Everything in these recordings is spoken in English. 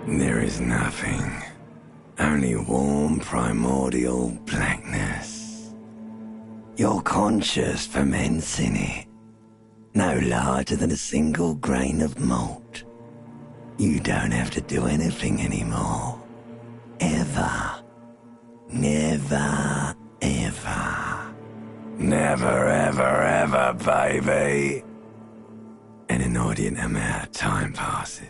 There is nothing. Only warm primordial blackness. Your conscious ferments in it. No larger than a single grain of malt. You don't have to do anything anymore. Ever. Never, ever. Never, ever, ever, baby. An inordinate amount of time passes.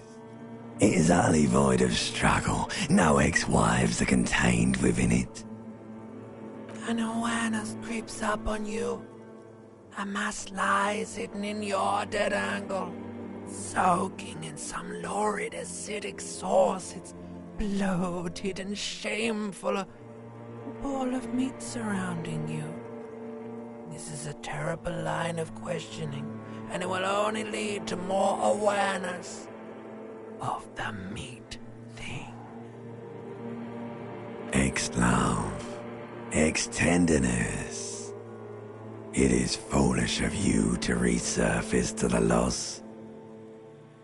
It is utterly void of struggle. No ex-wives are contained within it. An awareness creeps up on you. A mass lies hidden in your dead angle, soaking in some lurid acidic source. It's bloated and shameful, a ball of meat surrounding you. This is a terrible line of questioning, and it will only lead to more awareness of the meat thing. Ex-love, ex-tenderness. It is foolish of you to resurface to the loss.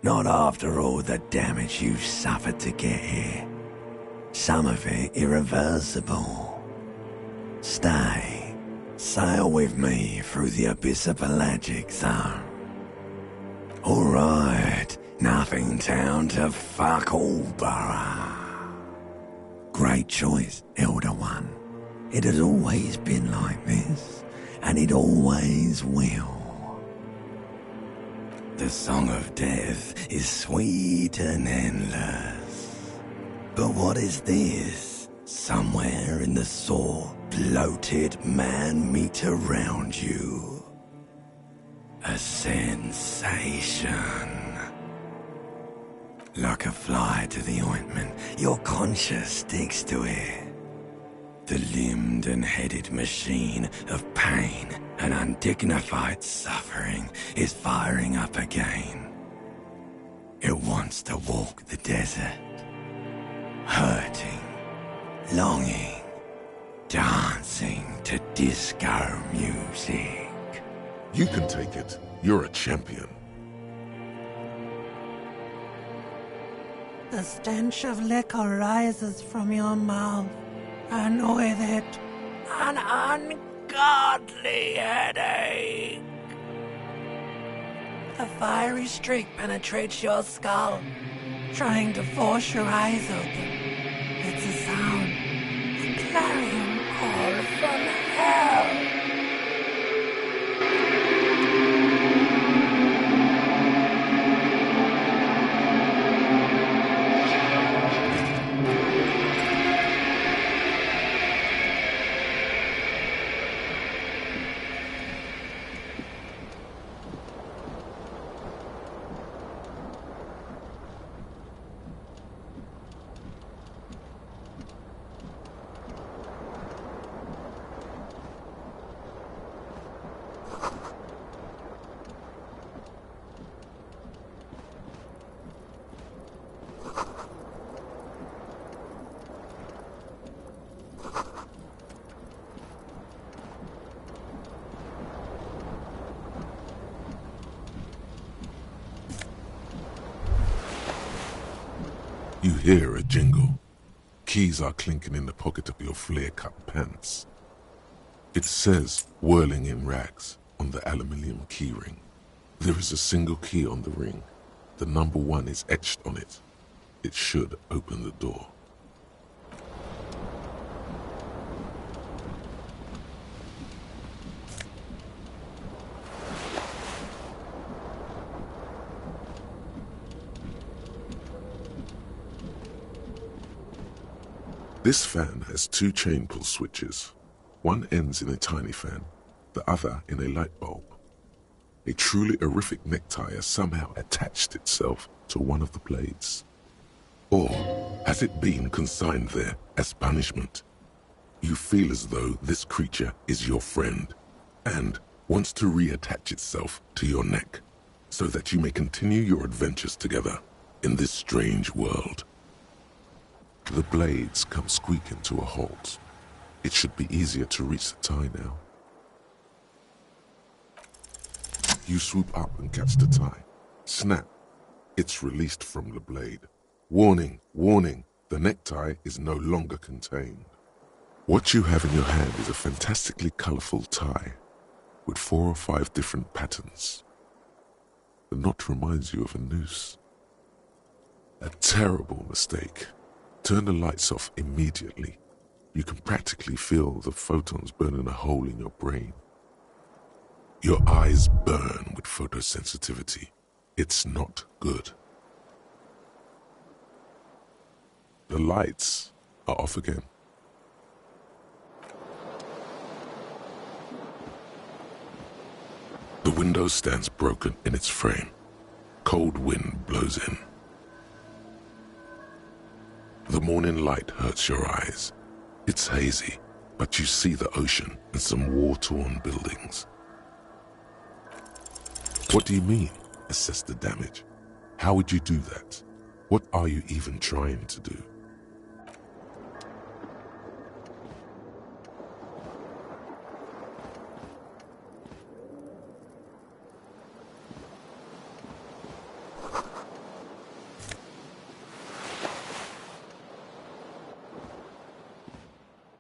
Not after all the damage you suffered to get here. Some of it irreversible. Stay. Sail with me through the abyss of pelagic zone. Alright, nothing town to fuck all borough. Great choice, Elder One. It has always been like this, and it always will. The song of death is sweet and endless. But what is this? Somewhere in the sore, bloated man-meat around you. A sensation. Like a fly to the ointment, your conscience sticks to it. The limbed and headed machine of pain and undignified suffering is firing up again. It wants to walk the desert, hurting, longing, dancing to disco music. You can take it. You're a champion. The stench of liquor rises from your mouth, and with it, an ungodly headache. The fiery streak penetrates your skull, trying to force your eyes open. It's a sound, a clarion call from hell. You hear a jingle. Keys are clinking in the pocket of your flare-cut pants. It says, whirling in rags, on the aluminium keyring. There is a single key on the ring. The number 1 is etched on it. It should open the door. This fan has 2 chain pull switches. One ends in a tiny fan, the other in a light bulb. A truly horrific necktie has somehow attached itself to one of the blades. Or has it been consigned there as punishment? You feel as though this creature is your friend and wants to reattach itself to your neck so that you may continue your adventures together in this strange world. The blades come squeaking to a halt. It should be easier to reach the tie now. You swoop up and catch the tie. Snap. It's released from the blade. Warning, warning, the necktie is no longer contained. What you have in your hand is a fantastically colorful tie with 4 or 5 different patterns. The knot reminds you of a noose. A terrible mistake. Turn the lights off immediately. You can practically feel the photons burning a hole in your brain. Your eyes burn with photosensitivity. It's not good. The lights are off again. The window stands broken in its frame. Cold wind blows in. The morning light hurts your eyes. It's hazy, but you see the ocean and some war-torn buildings. What do you mean, assess the damage? How would you do that? What are you even trying to do?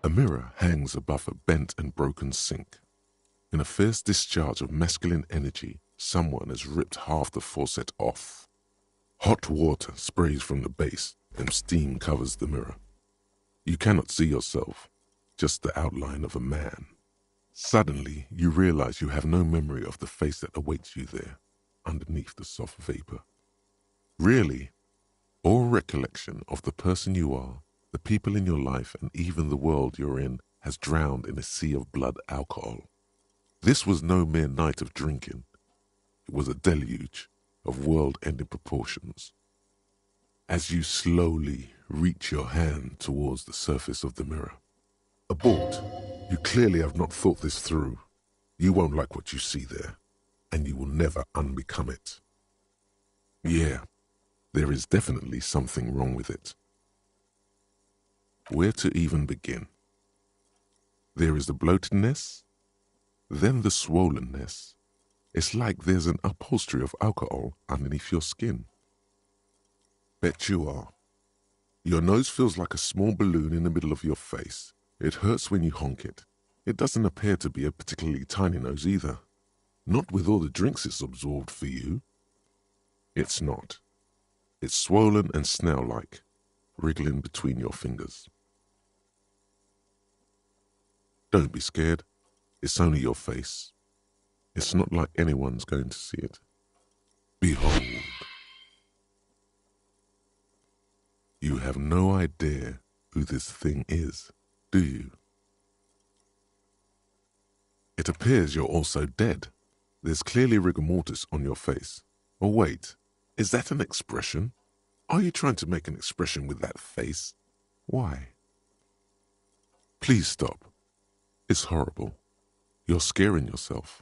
A mirror hangs above a bent and broken sink. In a fierce discharge of masculine energy, someone has ripped half the faucet off. Hot water sprays from the base and steam covers the mirror. You cannot see yourself, just the outline of a man. Suddenly, you realize you have no memory of the face that awaits you there, underneath the soft vapor. Really, all recollection of the person you are, the people in your life, and even the world you're in has drowned in a sea of blood alcohol. This was no mere night of drinking. It was a deluge of world-ending proportions. As you slowly reach your hand towards the surface of the mirror. Abort. You clearly have not thought this through. You won't like what you see there, and you will never unbecome it. Yeah, there is definitely something wrong with it. Where to even begin? There is the bloatedness, then the swollenness. It's like there's an upholstery of alcohol underneath your skin. Bet you are. Your nose feels like a small balloon in the middle of your face. It hurts when you honk it. It doesn't appear to be a particularly tiny nose either. Not with all the drinks it's absorbed for you. It's not. It's swollen and snail-like, wriggling between your fingers. Don't be scared. It's only your face. It's not like anyone's going to see it. Behold. You have no idea who this thing is, do you? It appears you're also dead. There's clearly rigor mortis on your face. Oh wait, is that an expression? Are you trying to make an expression with that face? Why? Please stop. It's horrible. You're scaring yourself.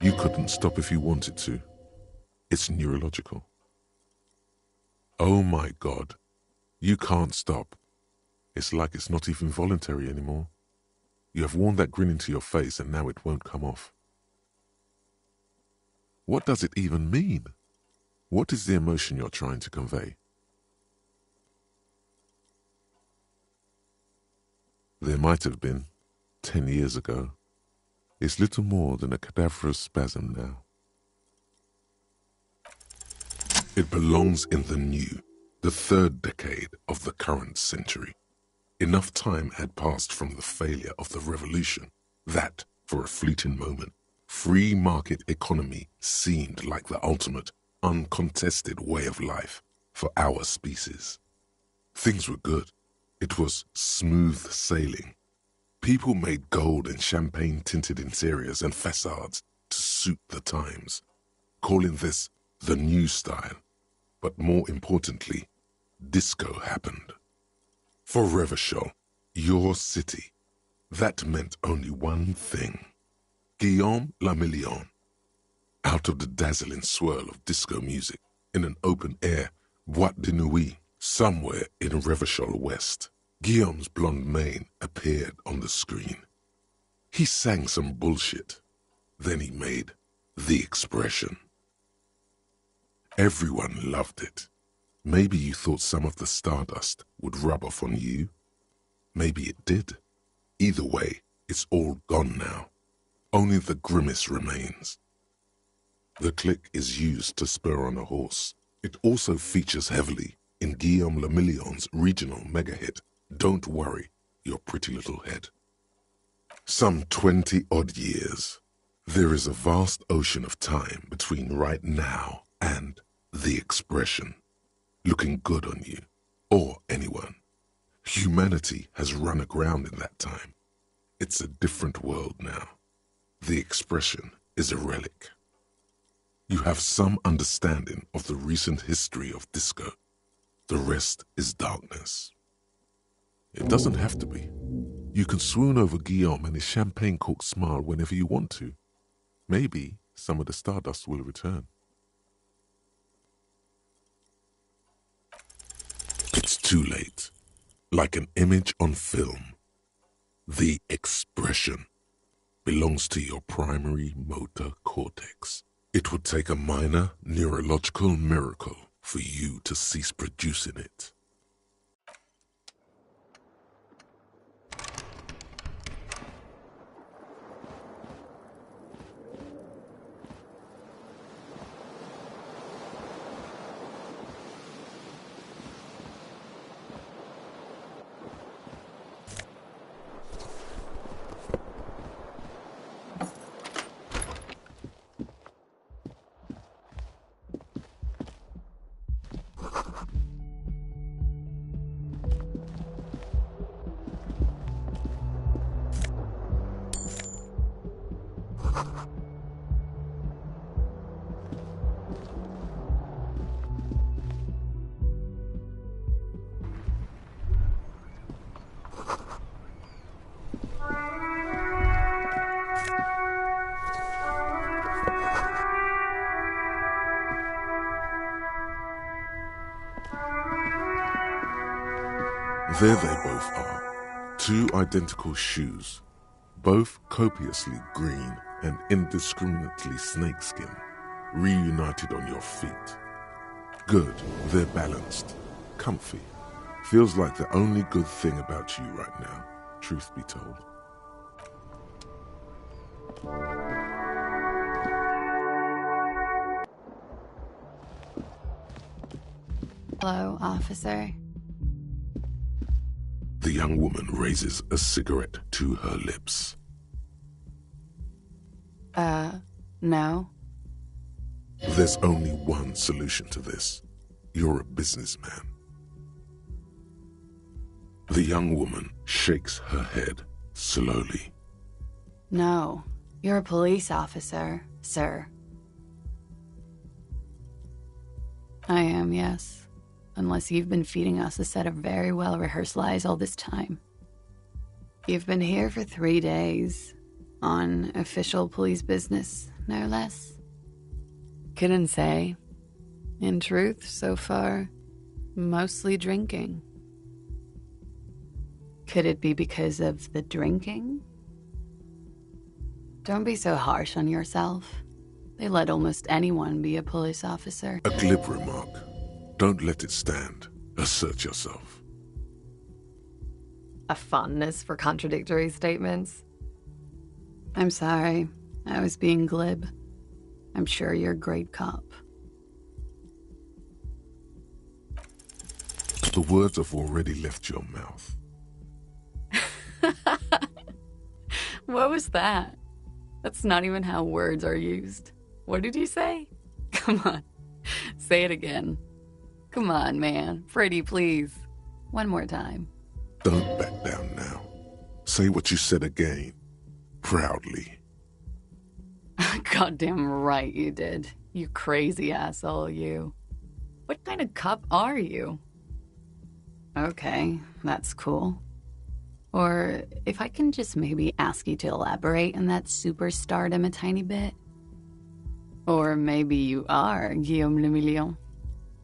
You couldn't stop if you wanted to. It's neurological. Oh my God. You can't stop. It's like it's not even voluntary anymore. You have worn that grin into your face and now it won't come off. What does it even mean? What is the emotion you're trying to convey? There might have been, 10 years ago. It's little more than a cadaverous spasm now. It belongs in the new, the 3rd decade of the current century. Enough time had passed from the failure of the revolution that, for a fleeting moment, free market economy seemed like the ultimate, uncontested way of life for our species. Things were good. It was smooth sailing. People made gold and champagne-tinted interiors and facades to suit the times, calling this the new style. But more importantly, disco happened. For Revachol, your city, that meant only one thing. Guillaume le Million. Out of the dazzling swirl of disco music, in an open-air boîte de nuit, somewhere in Revachol West, Guillaume's blonde mane appeared on the screen. He sang some bullshit. Then he made the expression. Everyone loved it. Maybe you thought some of the stardust would rub off on you. Maybe it did. Either way, it's all gone now. Only the grimace remains. The click is used to spur on a horse. It also features heavily in Guillaume Le Million's regional mega hit, Don't Worry, Your Pretty Little Head. Some 20-odd years. There is a vast ocean of time between right now and the expression, looking good on you, or anyone. Humanity has run aground in that time. It's a different world now. The expression is a relic. You have some understanding of the recent history of disco. The rest is darkness. It doesn't have to be. You can swoon over Guillaume and his champagne-corked smile whenever you want to. Maybe some of the stardust will return. It's too late. Like an image on film. The expression belongs to your primary motor cortex. It would take a minor neurological miracle for you to cease producing it. There they both are, two identical shoes, both copiously green and indiscriminately snakeskin, reunited on your feet. Good, they're balanced, comfy. Feels like the only good thing about you right now, truth be told. Hello, officer. The young woman raises a cigarette to her lips. No. There's only one solution to this. You're a businessman. The young woman shakes her head slowly. No, you're a police officer, sir. I am, yes. Unless you've been feeding us a set of very well-rehearsed lies all this time. You've been here for 3 days, on official police business, no less. Couldn't say. In truth, so far, mostly drinking. Could it be because of the drinking? Don't be so harsh on yourself. They let almost anyone be a police officer. A glib remark. Don't let it stand. Assert yourself. A fondness for contradictory statements? I'm sorry. I was being glib. I'm sure you're a great cop. The words have already left your mouth. What was that? That's not even how words are used. What did you say? Come on. Say it again. Come on, man. Freddie, please. One more time. Don't back down now. Say what you said again. Proudly. Goddamn right you did. You crazy asshole, you. What kind of cop are you? Okay, that's cool. Or if I can just maybe ask you to elaborate on that superstardom a tiny bit. Or maybe you are Guillaume Le Million.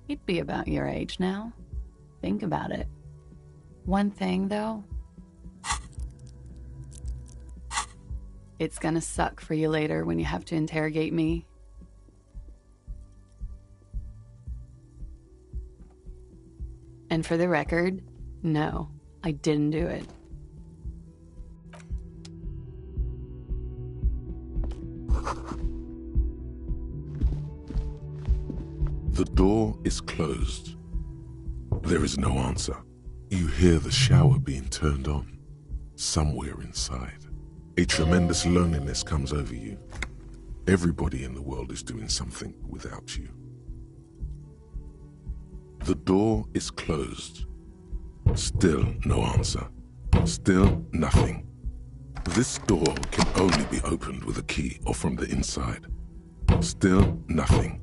He'd be about your age now. Think about it. One thing, though. It's gonna suck for you later when you have to interrogate me. And for the record, no, I didn't do it. The door is closed. There is no answer. You hear the shower being turned on. Somewhere inside, a tremendous loneliness comes over you. Everybody in the world is doing something without you. The door is closed. Still no answer. Still nothing. This door can only be opened with a key or from the inside. Still nothing.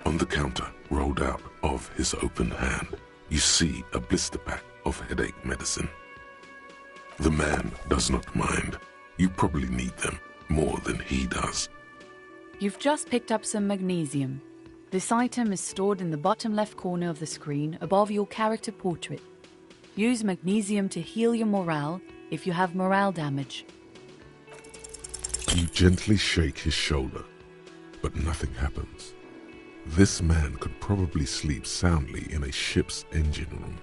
On the counter, rolled out of his open hand, you see a blister pack of headache medicine. The man does not mind. You probably need them more than he does. You've just picked up some magnesium. This item is stored in the bottom left corner of the screen above your character portrait. Use magnesium to heal your morale if you have morale damage. You gently shake his shoulder, but nothing happens. This man could probably sleep soundly in a ship's engine room.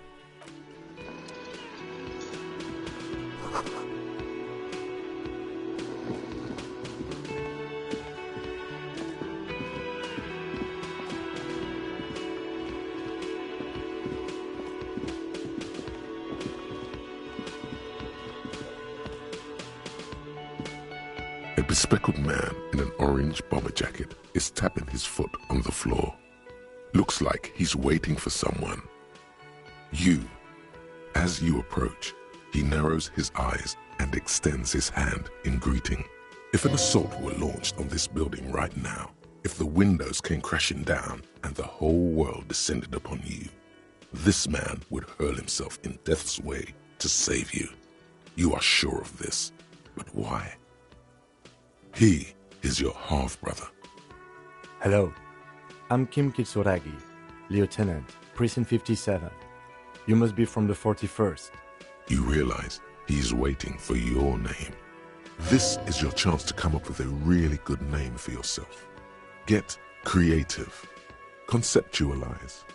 A bespectacled man in an orange bomber jacket is tapping his foot on the floor. Looks like he's waiting for someone. As you approach, he narrows his eyes and extends his hand in greeting. If an assault were launched on this building right now, if the windows came crashing down and the whole world descended upon you, this man would hurl himself in death's way to save you. You are sure of this, but why? He is your half-brother. Hello, I'm Kim Kitsuragi, Lieutenant, Precinct 57. You must be from the 41st. You realize he's waiting for your name. This is your chance to come up with a really good name for yourself. Get creative. Conceptualize.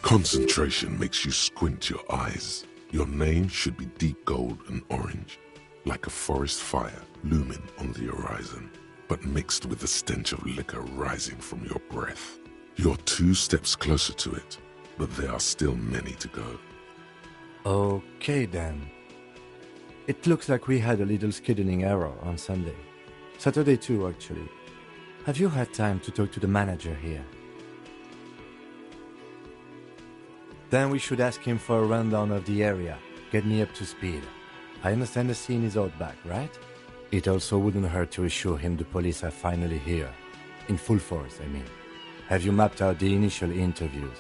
Concentration makes you squint your eyes. Your name should be deep gold and orange, like a forest fire looming on the horizon, but mixed with the stench of liquor rising from your breath. You're 2 steps closer to it, but there are still many to go. Okay then. It looks like we had a little scheduling error on Sunday. Saturday too, actually. Have you had time to talk to the manager here? Then we should ask him for a rundown of the area. Get me up to speed. I understand the scene is out back, right? It also wouldn't hurt to assure him the police are finally here. In full force, I mean. Have you mapped out the initial interviews?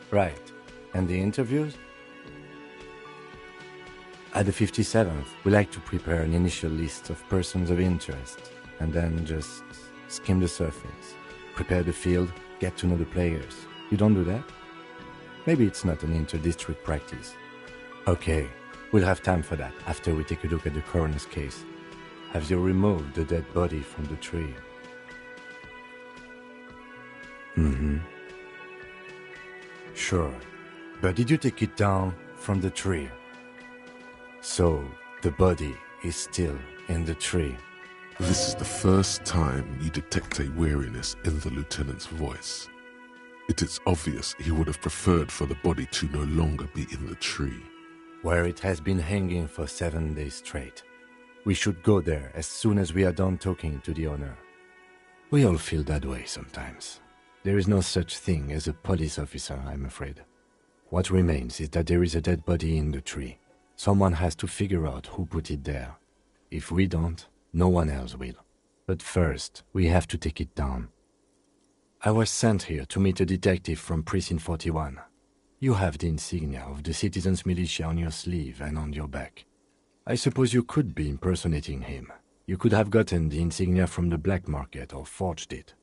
Right. And the interviews? At the 57th, we like to prepare an initial list of persons of interest, and then just skim the surface. Prepare the field, get to know the players. You don't do that? Maybe it's not an inter-district practice. Okay, we'll have time for that after we take a look at the coroner's case. Have you removed the dead body from the tree? Sure. But did you take it down from the tree? So, the body is still in the tree. This is the first time you detect a weariness in the lieutenant's voice. It is obvious he would have preferred for the body to no longer be in the tree. Where it has been hanging for 7 days straight. We should go there as soon as we are done talking to the owner. We all feel that way sometimes. There is no such thing as a police officer, I'm afraid. What remains is that there is a dead body in the tree. Someone has to figure out who put it there. If we don't, no one else will. But first, we have to take it down. I was sent here to meet a detective from Precinct 41. You have the insignia of the Citizens Militia on your sleeve and on your back. I suppose you could be impersonating him. You could have gotten the insignia from the black market or forged it.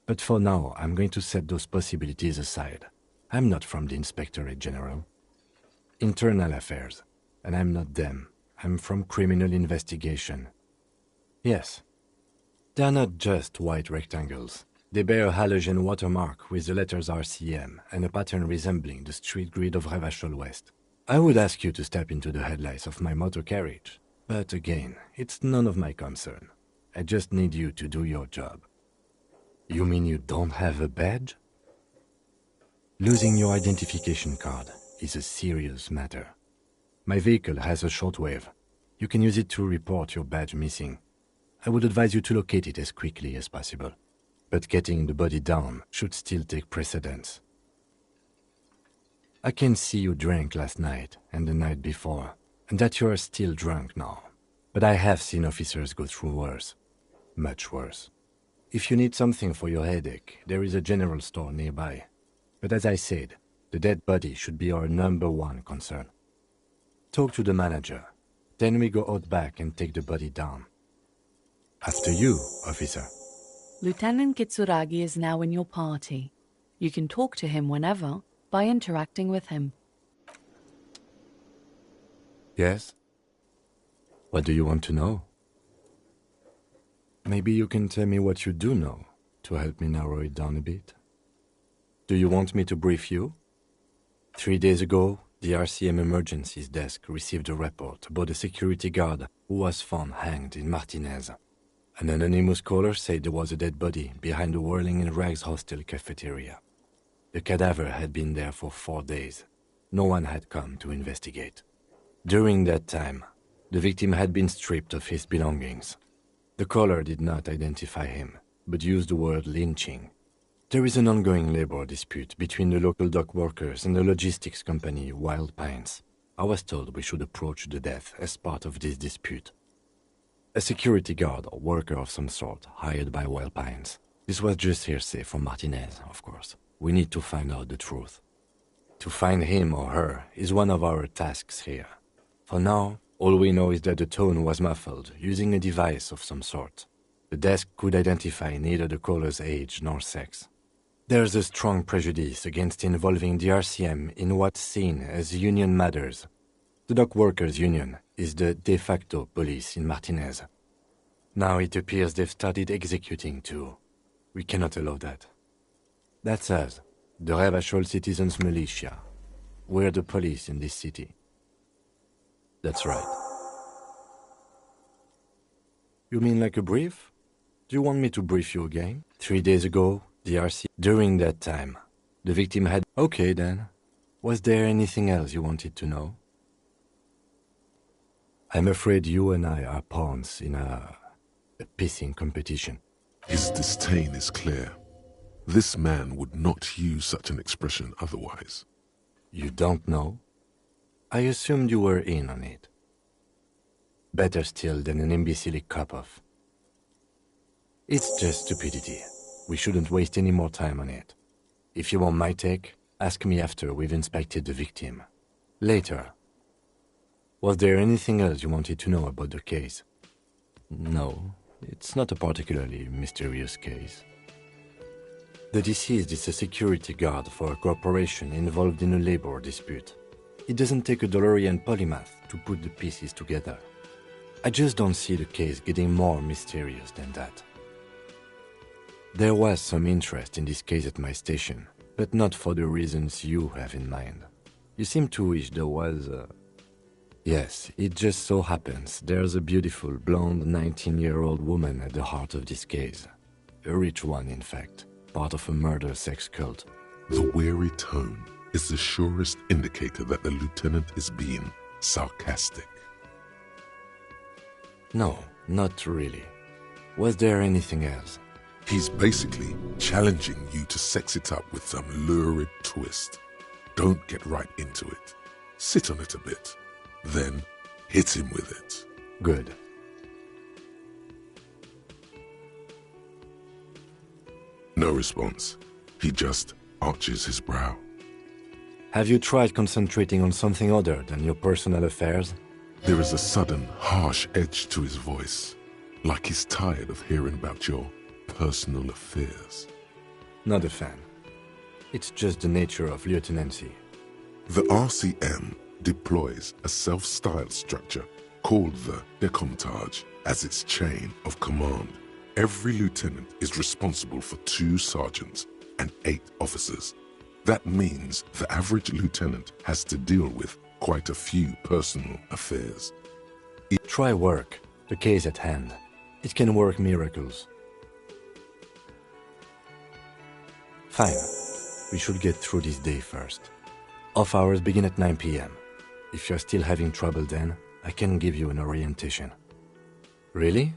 But for now, I'm going to set those possibilities aside. I'm not from the Inspectorate General. Internal Affairs. And I'm not them. I'm from Criminal Investigation. Yes. They're not just white rectangles. They bear a halogen watermark with the letters RCM and a pattern resembling the street grid of Revachol West. I would ask you to step into the headlights of my motor carriage, but again, it's none of my concern. I just need you to do your job. You mean you don't have a badge? Losing your identification card is a serious matter. My vehicle has a shortwave. You can use it to report your badge missing. I would advise you to locate it as quickly as possible. But getting the body down should still take precedence. I can see you drank last night and the night before, and that you are still drunk now. But I have seen officers go through worse. Much worse. If you need something for your headache, there is a general store nearby. But as I said, the dead body should be our #1 concern. Talk to the manager. Then we go out back and take the body down. After you, officer. Lieutenant Kitsuragi is now in your party. You can talk to him whenever by interacting with him. Yes? What do you want to know? Maybe you can tell me what you do know to help me narrow it down a bit. Do you want me to brief you? 3 days ago, the RCM Emergencies Desk received a report about a security guard who was found hanged in Martinez. An anonymous caller said there was a dead body behind the Whirling in Rags hostel cafeteria. The cadaver had been there for 4 days. No one had come to investigate. During that time, the victim had been stripped of his belongings. The caller did not identify him, but used the word lynching. There is an ongoing labor dispute between the local dock workers and the logistics company Wild Pines. I was told we should approach the death as part of this dispute. A security guard or worker of some sort hired by Wild Pines. This was just hearsay from Martinez, of course. We need to find out the truth. To find him or her is one of our tasks here. For now, all we know is that the tone was muffled using a device of some sort. The desk could identify neither the caller's age nor sex. There's a strong prejudice against involving the RCM in what's seen as union matters. The dock workers' union is the de facto police in Martinez. Now it appears they've started executing too. We cannot allow that. That's us, the Revachol Citizens Militia. We're the police in this city. That's right. You mean like a brief? Do you want me to brief you again? 3 days ago, the RC... During that time, the victim had... Okay then. Was there anything else you wanted to know? I'm afraid you and I are pawns in a pissing competition. His disdain is clear. This man would not use such an expression otherwise. You don't know? I assumed you were in on it. Better still than an imbecilic cop-off. It's just stupidity. We shouldn't waste any more time on it. If you want my take, ask me after we've inspected the victim. Later. Was there anything else you wanted to know about the case? No, it's not a particularly mysterious case. The deceased is a security guard for a corporation involved in a labor dispute. It doesn't take a DeLorean polymath to put the pieces together. I just don't see the case getting more mysterious than that. There was some interest in this case at my station, but not for the reasons you have in mind. You seem to wish there was a... Yes, it just so happens there's a beautiful, blonde 19-year-old woman at the heart of this case. A rich one, in fact, part of a murder sex cult. The weary tone is the surest indicator that the lieutenant is being sarcastic. No, not really. Was there anything else? He's basically challenging you to sex it up with some lurid twist. Don't get right into it. Sit on it a bit. Then hit him with it. Good. No response. He just arches his brow. Have you tried concentrating on something other than your personal affairs? There is a sudden, harsh edge to his voice, like he's tired of hearing about your personal affairs. Not a fan. It's just the nature of lieutenancy. The RCM deploys a self-styled structure called the Decomptage as its chain of command. Every lieutenant is responsible for 2 sergeants and 8 officers. That means the average lieutenant has to deal with quite a few personal affairs. Try work, the case at hand. It can work miracles. Fine. We should get through this day first. Off hours begin at 9 p.m. If you're still having trouble then, I can give you an orientation. Really?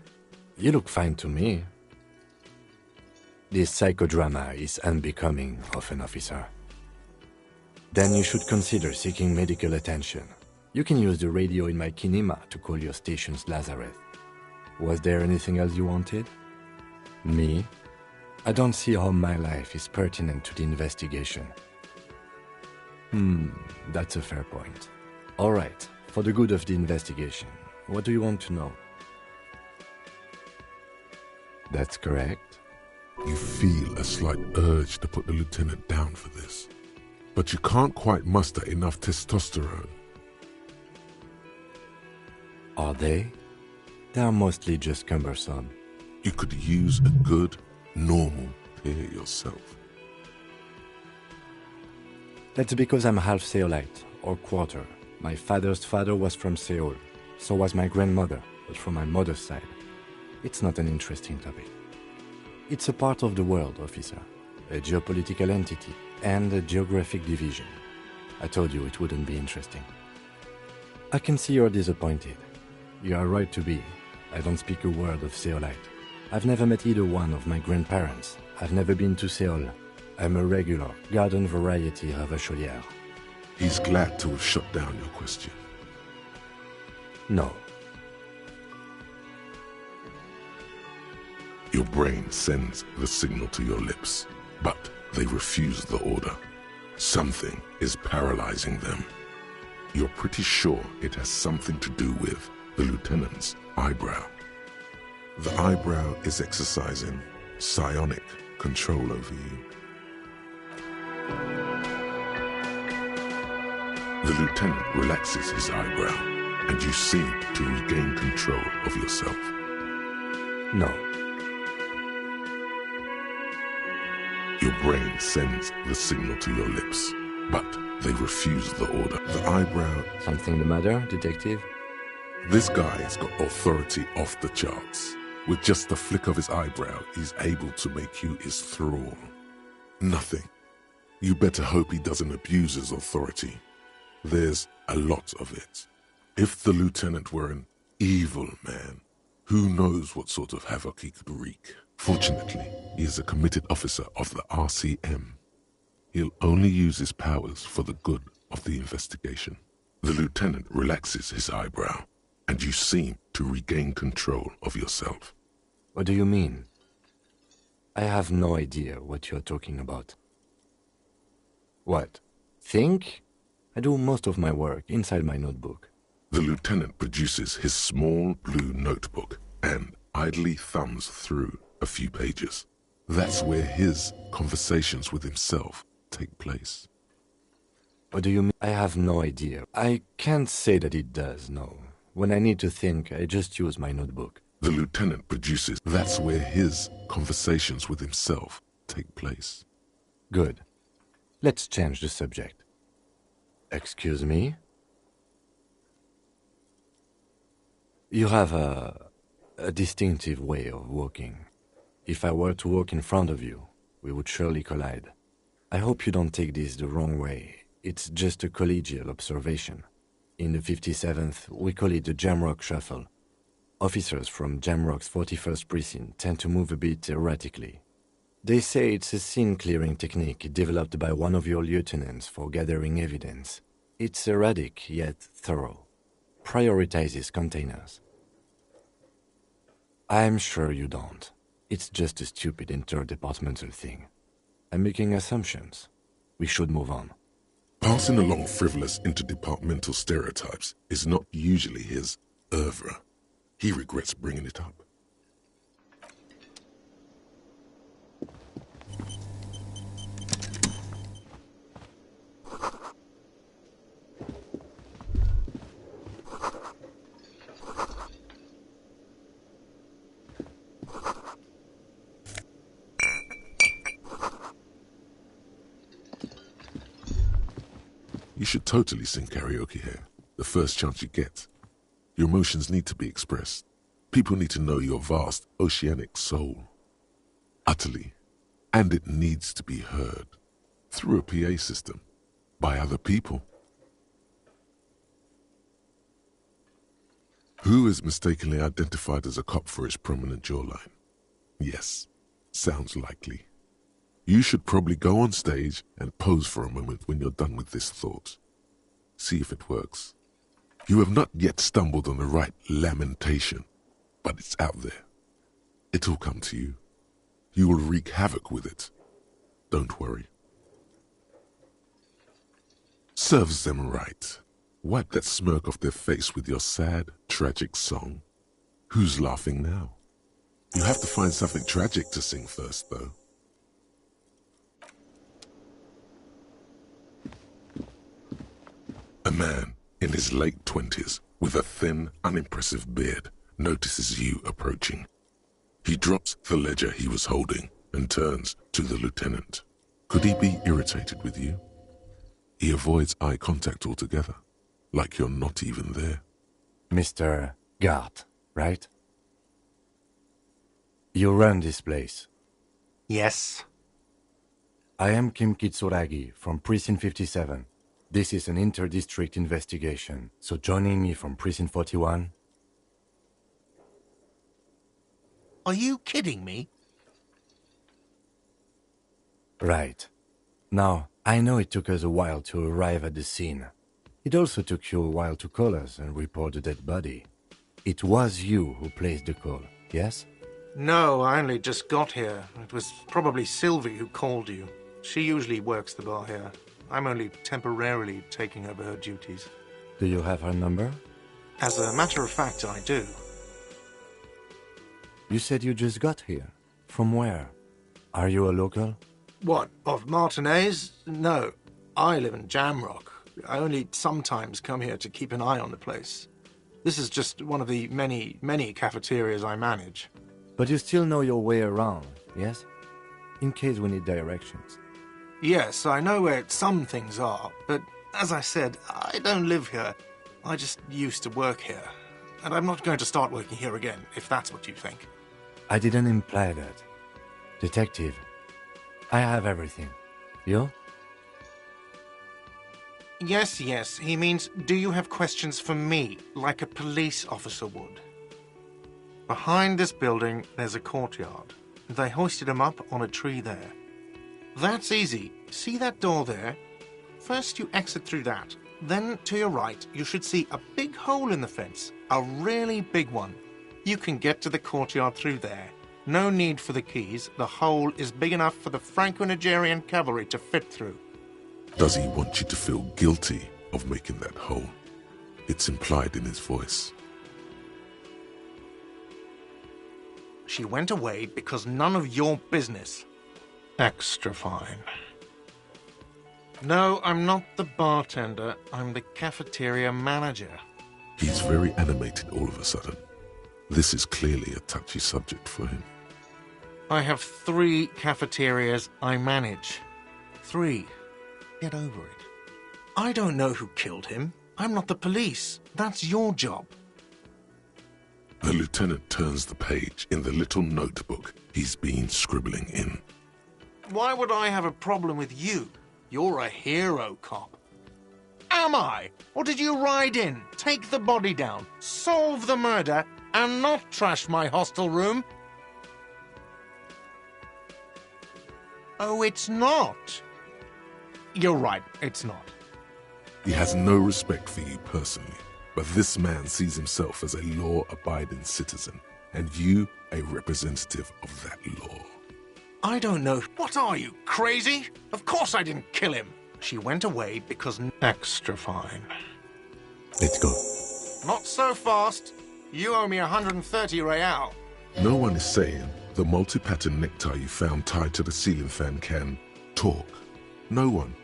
You look fine to me. This psychodrama is unbecoming of an officer. Then you should consider seeking medical attention. You can use the radio in my kinema to call your station's Lazareth. Was there anything else you wanted? Me? I don't see how my life is pertinent to the investigation. That's a fair point. All right, for the good of the investigation, what do you want to know? That's correct. You feel a slight urge to put the lieutenant down for this, but you can't quite muster enough testosterone. Are they? They are mostly just cumbersome. You could use a good, normal pair yourself. That's because I'm half Seolite, or quarter. My father's father was from Seoul. So was my grandmother, but from my mother's side. It's not an interesting topic. It's a part of the world, officer. A geopolitical entity and a geographic division. I told you it wouldn't be interesting. I can see you're disappointed. You are right to be. I don't speak a word of Seolite. I've never met either one of my grandparents. I've never been to Seoul. I'm a regular, garden variety ravacholière. He's glad to have shut down your question. No. Your brain sends the signal to your lips, but they refuse the order. Something is paralyzing them. You're pretty sure it has something to do with the lieutenant's eyebrow. The eyebrow is exercising psionic control over you. The lieutenant relaxes his eyebrow, and you seem to regain control of yourself. No. Your brain sends the signal to your lips, but they refuse the order. The eyebrow... Something the matter, detective? This guy's got authority off the charts. With just the flick of his eyebrow, he's able to make you his thrall. Nothing. You better hope he doesn't abuse his authority. There's a lot of it. If the lieutenant were an evil man, who knows what sort of havoc he could wreak. Fortunately, he is a committed officer of the RCM. He'll only use his powers for the good of the investigation. The lieutenant relaxes his eyebrow, and you seem to regain control of yourself. What do you mean? I have no idea what you're talking about. What? Think? I do most of my work inside my notebook. The lieutenant produces his small blue notebook and idly thumbs through a few pages. That's where his conversations with himself take place. What do you mean? I have no idea. I can't say that it does, no. When I need to think, I just use my notebook. The lieutenant produces. That's where his conversations with himself take place. Good. Let's change the subject. Excuse me? You have a distinctive way of walking. If I were to walk in front of you, we would surely collide. I hope you don't take this the wrong way. It's just a collegial observation. In the 57th, we call it the Jamrock Shuffle. Officers from Jamrock's 41st Precinct tend to move a bit erratically. They say it's a scene-clearing technique developed by one of your lieutenants for gathering evidence. It's erratic, yet thorough. Prioritizes containers. I'm sure you don't. It's just a stupid interdepartmental thing. I'm making assumptions. We should move on. Passing along frivolous interdepartmental stereotypes is not usually his oeuvre. He regrets bringing it up. You should totally sing karaoke here, the first chance you get. Your emotions need to be expressed. People need to know your vast, oceanic soul. Utterly. And it needs to be heard. Through a PA system. By other people. Who is mistakenly identified as a cop for his prominent jawline? Yes, sounds likely. You should probably go on stage and pose for a moment when you're done with this thought. See if it works. You have not yet stumbled on the right lamentation, but it's out there. It'll come to you. You will wreak havoc with it. Don't worry. Serves them right. Wipe that smirk off their face with your sad, tragic song. Who's laughing now? You have to find something tragic to sing first, though. A man in his late 20s with a thin, unimpressive beard notices you approaching. He drops the ledger he was holding and turns to the lieutenant. Could he be irritated with you? He avoids eye contact altogether, like you're not even there. Mr. Gart, right? You run this place. Yes. I am Kim Kitsuragi from Precinct 57. This is an inter-district investigation, so joining me from Precinct 41... Are you kidding me? Right. Now, I know it took us a while to arrive at the scene. It also took you a while to call us and report the dead body. It was you who placed the call, yes? No, I only just got here. It was probably Sylvie who called you. She usually works the bar here. I'm only temporarily taking over her duties. Do you have her number? As a matter of fact, I do. You said you just got here. From where? Are you a local? What, of Martinez? No, I live in Jamrock. I only sometimes come here to keep an eye on the place. This is just one of the many, many cafeterias I manage. But you still know your way around, yes? In case we need directions. Yes, I know where some things are, but as I said, I don't live here. I just used to work here. And I'm not going to start working here again, if that's what you think. I didn't imply that. Detective, I have everything. You? Yes, he means, do you have questions for me, like a police officer would? Behind this building, there's a courtyard. They hoisted him up on a tree there. That's easy. See that door there? First you exit through that. Then, to your right, you should see a big hole in the fence. A really big one. You can get to the courtyard through there. No need for the keys. The hole is big enough for the Franco-Nigerian cavalry to fit through. Does he want you to feel guilty of making that hole? It's implied in his voice. She went away because none of your business. Extra fine. No, I'm not the bartender. I'm the cafeteria manager. He's very animated all of a sudden. This is clearly a touchy subject for him. I have 3 cafeterias I manage. 3. Get over it. I don't know who killed him. I'm not the police. That's your job. The lieutenant turns the page in the little notebook he's been scribbling in. Why would I have a problem with you? You're a hero cop. Am I? Or did you ride in, take the body down, solve the murder, and not trash my hostel room? Oh, it's not. You're right, it's not. He has no respect for you personally, but this man sees himself as a law-abiding citizen, and you a representative of that law. I don't know. What are you, crazy? Of course I didn't kill him. She went away because extra fine. Let's go. Not so fast. You owe me 130 real. No one is saying the multi-pattern necktie you found tied to the ceiling fan can talk. No one.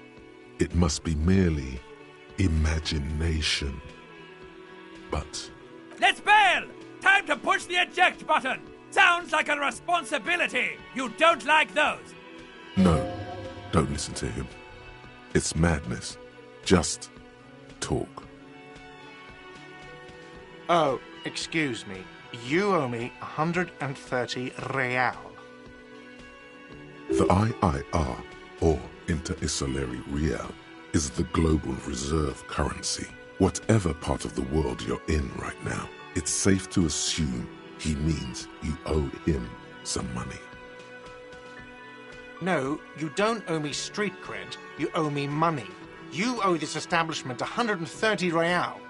It must be merely imagination. But Let's bail! Time to push the eject button! Sounds like a responsibility! You don't like those! no, don't listen to him. It's madness. Just talk. Oh, excuse me. You owe me 130 real. The IIR, or Inter-Isolary Real, is the global reserve currency. Whatever part of the world you're in right now, it's safe to assume he means you owe him some money. No, you don't owe me street cred. You owe me money. You owe this establishment 130 real.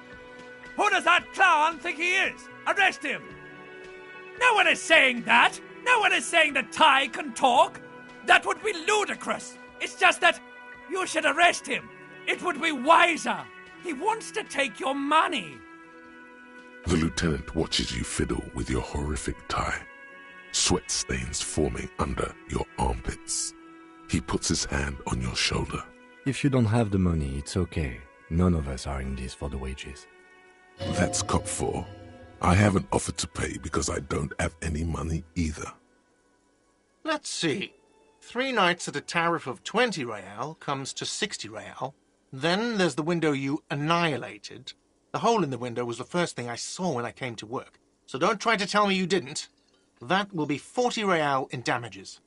Who does that clown think he is? Arrest him! No one is saying that! No one is saying that Ty can talk! That would be ludicrous! It's just that you should arrest him! It would be wiser! He wants to take your money! The lieutenant watches you fiddle with your horrific tie. Sweat stains forming under your armpits. He puts his hand on your shoulder. If you don't have the money, it's okay. None of us are in this for the wages. That's cop 4. I haven't offered to pay because I don't have any money either. Let's see. 3 nights at a tariff of 20 real comes to 60 real. Then there's the window you annihilated. The hole in the window was the first thing I saw when I came to work. So don't try to tell me you didn't. That will be 40 real in damages.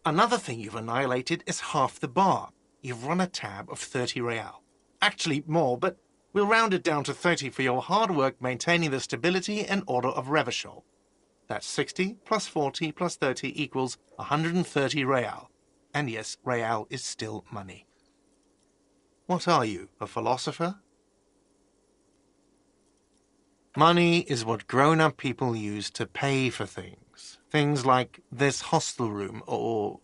Another thing you've annihilated is half the bar. You've run a tab of 30 real. Actually more, but we'll round it down to 30 for your hard work maintaining the stability and order of Revachol. That's 60 plus 40 plus 30 equals 130 real. And yes, real is still money. What are you, a philosopher? Money is what grown-up people use to pay for things. Things like this hostel room or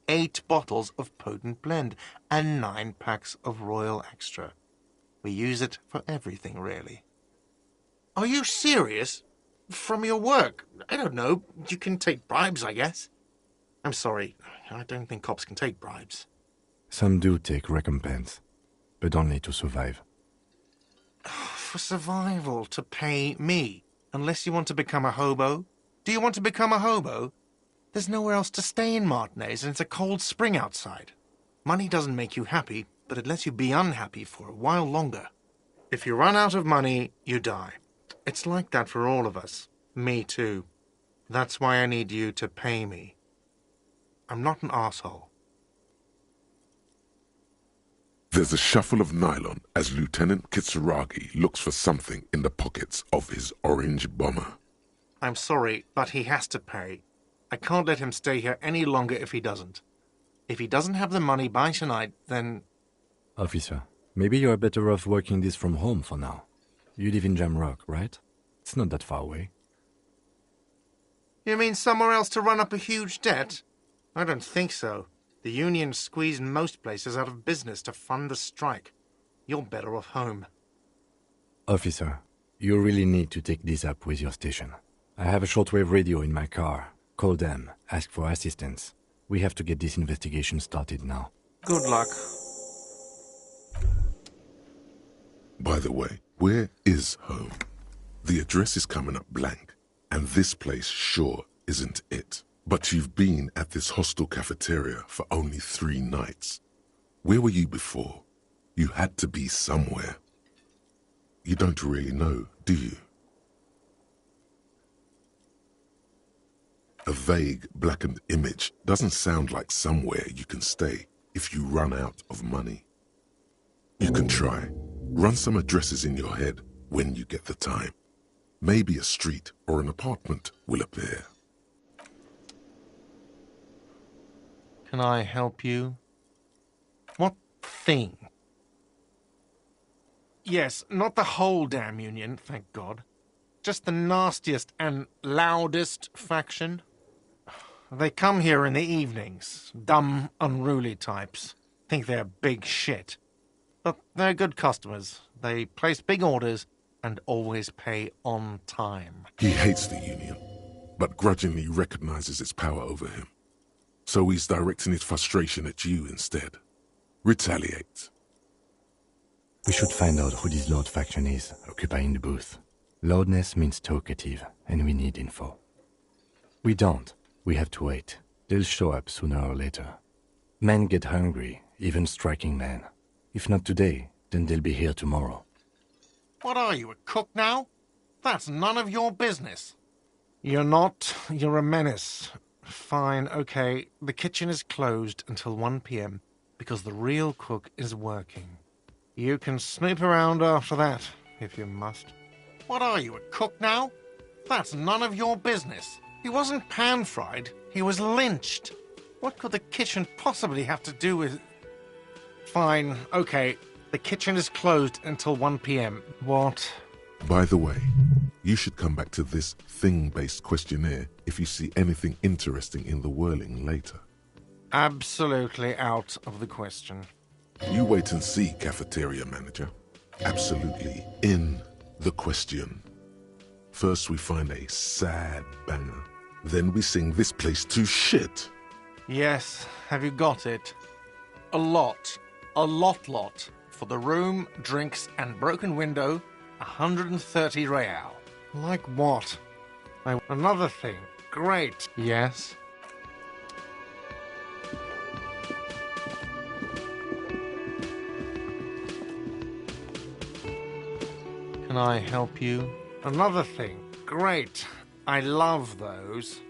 8 bottles of potent blend and 9 packs of Royal Extra. We use it for everything, really. Are you serious? From your work? I don't know. You can take bribes, I guess. I'm sorry. I don't think cops can take bribes. Some do take recompense, but only to survive. For survival, to pay me. Unless you want to become a hobo. Do you want to become a hobo? There's nowhere else to stay in Martinez, and it's a cold spring outside. Money doesn't make you happy, but it lets you be unhappy for a while longer. If you run out of money, you die. It's like that for all of us. Me too. That's why I need you to pay me. I'm not an asshole. There's a shuffle of nylon as Lieutenant Kitsuragi looks for something in the pockets of his orange bomber. I'm sorry, but he has to pay. I can't let him stay here any longer if he doesn't. If he doesn't have the money by tonight, then... Officer, maybe you're better off working this from home for now. You live in Jamrock, right? It's not that far away. You mean somewhere else to run up a huge debt? I don't think so. The union squeezed most places out of business to fund the strike. You're better off home. Officer, you really need to take this up with your station. I have a shortwave radio in my car. Call them, ask for assistance. We have to get this investigation started now. Good luck. By the way, where is home? The address is coming up blank, and this place sure isn't it. But you've been at this hostel cafeteria for only 3 nights. Where were you before? You had to be somewhere. You don't really know, do you? A vague, blackened image doesn't sound like somewhere you can stay if you run out of money. You can try. Run some addresses in your head when you get the time. Maybe a street or an apartment will appear. Can I help you? What thing? Yes, not the whole damn union, thank God. Just the nastiest and loudest faction. They come here in the evenings. Dumb, unruly types. Think they're big shit. But they're good customers. They place big orders and always pay on time. He hates the union, but grudgingly recognizes its power over him. So he's directing his frustration at you instead. Retaliate. We should find out who this Lord faction is, occupying the booth. Loudness means talkative, and we need info. We don't. We have to wait. They'll show up sooner or later. Men get hungry, even striking men. If not today, then they'll be here tomorrow. What are you, a cook now? That's none of your business. You're not. You're a menace. Fine, okay. The kitchen is closed until 1 p.m. because the real cook is working. You can snoop around after that, if you must. What are you, a cook now? That's none of your business. He wasn't pan-fried. He was lynched. What could the kitchen possibly have to do with... Fine, okay. The kitchen is closed until 1 p.m. What? By the way, you should come back to this thing-based questionnaire if you see anything interesting in the whirling later. Absolutely out of the question. You wait and see, cafeteria manager. Absolutely in the question. First we find a sad banger. Then we sing this place to shit. Yes, have you got it? A lot. A lot. For the room, drinks, and broken window, 130 real. Like what? Another thing. Great. Yes? Can I help you? Another thing. Great. I love those.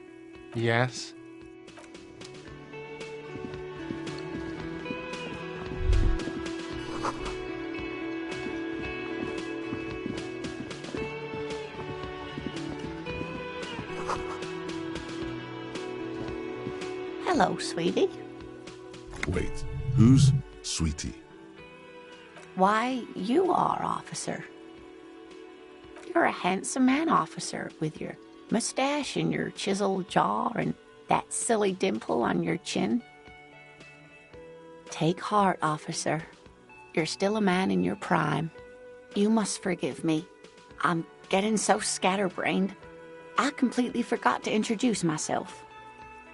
Yes? Hello, sweetie. Wait, who's Sweetie? Why, you are, officer. You're a handsome man, officer, with your mustache and your chiseled jaw and that silly dimple on your chin. Take heart, officer. You're still a man in your prime. You must forgive me. I'm getting so scatterbrained. I completely forgot to introduce myself.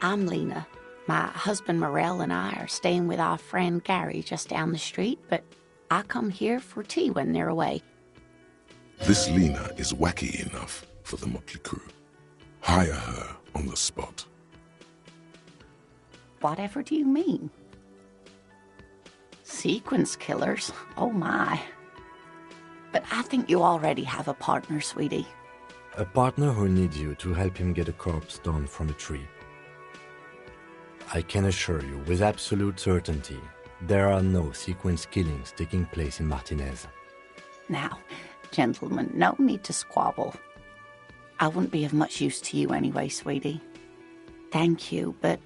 I'm Lena. My husband Morel and I are staying with our friend Gary just down the street, but I come here for tea when they're away. This Lena is wacky enough for the motley crew. Hire her on the spot. Whatever do you mean? Sequence killers? Oh my. But I think you already have a partner, sweetie. A partner who needs you to help him get a corpse down from a tree. I can assure you, with absolute certainty, there are no sequence killings taking place in Martinez. Now, gentlemen, no need to squabble. I wouldn't be of much use to you anyway, sweetie. Thank you, but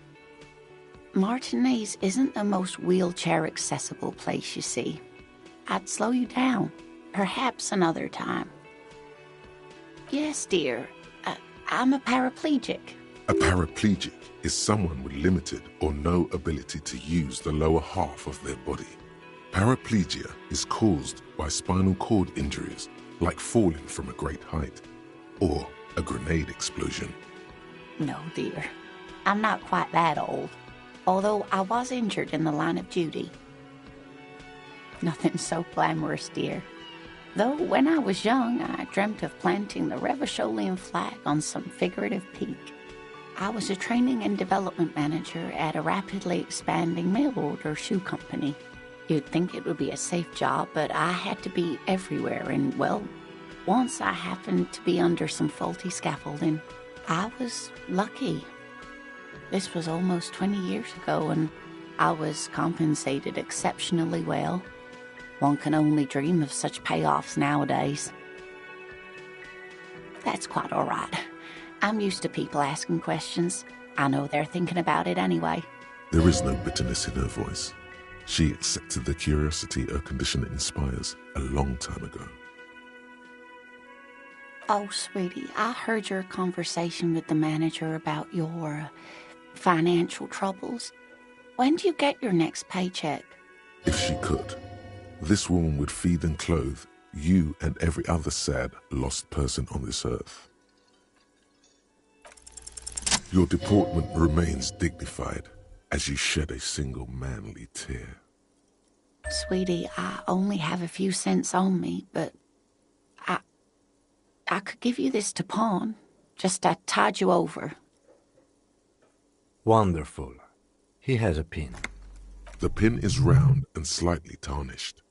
Martinez isn't the most wheelchair-accessible place, you see. I'd slow you down. Perhaps another time. Yes, dear. I'm a paraplegic. A paraplegic is someone with limited or no ability to use the lower half of their body. Paraplegia is caused by spinal cord injuries, like falling from a great height, or a grenade explosion. No, dear. I'm not quite that old, although I was injured in the line of duty. Nothing so glamorous, dear. Though when I was young, I dreamt of planting the Revacholian flag on some figurative peak. I was a training and development manager at a rapidly expanding mail-order shoe company. You'd think it would be a safe job, but I had to be everywhere, and, well, once I happened to be under some faulty scaffolding. I was lucky. This was almost 20 years ago, and I was compensated exceptionally well. One can only dream of such payoffs nowadays. That's quite all right. I'm used to people asking questions. I know they're thinking about it anyway. There is no bitterness in her voice. She accepted the curiosity her condition inspires a long time ago. Oh, sweetie, I heard your conversation with the manager about your financial troubles. When do you get your next paycheck? If she could, this woman would feed and clothe you and every other sad, lost person on this earth. Your deportment remains dignified as you shed a single manly tear. Sweetie, I only have a few cents on me, but I could give you this to pawn. Just to tide you over. Wonderful. He has a pin. The pin is round and slightly tarnished.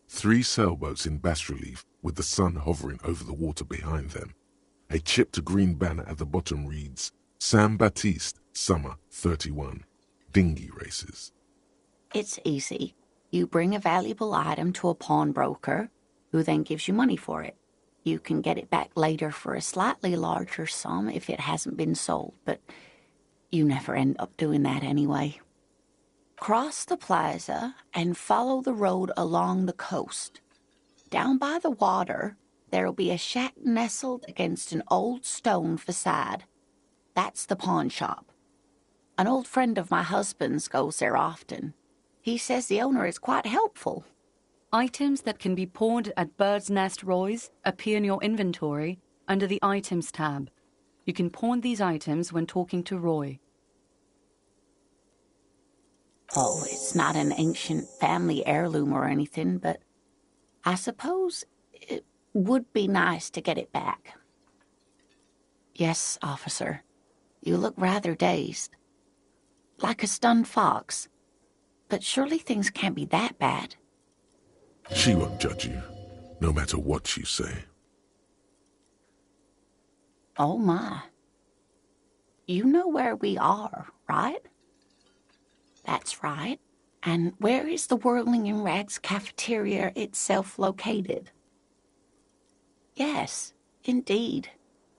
3 sailboats in bas-relief with the sun hovering over the water behind them. A chipped green banner at the bottom reads, San Baptiste, Summer 31. Dinghy races. It's easy. You bring a valuable item to a pawnbroker, who then gives you money for it. You can get it back later for a slightly larger sum if it hasn't been sold, but you never end up doing that anyway. Cross the plaza and follow the road along the coast. Down by the water, there'll be a shack nestled against an old stone facade. That's the pawn shop. An old friend of my husband's goes there often. He says the owner is quite helpful. Items that can be pawned at Bird's Nest Roy's appear in your inventory under the Items tab. You can pawn these items when talking to Roy. Oh, it's not an ancient family heirloom or anything, but I suppose it would be nice to get it back. Yes, officer. You look rather dazed. Like a stunned fox. But surely things can't be that bad. She won't judge you, no matter what you say. Oh my. You know where we are, right? That's right. And where is the Whirling in Rags cafeteria itself located? Yes, indeed.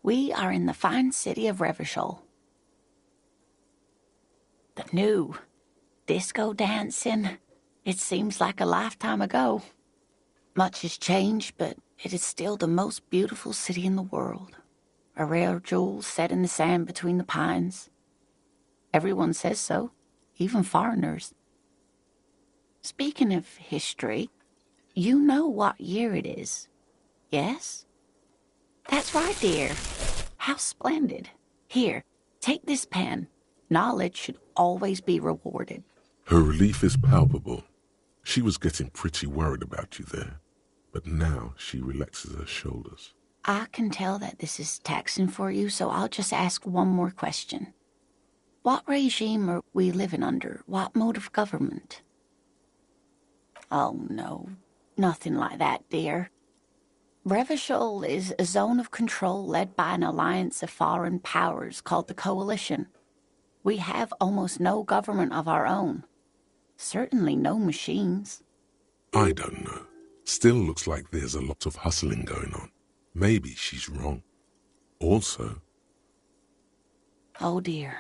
We are in the fine city of Revachol. The new disco dancing. It seems like a lifetime ago. Much has changed, but it is still the most beautiful city in the world. A rare jewel set in the sand between the pines. Everyone says so, even foreigners. Speaking of history, you know what year it is, yes? That's right, dear. How splendid. Here, take this pen. Knowledge should always be rewarded. Her relief is palpable. She was getting pretty worried about you there, but now she relaxes her shoulders. I can tell that this is taxing for you, so I'll just ask one more question. What regime are we living under? What mode of government? Oh, no. Nothing like that, dear. Revachol is a zone of control led by an alliance of foreign powers called the Coalition. We have almost no government of our own. Certainly no machines. I don't know. Still looks like there's a lot of hustling going on. Maybe she's wrong. Also... Oh dear.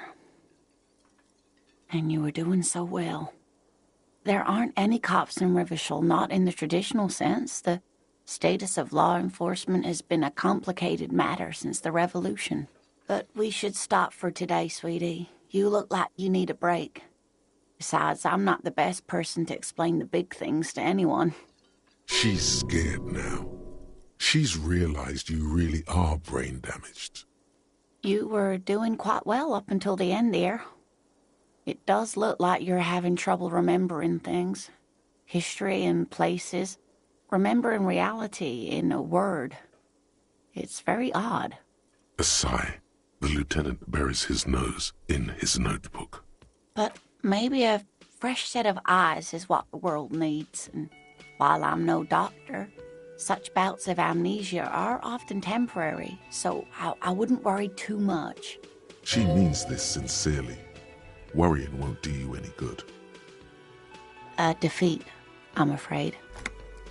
And you were doing so well. There aren't any cops in Revachol, not in the traditional sense. The status of law enforcement has been a complicated matter since the revolution. But we should stop for today, sweetie. You look like you need a break. Besides, I'm not the best person to explain the big things to anyone. She's scared now. She's realized you really are brain damaged. You were doing quite well up until the end, dear. It does look like you're having trouble remembering things. History and places. Remembering reality in a word. It's very odd. A sigh. The lieutenant buries his nose in his notebook. But maybe a fresh set of eyes is what the world needs. And while I'm no doctor, such bouts of amnesia are often temporary, so I wouldn't worry too much. She means this sincerely. Worrying won't do you any good. Defeat, I'm afraid.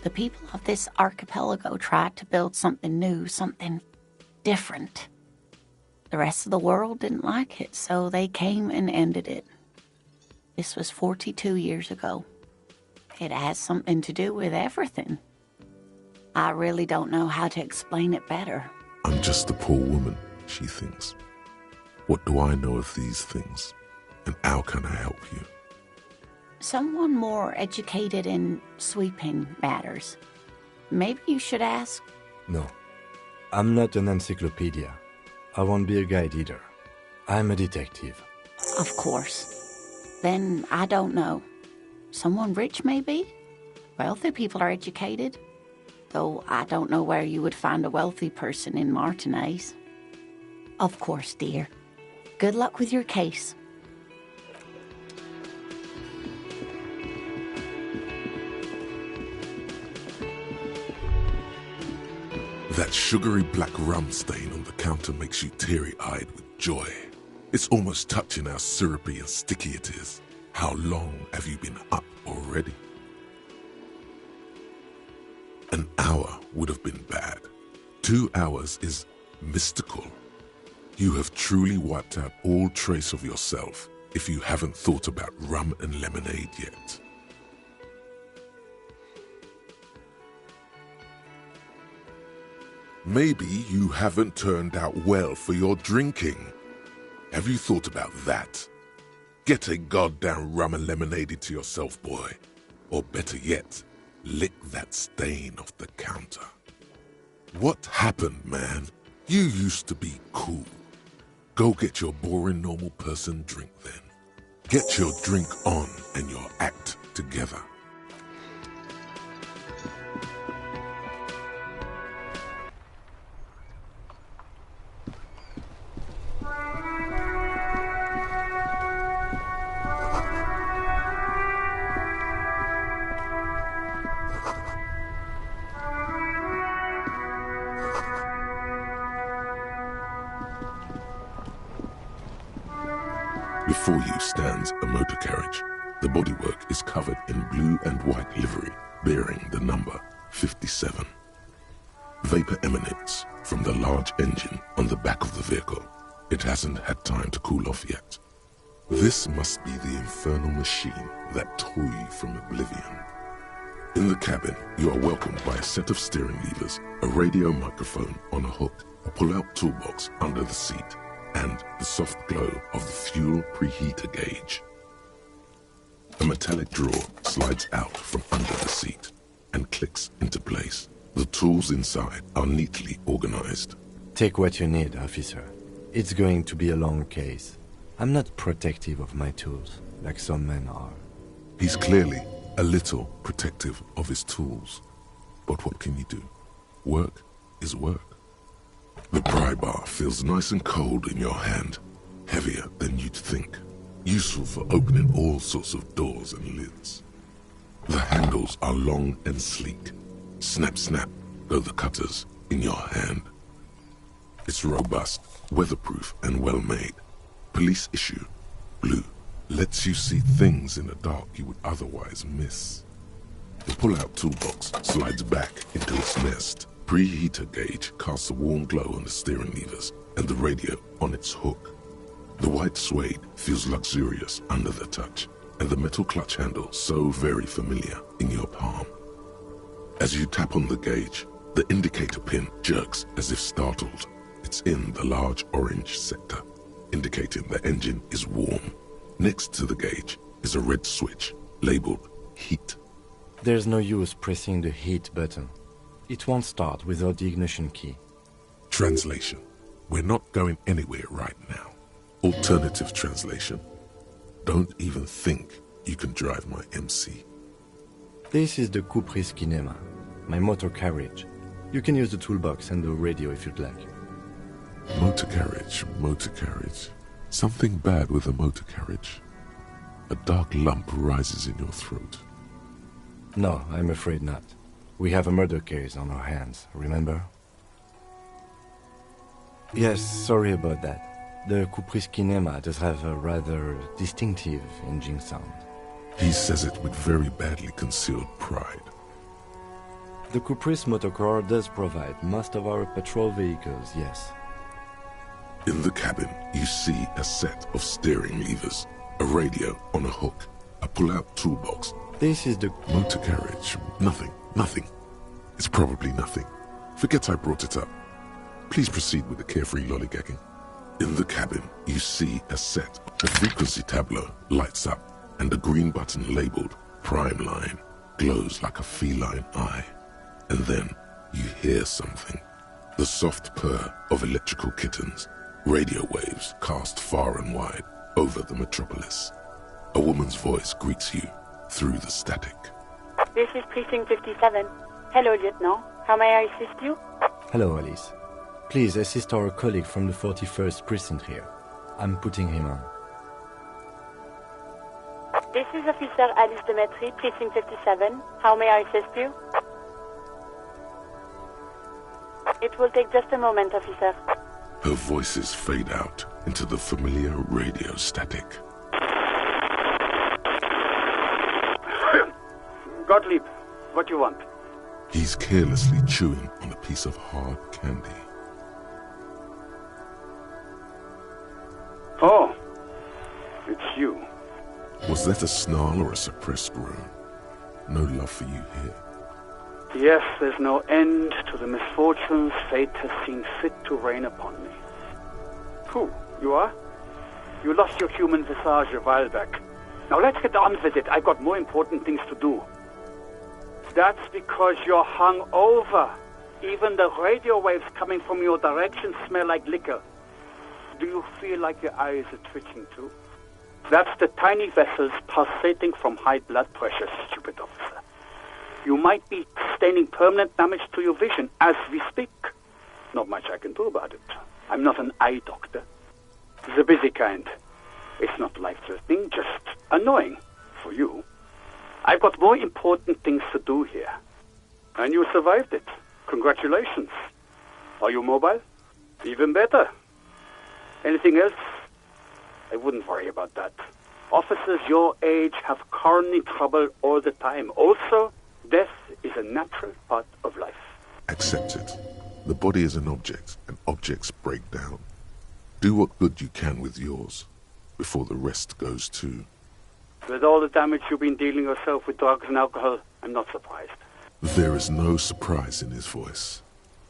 The people of this archipelago tried to build something new, something different. The rest of the world didn't like it, so they came and ended it. This was 42 years ago. It has something to do with everything. I really don't know how to explain it better. I'm just a poor woman, she thinks. What do I know of these things? And how can I help you? Someone more educated in sweeping matters. Maybe you should ask. No, I'm not an encyclopedia. I won't be a guide either. I'm a detective. Of course. Then I don't know. Someone rich, maybe? Wealthy people are educated. Though I don't know where you would find a wealthy person in Martinez. Of course, dear. Good luck with your case. That sugary black rum stain on the counter makes you teary-eyed with joy. It's almost touching how syrupy and sticky it is. How long have you been up already? An hour would have been bad. 2 hours is mystical. You have truly wiped out all trace of yourself if you haven't thought about rum and lemonade yet. Maybe you haven't turned out well for your drinking. Have you thought about that? Get a goddamn rum and lemonade to yourself, boy. Or better yet, lick that stain off the counter. What happened, man? You used to be cool. Go get your boring normal person drink then. Get your drink on and your act together. Before you stands a motor carriage. The bodywork is covered in blue and white livery, bearing the number 57. Vapor emanates from the large engine on the back of the vehicle. It hasn't had time to cool off yet. This must be the infernal machine that tore you from oblivion. In the cabin, you are welcomed by a set of steering levers, a radio microphone on a hook, a pull-out toolbox under the seat, and the soft glow of the fuel preheater gauge. A metallic drawer slides out from under the seat and clicks into place. The tools inside are neatly organized. Take what you need, officer. It's going to be a long case. I'm not protective of my tools, like some men are. He's clearly a little protective of his tools. But what can you do? Work is work. The pry bar feels nice and cold in your hand, heavier than you'd think, useful for opening all sorts of doors and lids. The handles are long and sleek. Snap, snap, go the cutters in your hand. It's robust, weatherproof, and well-made. Police issue, blue, lets you see things in the dark you would otherwise miss. The pull-out toolbox slides back into its nest. Preheater gauge casts a warm glow on the steering levers and the radio on its hook. The white suede feels luxurious under the touch, and the metal clutch handle so very familiar in your palm. As you tap on the gauge, the indicator pin jerks as if startled. It's in the large orange sector, indicating the engine is warm. Next to the gauge is a red switch labeled heat. There's no use pressing the heat button. It won't start without the ignition key. Translation. We're not going anywhere right now. Alternative translation. Don't even think you can drive my MC. This is the Couperis Kinema, my motor carriage. You can use the toolbox and the radio if you'd like. Motor carriage, motor carriage. Something bad with a motor carriage. A dark lump rises in your throat. No, I'm afraid not. We have a murder case on our hands, remember? Yes, sorry about that. The Caprice Kinema does have a rather distinctive engine sound. He says it with very badly concealed pride. The Caprice Motorcar does provide most of our patrol vehicles, yes. In the cabin, you see a set of steering levers, a radio on a hook, a pull-out toolbox. This is the Motor carriage. Nothing. It's probably nothing. Forget I brought it up. Please proceed with the carefree lollygagging. In the cabin, you see a set. The frequency tableau lights up, and the green button labeled Prime Line glows like a feline eye. And then you hear something. The soft purr of electrical kittens, radio waves cast far and wide over the metropolis. A woman's voice greets you through the static. This is Precinct 57. Hello, Lieutenant. How may I assist you? Hello, Alice. Please assist our colleague from the 41st Precinct here. I'm putting him on. This is Officer Alice Demetri, Precinct 57. How may I assist you? It will take just a moment, officer. Her voices fade out into the familiar radio static. Gottlieb, what do you want? He's carelessly chewing on a piece of hard candy. Oh, it's you. Was that a snarl or a suppressed groan? No love for you here. Yes, there's no end to the misfortunes fate has seen fit to rain upon me. Who, you are? You lost your human visage a while back. Now let's get on with it. I've got more important things to do. That's because you're hung over. Even the radio waves coming from your direction smell like liquor. Do you feel like your eyes are twitching too? That's the tiny vessels pulsating from high blood pressure, stupid officer. You might be sustaining permanent damage to your vision as we speak. Not much I can do about it. I'm not an eye doctor. The busy kind. It's not life-threatening, just annoying for you. I've got more important things to do here. And you survived it. Congratulations. Are you mobile? Even better. Anything else? I wouldn't worry about that. Officers your age have coronary trouble all the time. Also, death is a natural part of life. Accept it. The body is an object, and objects break down. Do what good you can with yours, before the rest goes too. With all the damage you've been dealing yourself with drugs and alcohol, I'm not surprised. There is no surprise in his voice,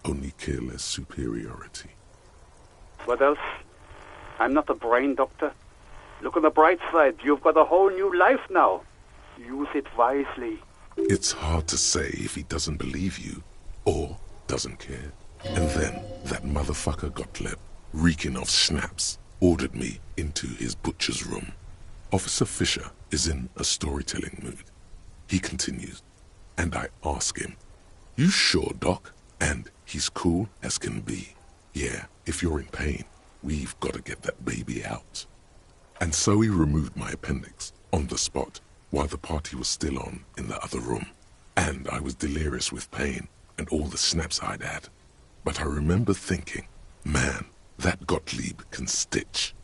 only careless superiority. What else? I'm not a brain doctor. Look on the bright side. You've got a whole new life now. Use it wisely. It's hard to say if he doesn't believe you, or doesn't care. And then that motherfucker Gottlieb, reeking of schnapps, ordered me into his butcher's room. Officer Fisher is in a storytelling mood. He continues, and I ask him, "You sure, Doc?" And he's cool as can be. "Yeah, if you're in pain, we've got to get that baby out." And so he removed my appendix on the spot while the party was still on in the other room. And I was delirious with pain and all the snaps I'd had. But I remember thinking, man, that Gottlieb can stitch.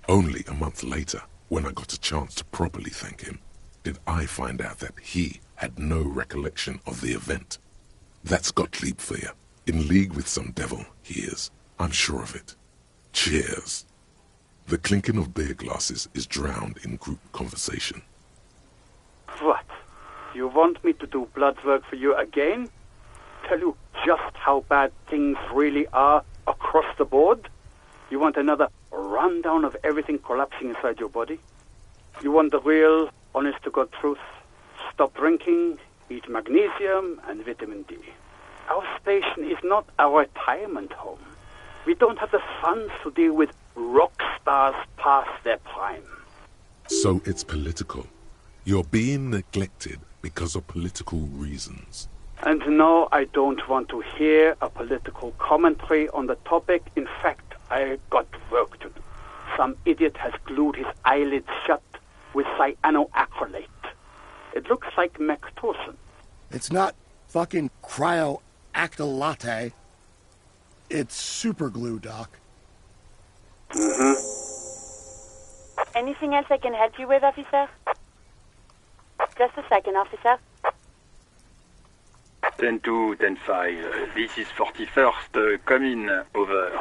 Only a month later, when I got a chance to properly thank him, did I find out that he had no recollection of the event. That's Gottlieb for you. In league with some devil, he is. I'm sure of it. Cheers. The clinking of beer glasses is drowned in group conversation. What? You want me to do blood work for you again? Tell you just how bad things really are across the board? You want another rundown of everything collapsing inside your body? You want the real, honest-to-God truth? Stop drinking, eat magnesium and vitamin D. Our station is not a retirement home. We don't have the funds to deal with rock stars past their prime. So it's political. You're being neglected because of political reasons. And no, I don't want to hear a political commentary on the topic. In fact, I got work to do. Some idiot has glued his eyelids shut with cyanoacrylate. It looks like Mactorson. It's not fucking cryoacrylate. It's super glue, Doc. Anything else I can help you with, officer? Just a second, officer. 10-2, 10-5. This is 41st. Come in. Over.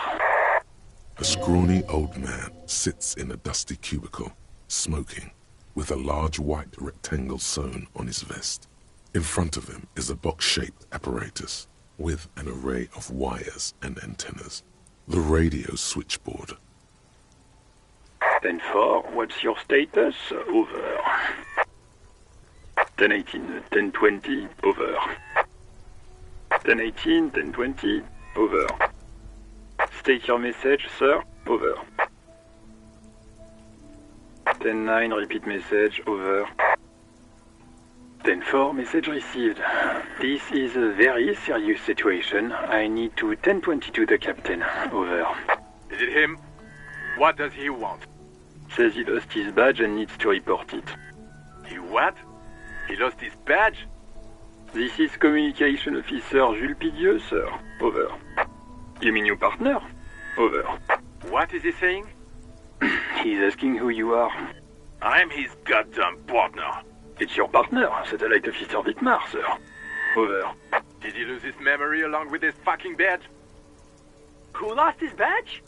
A scrawny old man sits in a dusty cubicle, smoking, with a large white rectangle sewn on his vest. In front of him is a box-shaped apparatus with an array of wires and antennas. The radio switchboard. 10-4, what's your status? Over. 10-18, 10-20, over. 10-18, 10-20, over. State your message, sir. Over. 10-9, repeat message. Over. 10-4, message received. This is a very serious situation. I need to 10-22 the captain. Over. Is it him? What does he want? Says he lost his badge and needs to report it. He what? He lost his badge? This is Communication Officer Jules Pidieux, sir. Over. You mean your partner? Over. What is he saying? He's asking who you are. I'm his goddamn partner. It's your partner, Satellite Officer Wittmar, sir. Over. Did he lose his memory along with his fucking badge? Who lost his badge?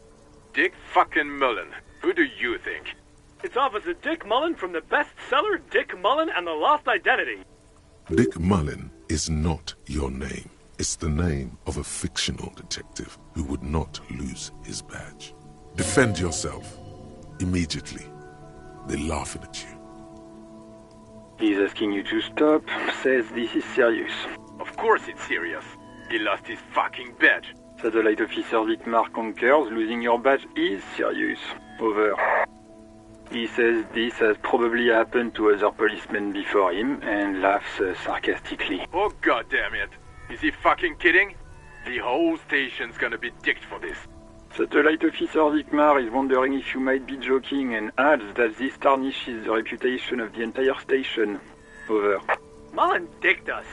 Dick fucking Mullen. Who do you think? It's Officer Dick Mullen from the bestseller Dick Mullen and the Lost Identity. Dick Mullen is not your name. It's the name of a fictional detective who would not lose his badge. Defend yourself. Immediately. They're laughing at you. He's asking you to stop. Says this is serious. Of course it's serious. He lost his fucking badge. Satellite Officer Wittmar concurs. Losing your badge is serious. Over. He says this has probably happened to other policemen before him and laughs sarcastically. Oh goddamn it! Is he fucking kidding? The whole station's gonna be dicked for this. Satellite Officer Wittmar is wondering if you might be joking and adds that this tarnishes the reputation of the entire station. Over. Mullen dicked us.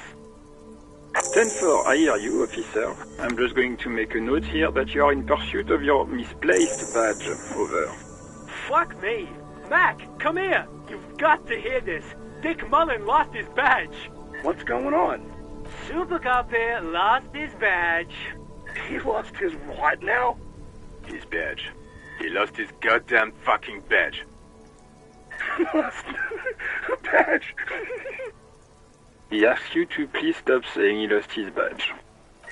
10-4, I hear you, officer. I'm just going to make a note here that you are in pursuit of your misplaced badge. Over. Fuck me. Mac, come here. You've got to hear this. Dick Mullen lost his badge. What's going on? Super Cop here lost his badge. He lost his what now? His badge. He lost his goddamn fucking badge. Lost a badge. He asks you to please stop saying he lost his badge.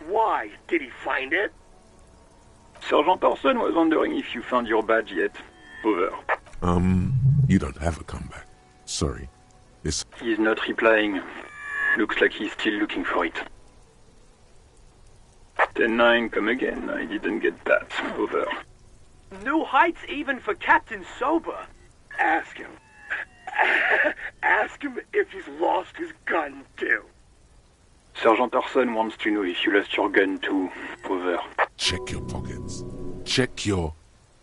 Why? Did he find it? Sergeant Person was wondering if you found your badge yet. Over. You don't have a comeback. Sorry. He's not replying. Looks like he's still looking for it. 10-9, come again. I didn't get that. Over. New heights even for Captain Sober. Ask him. Ask him if he's lost his gun, too. Sergeant Person wants to know if you lost your gun, too. Over. Check your pockets. Check your...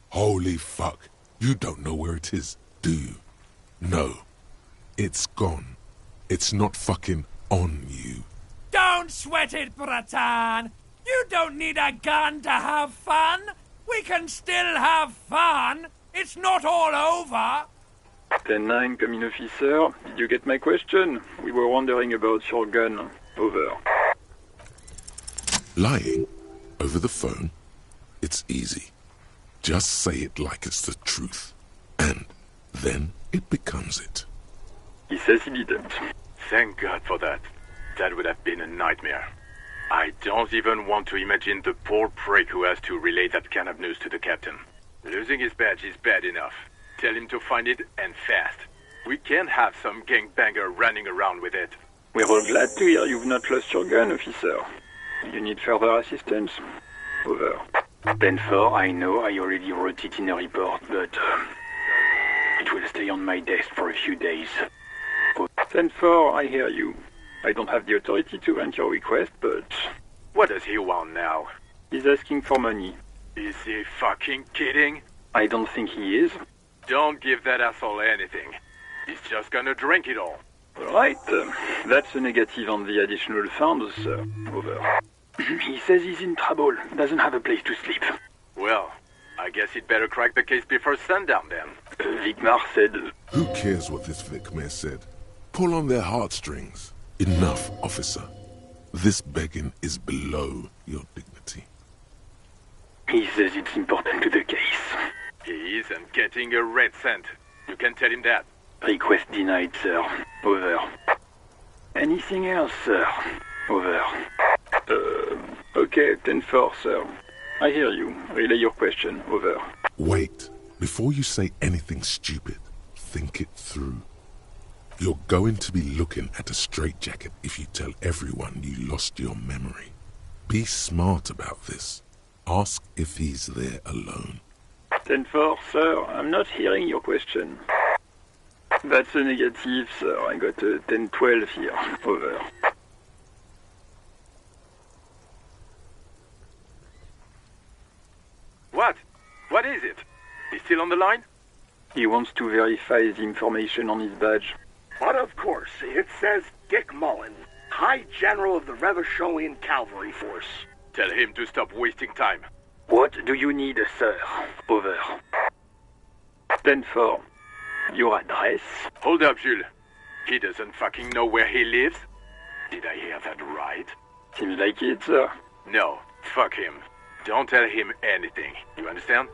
Holy fuck. You don't know where it is, do you? No. It's gone. It's not fucking on you. Don't sweat it, Bratan. You don't need a gun to have fun. We can still have fun. It's not all over. 10-9, come in, officer. Did you get my question? We were wondering about your gun. Over. Lying over the phone? It's easy. Just say it like it's the truth. And then it becomes it. He says he didn't. Thank God for that. That would have been a nightmare. I don't even want to imagine the poor prick who has to relay that kind of news to the captain. Losing his badge is bad enough. Tell him to find it, and fast. We can't have some gangbanger running around with it. We're all glad to hear you've not lost your gun, officer. You need further assistance? Over. 10-4, I know I already wrote it in a report, but it will stay on my desk for a few days. 10-4, I hear you. I don't have the authority to grant your request, but... What does he want now? He's asking for money. Is he fucking kidding? I don't think he is. Don't give that asshole anything. He's just gonna drink it all. Right, that's a negative on the additional funds, sir. Over. He says he's in trouble, doesn't have a place to sleep. Well, I guess he'd better crack the case before sundown then. Vicmar said... Who cares what this Vicmar said? Pull on their heartstrings. Enough, officer. This begging is below your dignity. He says it's important to the case. He isn't getting a red cent. You can tell him that. Request denied, sir. Over. Anything else, sir? Over. Okay, 10-4, sir. I hear you. Relay your question. Over. Wait. Before you say anything stupid, think it through. You're going to be looking at a straitjacket if you tell everyone you lost your memory. Be smart about this. Ask if he's there alone. 10-4, sir. I'm not hearing your question. That's a negative, sir. I got a 10-12 here. Over. What? What is it? He's still on the line? He wants to verify the information on his badge. But of course, it says Dick Mullen, High General of the Revacholian Cavalry Force. Tell him to stop wasting time. What do you need, sir? Over. 10-4. Your address? Hold up, Jules. He doesn't fucking know where he lives? Did I hear that right? Seems like it, sir. No, fuck him. Don't tell him anything. You understand?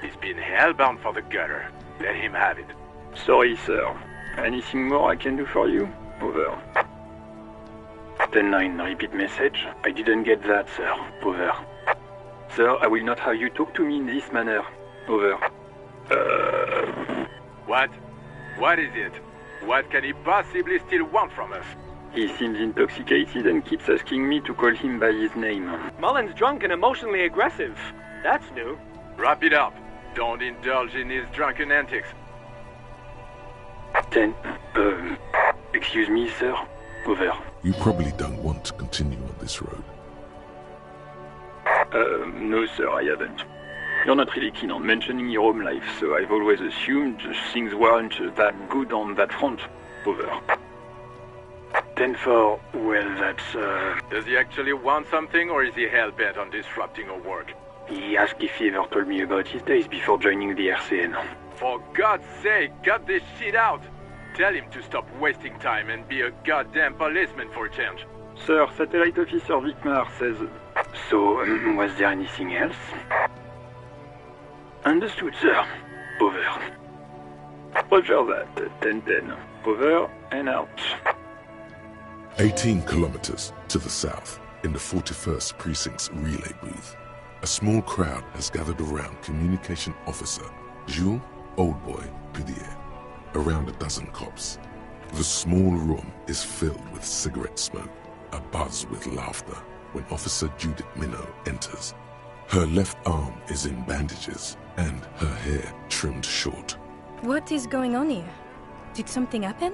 He's been hellbound for the gutter. Let him have it. Sorry, sir. Anything more I can do for you? Over. 10-9, repeat message. I didn't get that, sir. Over. Sir, I will not have you talk to me in this manner. Over. What? What is it? What can he possibly still want from us? He seems intoxicated and keeps asking me to call him by his name. Mullen's drunk and emotionally aggressive. That's new. Wrap it up. Don't indulge in his drunken antics. 10. Excuse me, sir. Over. You probably don't want to continue on this road. No, sir, I haven't. You're not really keen on mentioning your home life, so I've always assumed things weren't that good on that front. Over. 10-4, well, that's, Does he actually want something, or is he hell-bent on disrupting our work? He asked if he ever told me about his days before joining the RCN. For God's sake, cut this shit out! Tell him to stop wasting time and be a goddamn policeman for a change. Sir, Satellite Officer Vicmar says... So, was there anything else? Understood, sir. Over. Roger that. 10-10. Over and out. 18 kilometers to the south, in the 41st Precinct's relay booth, a small crowd has gathered around Communication Officer Jules Oldboy Pidier, around a dozen cops. The small room is filled with cigarette smoke, abuzz with laughter, when Officer Judith Minot enters. Her left arm is in bandages, and her hair trimmed short. What is going on here? Did something happen?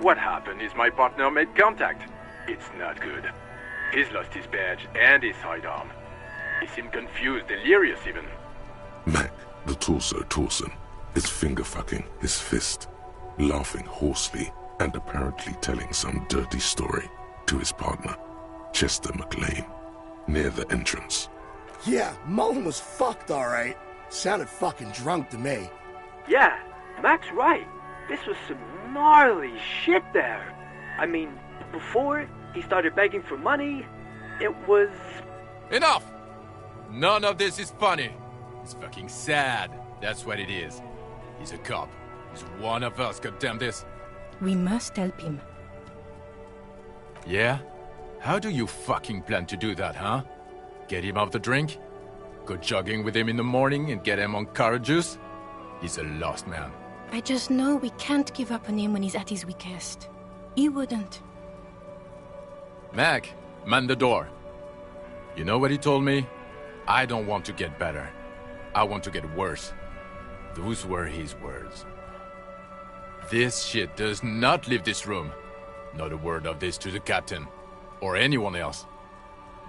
What happened is my partner made contact. It's not good. He's lost his badge and his sidearm. He seemed confused, delirious even. Mac, the torso Torson, is finger-fucking his fist, laughing hoarsely and apparently telling some dirty story to his partner, Chester McLean, near the entrance. Yeah, Mullen was fucked, alright. Sounded fucking drunk to me. Yeah, Mac's right. This was some gnarly shit there. I mean, before he started begging for money, it was... Enough! None of this is funny. It's fucking sad. That's what it is. He's a cop. He's one of us, goddamn this. We must help him. Yeah? How do you fucking plan to do that, huh? Get him off the drink? Go jogging with him in the morning and get him on carrot juice? He's a lost man. I just know we can't give up on him when he's at his weakest. He wouldn't. Mac, man the door. You know what he told me? I don't want to get better. I want to get worse. Those were his words. This shit does not leave this room. Not a word of this to the captain. Or anyone else.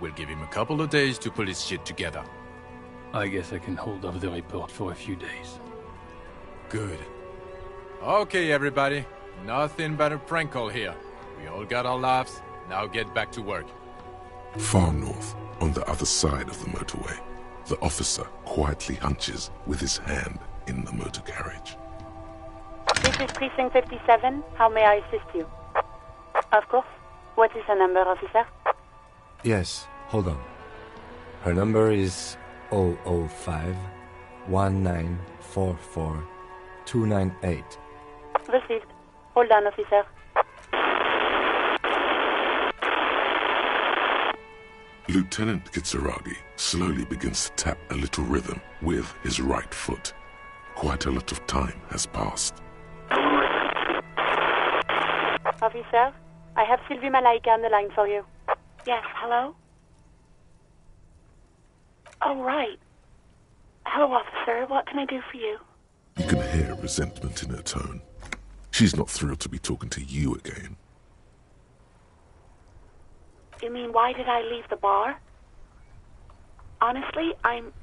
We'll give him a couple of days to pull his shit together. I guess I can hold off the report for a few days. Good. Okay, everybody. Nothing but a prank call here. We all got our laughs. Now get back to work. Far north, on the other side of the motorway, The officer quietly hunches with his hand in the motor carriage. This is Precinct 57. How may I assist you? Of course. What is the number, officer? Yes, hold on. Her number is 005 1944 298. Received. Hold on, officer. Lieutenant Kitsuragi slowly begins to tap a little rhythm with his right foot. Quite a lot of time has passed. Officer, I have Sylvie Malaika on the line for you. Yes, hello? Oh, right. Hello, officer. What can I do for you? You can hear resentment in her tone. She's not thrilled to be talking to you again. You mean, why did I leave the bar? Honestly, I'm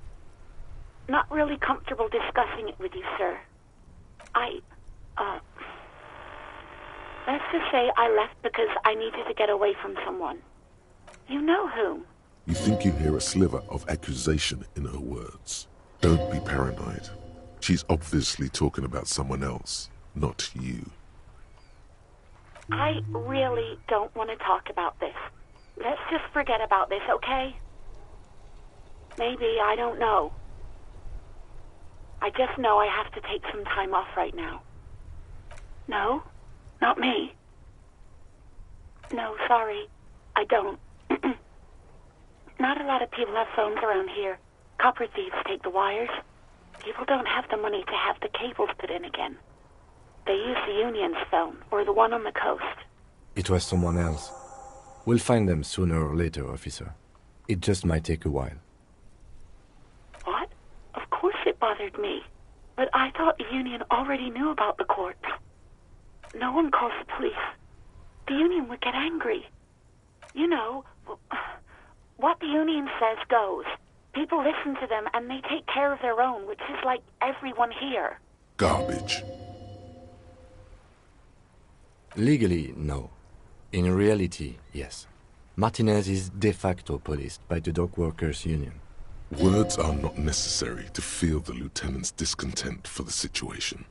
not really comfortable discussing it with you, sir. Let's just say I left because I needed to get away from someone. You know whom. You think you hear a sliver of accusation in her words. Don't be paranoid. She's obviously talking about someone else, not you. I really don't want to talk about this. Let's just forget about this, okay? Maybe, I don't know. I just know I have to take some time off right now. No, not me. No, sorry, I don't. Not a lot of people have phones around here. Copper thieves take the wires. People don't have the money to have the cables put in again. They use the Union's phone, or the one on the coast. It was someone else. We'll find them sooner or later, officer. It just might take a while. What? Of course it bothered me. But I thought the Union already knew about the corpse. No one calls the police. The Union would get angry. You know, what the Union says goes. People listen to them and they take care of their own, which is like everyone here. Garbage. Legally, no. In reality, yes. Martinez is de facto policed by the Dock Workers Union. Words are not necessary to feel the lieutenant's discontent for the situation.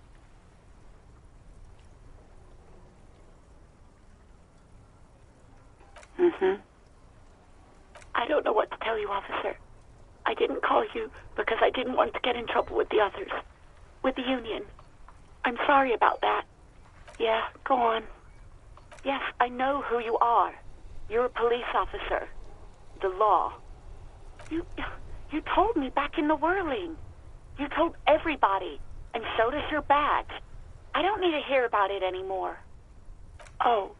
I don't know what to tell you, officer. I didn't call you because I didn't want to get in trouble with the others. With the Union. I'm sorry about that. Yeah, go on. Yes, I know who you are. You're a police officer. The law. You told me back in the whirling. You told everybody, and so does your badge. I don't need to hear about it anymore. Oh,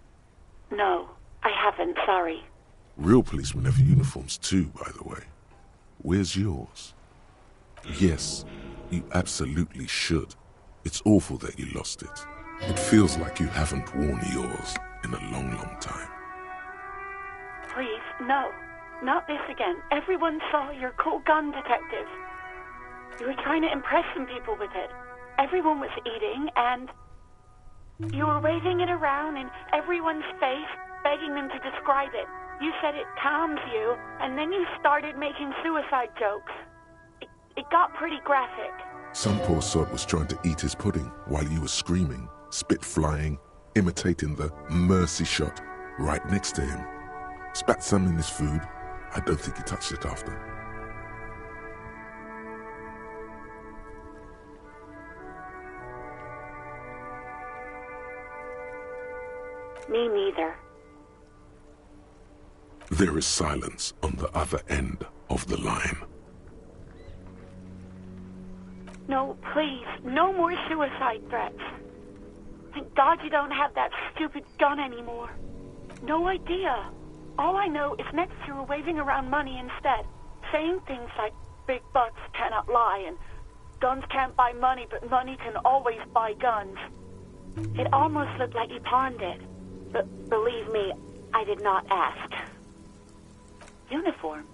no, I haven't, sorry. Real policemen have uniforms too, by the way. Where's yours? Yes, you absolutely should. It's awful that you lost it. It feels like you haven't worn yours in a long, long time. Please, no. Not this again. Everyone saw your cool gun, detective. You were trying to impress some people with it. Everyone was eating, and you were waving it around in everyone's face, begging them to describe it. You said it calms you, and then you started making suicide jokes. It got pretty graphic. Some poor sod was trying to eat his pudding while you were screaming, spit flying, imitating the mercy shot right next to him. Spat some in his food. I don't think he touched it after. Me neither. There is silence on the other end of the line. No, please, no more suicide threats. Thank God you don't have that stupid gun anymore. No idea. All I know is next you were waving around money instead, saying things like big bucks cannot lie and guns can't buy money, but money can always buy guns. It almost looked like you pawned it, but believe me, I did not ask. Uniform?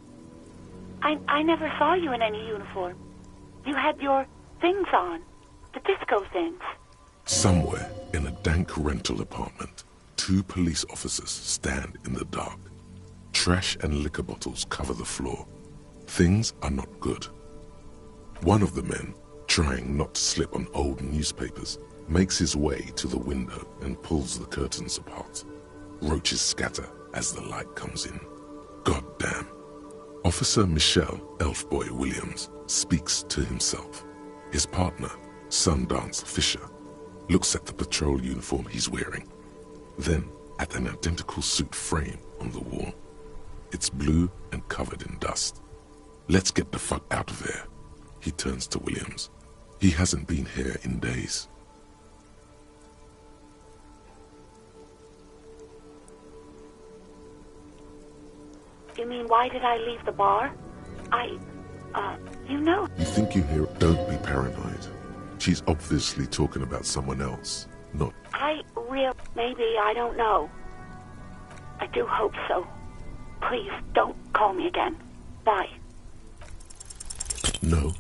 I never saw you in any uniform. You had your things on, the disco things. Somewhere in a dank rental apartment, 2 police officers stand in the dark. Trash and liquor bottles cover the floor. Things are not good. One of the men, trying not to slip on old newspapers, makes his way to the window and pulls the curtains apart. Roaches scatter as the light comes in. God damn. Officer Michelle Elfboy Williams speaks to himself. His partner, Sundance Fisher, looks at the patrol uniform he's wearing, then at an identical suit frame on the wall. It's blue and covered in dust. Let's get the fuck out of there. He turns to Williams. He hasn't been here in days. You mean, why did I leave the bar? You know. You think you hear? Don't be paranoid. She's obviously talking about someone else, not... Maybe, I don't know. I do hope so. Please, don't call me again. Bye. No,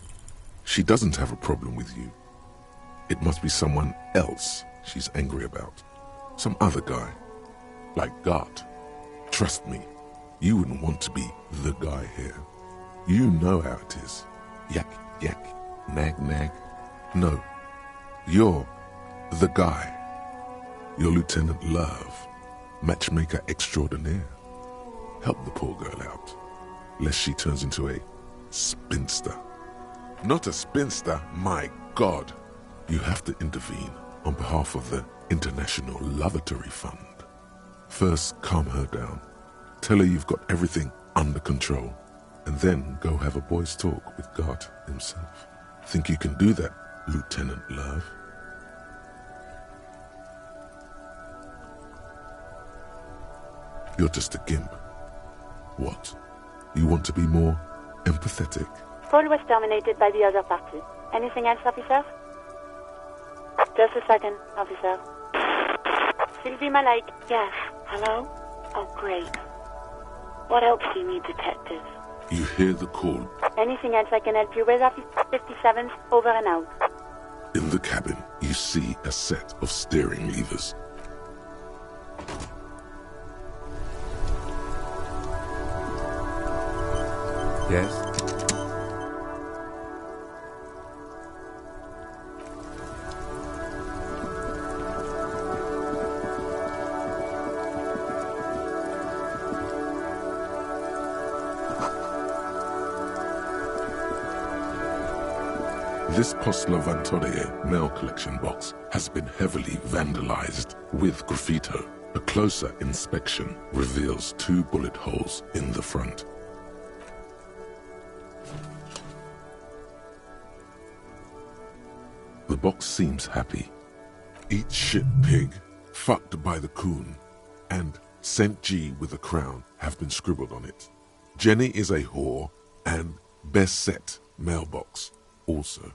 she doesn't have a problem with you. It must be someone else she's angry about. Some other guy. Like God. Trust me, you wouldn't want to be the guy here. You know how it is. Yak, yak, nag, nag. No, you're the guy. You're Lieutenant Love, matchmaker extraordinaire. Help the poor girl out, lest she turns into a spinster. Not a spinster, my God. You have to intervene on behalf of the International Lavatory Fund. First, calm her down. Tell her you've got everything under control, and then go have a boys' talk with God himself. Think you can do that, Lieutenant Love? You're just a gimp. What? You want to be more empathetic? Call was terminated by the other party. Anything else, officer? Just a second, officer. Sylvie Malik. Yes. Hello? Oh, great. What else do you need, detective? You hear the call. Anything else I can help you with, Officer 57? Over and out. In the cabin, you see a set of steering levers. Yes? This Postler Vantorie mail collection box has been heavily vandalized with graffito. A closer inspection reveals 2 bullet holes in the front. The box seems happy. Eat shit pig, fucked by the coon, and St. G with a crown have been scribbled on it. Jenny is a whore, and best set mailbox also.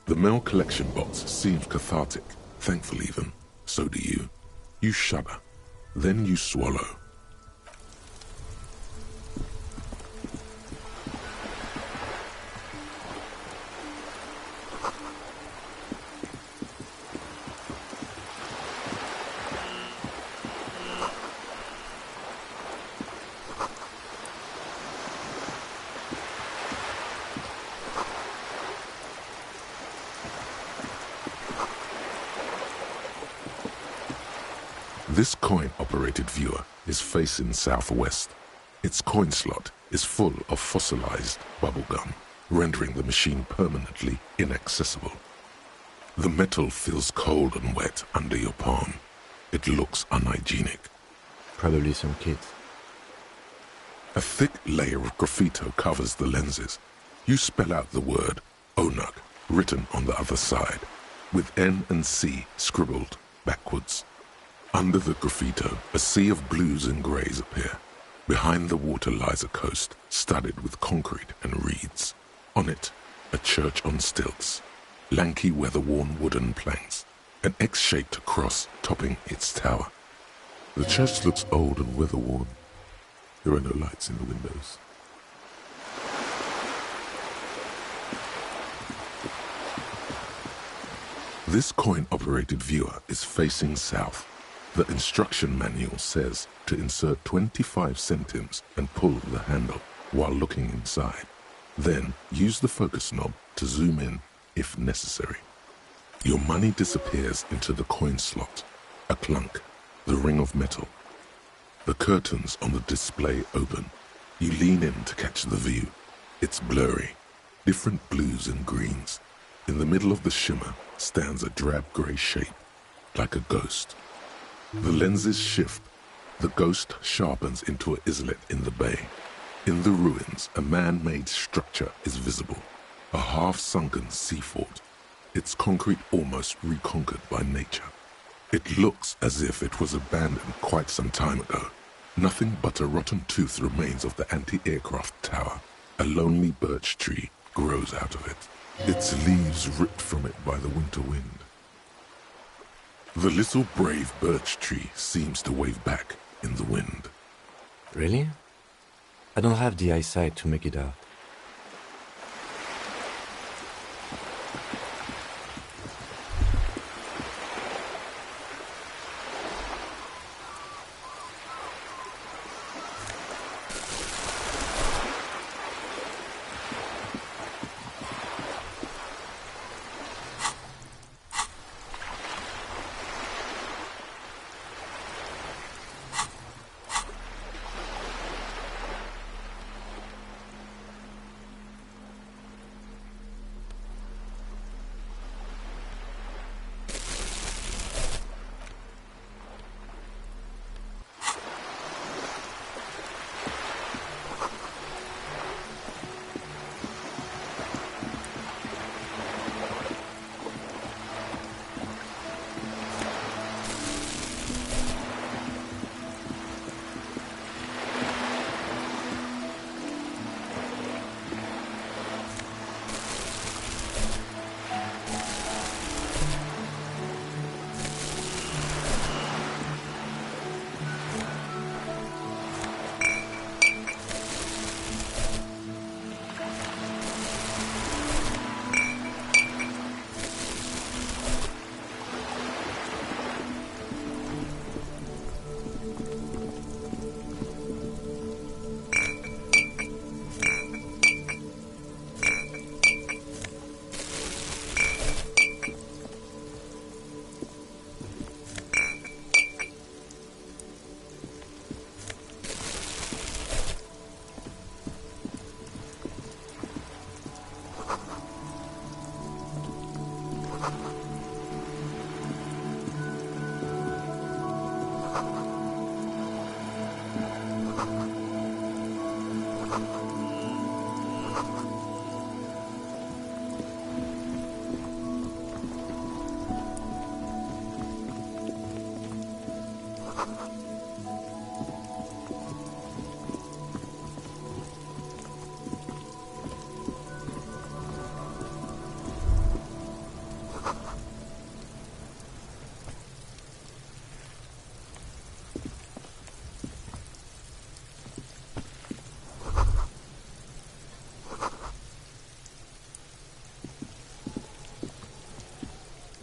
The mail collection box seems cathartic, thankful even. So do you. You shudder, then you swallow. This coin-operated viewer is facing southwest. Its coin slot is full of fossilized bubblegum, rendering the machine permanently inaccessible. The metal feels cold and wet under your palm. It looks unhygienic. Probably some kids. A thick layer of graffito covers the lenses. You spell out the word Onug, written on the other side, with N and C scribbled backwards. Under the graffito, a sea of blues and greys appear. Behind the water lies a coast, studded with concrete and reeds. On it, a church on stilts, lanky weather-worn wooden planks, an X-shaped cross topping its tower. The church looks old and weather-worn. There are no lights in the windows. This coin-operated viewer is facing south. The instruction manual says to insert 25 centimes and pull the handle. while looking inside. Then use the focus knob to zoom in if necessary. Your money disappears into the coin slot, a clunk, the ring of metal. The curtains on the display open. You lean in to catch the view. It's blurry, different blues and greens. In the middle of the shimmer stands a drab grey shape, like a ghost. The lenses shift. The ghost sharpens into an islet in the bay. In the ruins, a man-made structure is visible, a half-sunken sea fort, its concrete almost reconquered by nature. It looks as if it was abandoned quite some time ago. Nothing but a rotten tooth remains of the anti-aircraft tower. A lonely birch tree grows out of it, its leaves ripped from it by the winter wind. The little brave birch tree seems to wave back in the wind. Really? I don't have the eyesight to make it out.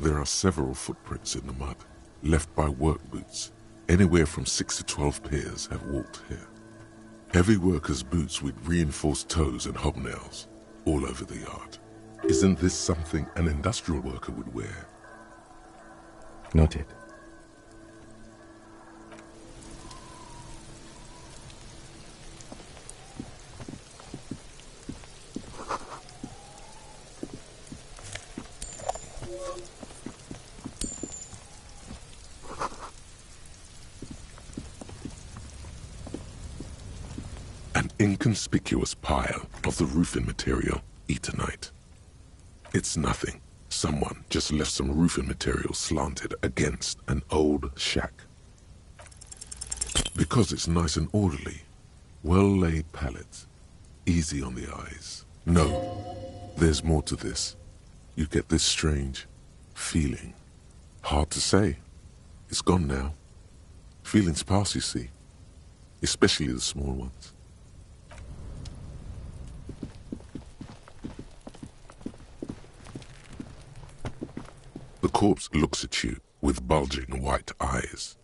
There are several footprints in the mud, left by work boots. Anywhere from 6 to 12 pairs have walked here. Heavy workers' boots with reinforced toes and hobnails, all over the yard. Isn't this something an industrial worker would wear? Noted. An inconspicuous pile of the roofing material, Eternite. It's nothing. Someone just left some roofing material slanted against an old shack. Because it's nice and orderly, well-laid pallets, easy on the eyes. No, there's more to this. You get this strange feeling. Hard to say. It's gone now. Feelings pass, you see. Especially the small ones. The corpse looks at you with bulging white eyes.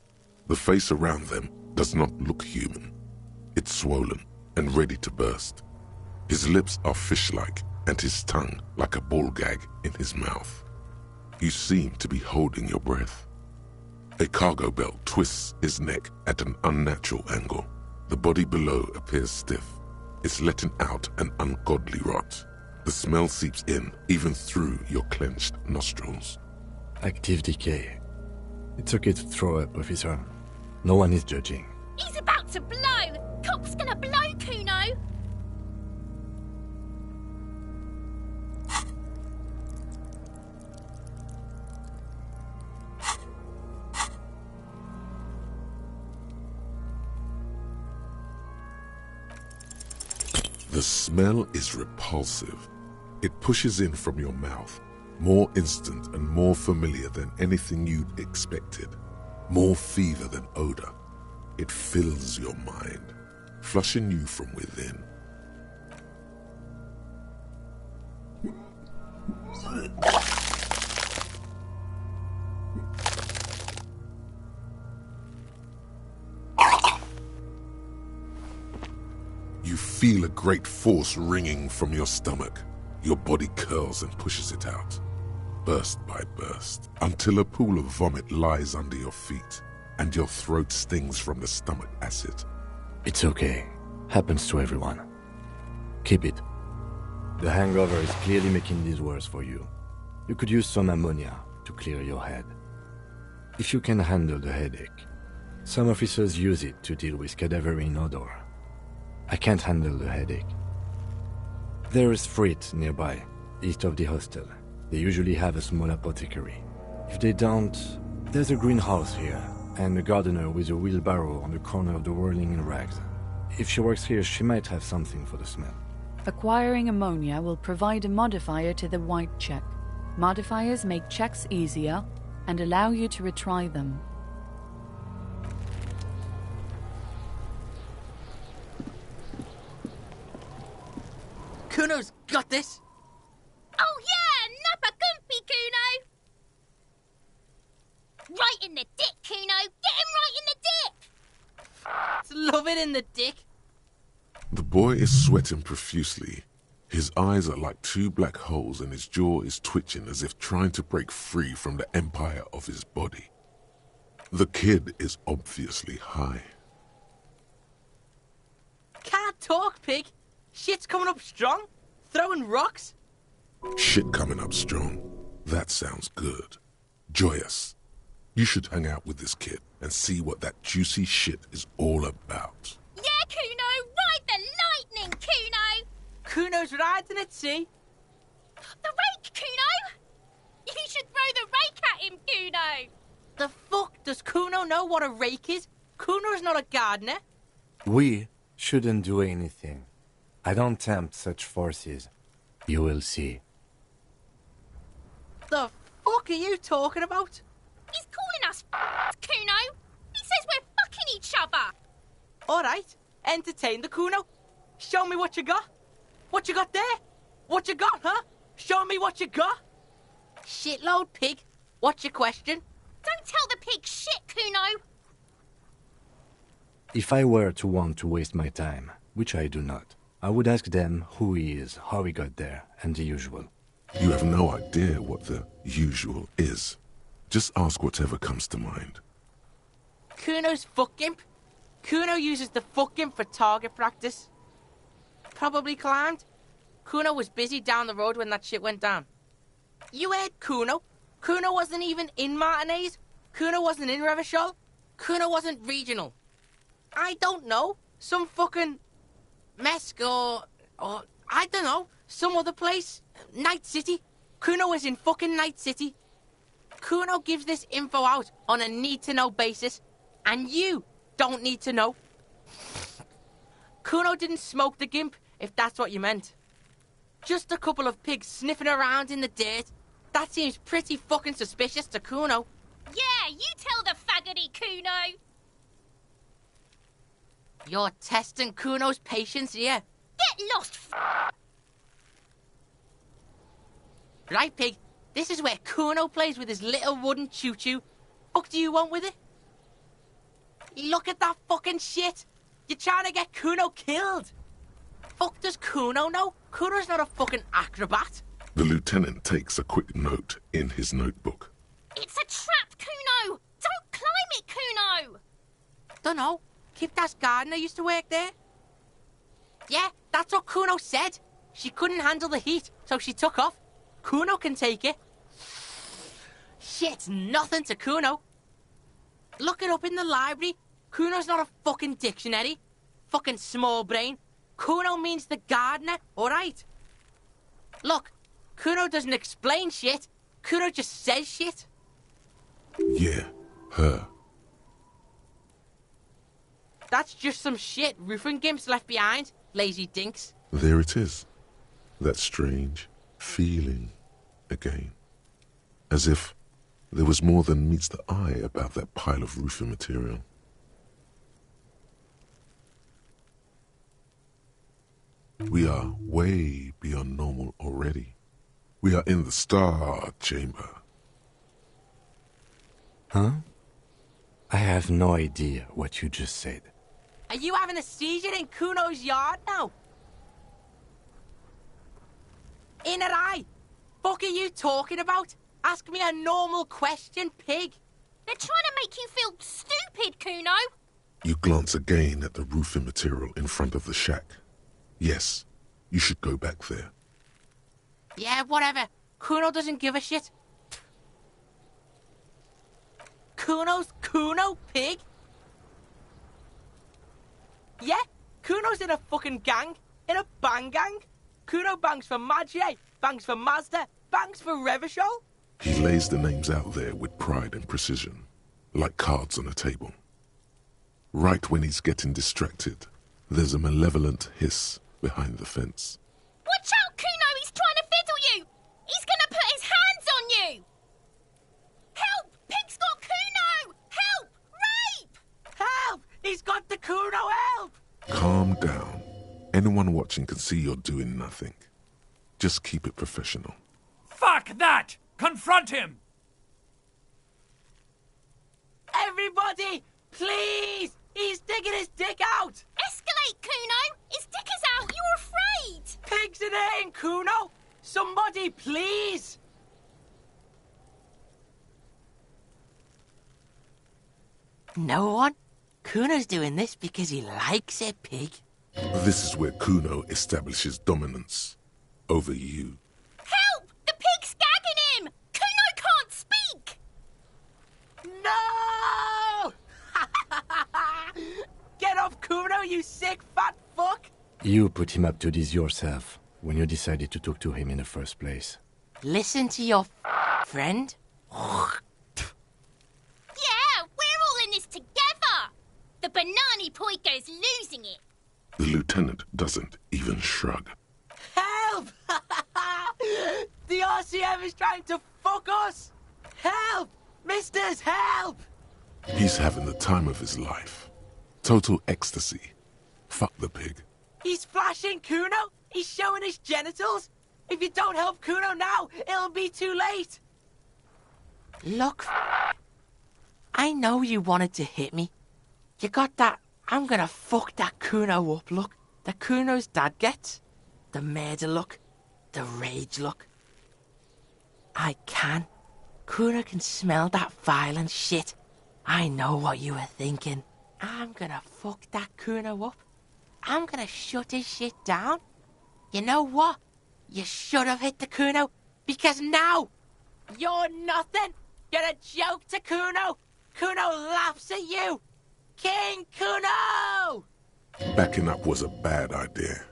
The face around them does not look human. It's swollen, and ready to burst. His lips are fish-like and his tongue like a ball gag in his mouth. You seem to be holding your breath. A cargo belt twists his neck at an unnatural angle. The body below appears stiff. It's letting out an ungodly rot. The smell seeps in, even through your clenched nostrils. Active decay. It's okay to throw up, officer. No one is judging. He's about to blow! Cop's gonna blow, Kuno! The smell is repulsive. It pushes in from your mouth, more instant and more familiar than anything you'd expected, more fever than odor. It fills your mind, flushing you from within. You feel a great force ringing from your stomach. Your body curls and pushes it out, burst by burst, until a pool of vomit lies under your feet, and your throat stings from the stomach acid. It's okay. Happens to everyone. Keep it. The hangover is clearly making this worse for you. You could use some ammonia to clear your head. If you can handle the headache. Some officers use it to deal with cadaverine odor. I can't handle the headache. There is Frit nearby, east of the hostel. They usually have a small apothecary. If they don't, there's a greenhouse here, and a gardener with a wheelbarrow on the corner of the whirling in rags. If she works here, she might have something for the smell. Acquiring ammonia will provide a modifier to the white check. Modifiers make checks easier and allow you to retry them. Kuno's got this. Oh yeah, Nappa Gumpy, Kuno! Right in the dick, Kuno! Get him right in the dick! Love it in the dick. The boy is sweating profusely. His eyes are like two black holes and his jaw is twitching as if trying to break free from the empire of his body. The kid is obviously high. Can't talk, pig. Shit's coming up strong. Throwing rocks. Shit coming up strong. That sounds good. Joyous. You should hang out with this kid and see what that juicy shit is all about. Yeah, Kuno! Ride the lightning, Kuno! Kuno's riding it, see? The rake, Kuno! You should throw the rake at him, Kuno! The fuck? Does Kuno know what a rake is? Kuno's not a gardener. We shouldn't do anything. I don't tempt such forces. You will see. The fuck are you talking about? He's calling us Kuno! He says we're fucking each other! Alright, entertain the Kuno. Show me what you got. What you got there? What you got, huh? Show me what you got. Shitload, pig. What's your question? Don't tell the pig shit, Kuno! If I were to want to waste my time, which I do not, I would ask them who he is, how he got there, and the usual. You have no idea what the usual is. Just ask whatever comes to mind. Kuno's fuck imp. Kuno uses the fuck imp for target practice. Probably climbed. Kuno was busy down the road when that shit went down. You heard Kuno. Kuno wasn't even in Martinez. Kuno wasn't in Revachol. Kuno wasn't regional. I don't know. Some fucking Mesk or I don't know. Some other place. Night City. Kuno was in fucking Night City. Kuno gives this info out on a need-to-know basis, and you don't need to know. Kuno didn't smoke the gimp, if that's what you meant. Just a couple of pigs sniffing around in the dirt. That seems pretty fucking suspicious to Kuno. Yeah, you tell the faggoty, Kuno! You're testing Kuno's patience here. Get lost, Right, pig. This is where Kuno plays with his little wooden choo-choo. Fuck do you want with it? Look at that fucking shit. You're trying to get Kuno killed. fuck does Kuno know? Kuno's not a fucking acrobat. The lieutenant takes a quick note in his notebook. It's a trap, Kuno! Don't climb it, Kuno! Dunno. Kiptas gardener used to work there. Yeah, that's what Kuno said. She couldn't handle the heat, so she took off. Kuno can take it. Shit's nothing to Kuno. Look it up in the library. Kuno's not a fucking dictionary. Fucking small brain. Kuno means the gardener, alright? Look, Kuno doesn't explain shit. Kuno just says shit. Yeah, her. That's just some shit roofing gimps left behind, lazy dinks. There it is. That strange feeling again. As if there was more than meets the eye about that pile of roofing material. We are way beyond normal already. We are in the star chamber. Huh? I have no idea what you just said. Are you having a seizure in Kuno's yard now? Inner eye! Fuck are you talking about? Ask me a normal question, pig. They're trying to make you feel stupid, Kuno. You glance again at the roofing material in front of the shack. Yes, you should go back there. Yeah, whatever. Kuno doesn't give a shit. Kuno's Kuno, pig? Yeah, Kuno's in a fucking gang. In a bang gang. Kuno bangs for Maggie, bangs for Mazda, bangs for Revachol. He lays the names out there with pride and precision, like cards on a table. Right when he's getting distracted, there's a malevolent hiss behind the fence. Watch out, Kuno! He's trying to fiddle you! He's gonna put his hands on you! Help! Pig's got Kuno! Help! Rape! Help! He's got the Kuno, help! Calm down. Anyone watching can see you're doing nothing. Just keep it professional. Fuck that! Confront him! Everybody, please! He's digging his dick out! Escalate, Kuno! His dick is out! You're afraid! Pigs in here, Kuno! Somebody, please! No one? Kuno's doing this because he likes it, pig. This is where Kuno establishes dominance over you. Help! The pig's gagging him! Kuno can't speak! No! Get off Kuno, you sick fat fuck! You put him up to this yourself when you decided to talk to him in the first place. Listen to your friend. Yeah, we're all in this together! The Banani Poiko's losing it! The lieutenant doesn't even shrug. Help! The RCM is trying to fuck us! Help! Misters, help! He's having the time of his life. Total ecstasy. Fuck the pig. He's flashing Kuno! He's showing his genitals! If you don't help Kuno now, it'll be too late! Look, I know you wanted to hit me. You got that I'm gonna fuck that Kuno up look that Kuno's dad gets. The murder look. The rage look. I can. Kuno can smell that violent shit. I know what you were thinking. I'm gonna fuck that Kuno up. I'm gonna shut his shit down. You know what? You should have hit the Kuno, because now you're nothing. You're a joke to Kuno. Kuno laughs at you. King Kuno! Backing up was a bad idea.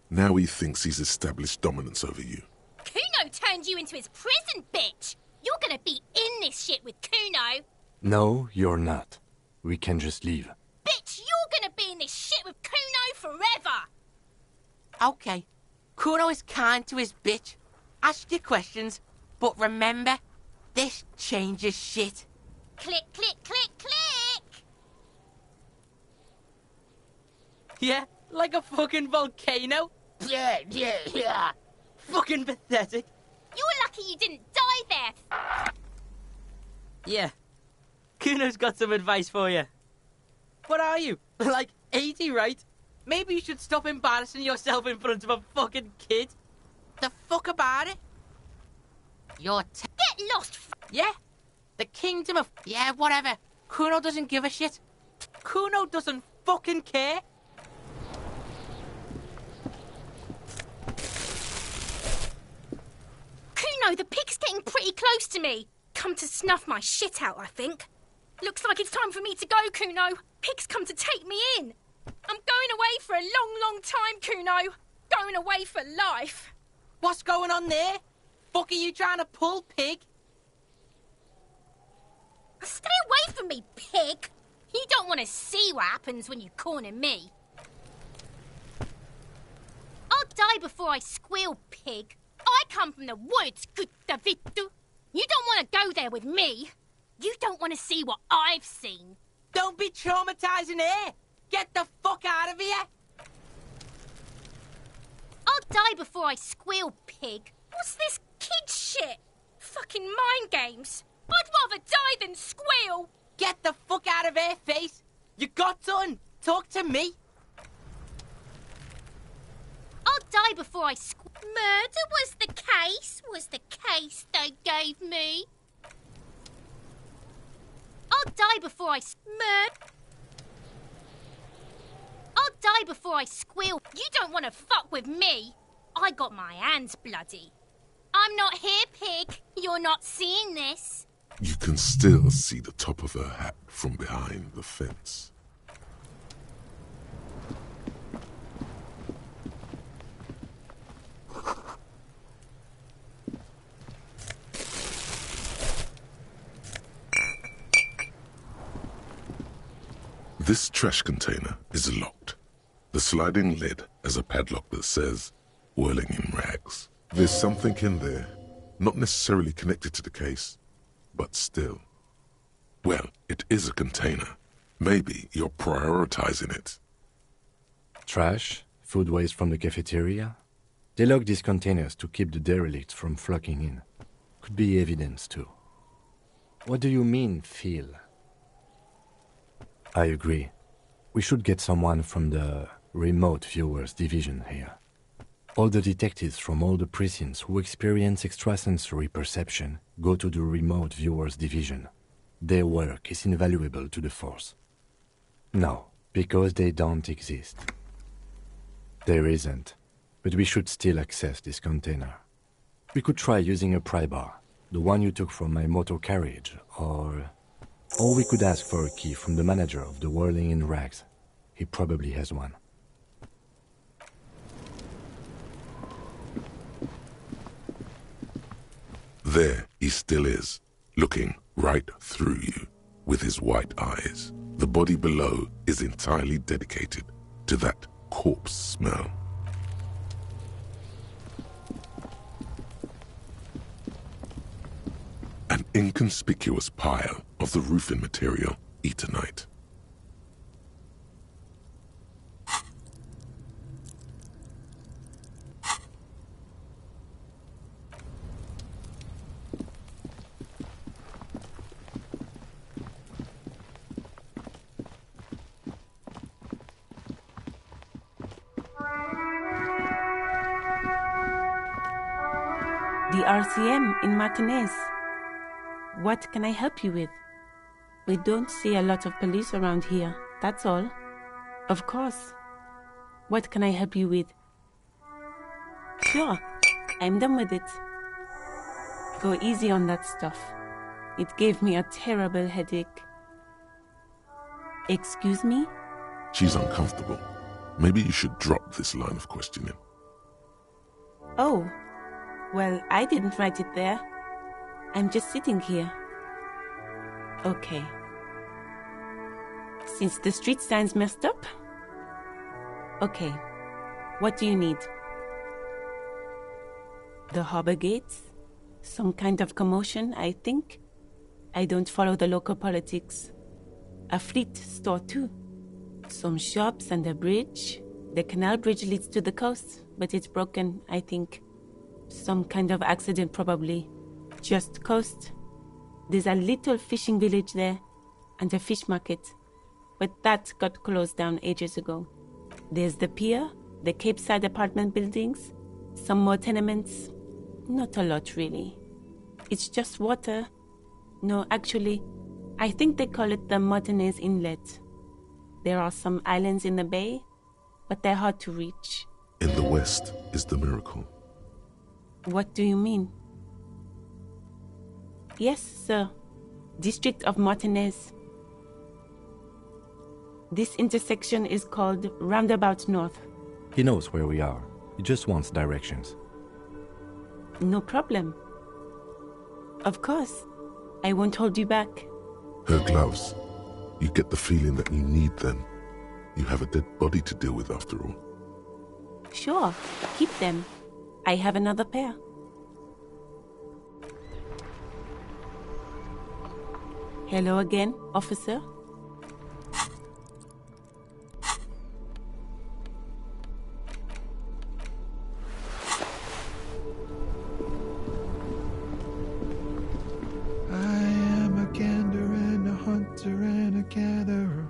Now he thinks he's established dominance over you. Kuno turned you into his prison, bitch! You're gonna be in this shit with Kuno! No, you're not. We can just leave. Bitch, you're gonna be in this shit with Kuno forever! Okay. Kuno is kind to his bitch. Ask your questions, but remember, this changes shit. Click, click, click, click! Yeah, like a fucking volcano. Yeah, yeah, yeah. Fucking pathetic. You're lucky you didn't die there. Yeah. Kuno's got some advice for you. What are you? Like 80, right? Maybe you should stop embarrassing yourself in front of a fucking kid. The fuck about it? You're Get lost, yeah? The kingdom of... Yeah, whatever. Kuno doesn't give a shit. Kuno doesn't fucking care. Kuno, the pig's getting pretty close to me. Come to snuff my shit out, I think. Looks like it's time for me to go, Kuno. Pig's come to take me in. I'm going away for a long, long time, Kuno. Going away for life. What's going on there? Fuck are you trying to pull, pig? Stay away from me, pig. You don't want to see what happens when you corner me. I'll die before I squeal, pig. I come from the woods, good Davidu. You don't want to go there with me. You don't want to see what I've seen. Don't be traumatizing her. Get the fuck out of here. I'll die before I squeal, pig. What's this kid shit? Fucking mind games. I'd rather die than squeal. Get the fuck out of her face. You got done. Talk to me. I'll die before I squeal. Murder was the case they gave me. I'll die before I I'll die before I squeal. You don't want to fuck with me. I got my hands bloody. I'm not here, pig. You're not seeing this. You can still see the top of her hat from behind the fence. This trash container is locked. The sliding lid has a padlock that says, "Whirling in rags." There's something in there, not necessarily connected to the case, but still. Well, it is a container. Maybe you're prioritizing it. Trash, food waste from the cafeteria. They lock these containers to keep the derelicts from flocking in. Could be evidence too. What do you mean, feel? I agree. We should get someone from the remote viewers division here. All the detectives from all the precincts who experience extrasensory perception go to the remote viewers division. Their work is invaluable to the force. No, because they don't exist. There isn't, but we should still access this container. We could try using a pry bar, the one you took from my motor carriage, or we could ask for a key from the manager of the Whirling in Rags. He probably has one. There he still is, looking right through you with his white eyes. The body below is entirely dedicated to that corpse smell. An inconspicuous pile of the roofing material, Eternite. The RCM in Martinez. What can I help you with? We don't see a lot of police around here, that's all. Of course. What can I help you with? Sure, I'm done with it. Go easy on that stuff. It gave me a terrible headache. Excuse me? She's uncomfortable. Maybe you should drop this line of questioning. Oh, well, I didn't write it there. I'm just sitting here. Okay. Since the street sign's messed up? Okay. What do you need? The harbor gates? Some kind of commotion, I think. I don't follow the local politics. A fleet store too. Some shops and a bridge. The canal bridge leads to the coast, but it's broken, I think. Some kind of accident probably. Just coast. There's a little fishing village there, and a fish market. But that got closed down ages ago. There's the pier, the Cape Side apartment buildings, some more tenements. Not a lot, really. It's just water. No, actually, I think they call it the Martinez Inlet. There are some islands in the bay, but they're hard to reach. In the west is the miracle. What do you mean? Yes, sir. District of Martinez. This intersection is called Roundabout North. He knows where we are. He just wants directions. No problem. Of course. I won't hold you back. Her gloves. You get the feeling that you need them. You have a dead body to deal with after all. Sure, keep them. I have another pair. Hello again, officer. I am a gander and a hunter and a gatherer.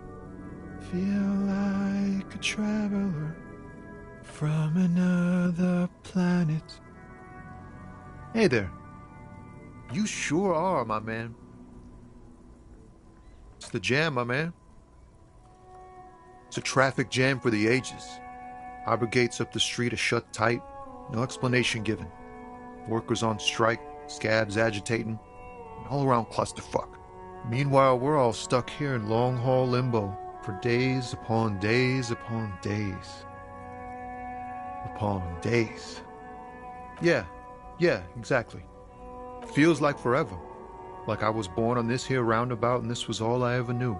Feel like a traveler from another planet. Hey there. You sure are, my man. It's the jam, my man. It's a traffic jam for the ages. Harbor gates up the street are shut tight. No explanation given. Workers on strike, scabs agitating, an all-around clusterfuck. Meanwhile, we're all stuck here in long-haul limbo for days upon days upon days. Upon days. Yeah, exactly. Feels like forever. Like I was born on this here roundabout and this was all I ever knew.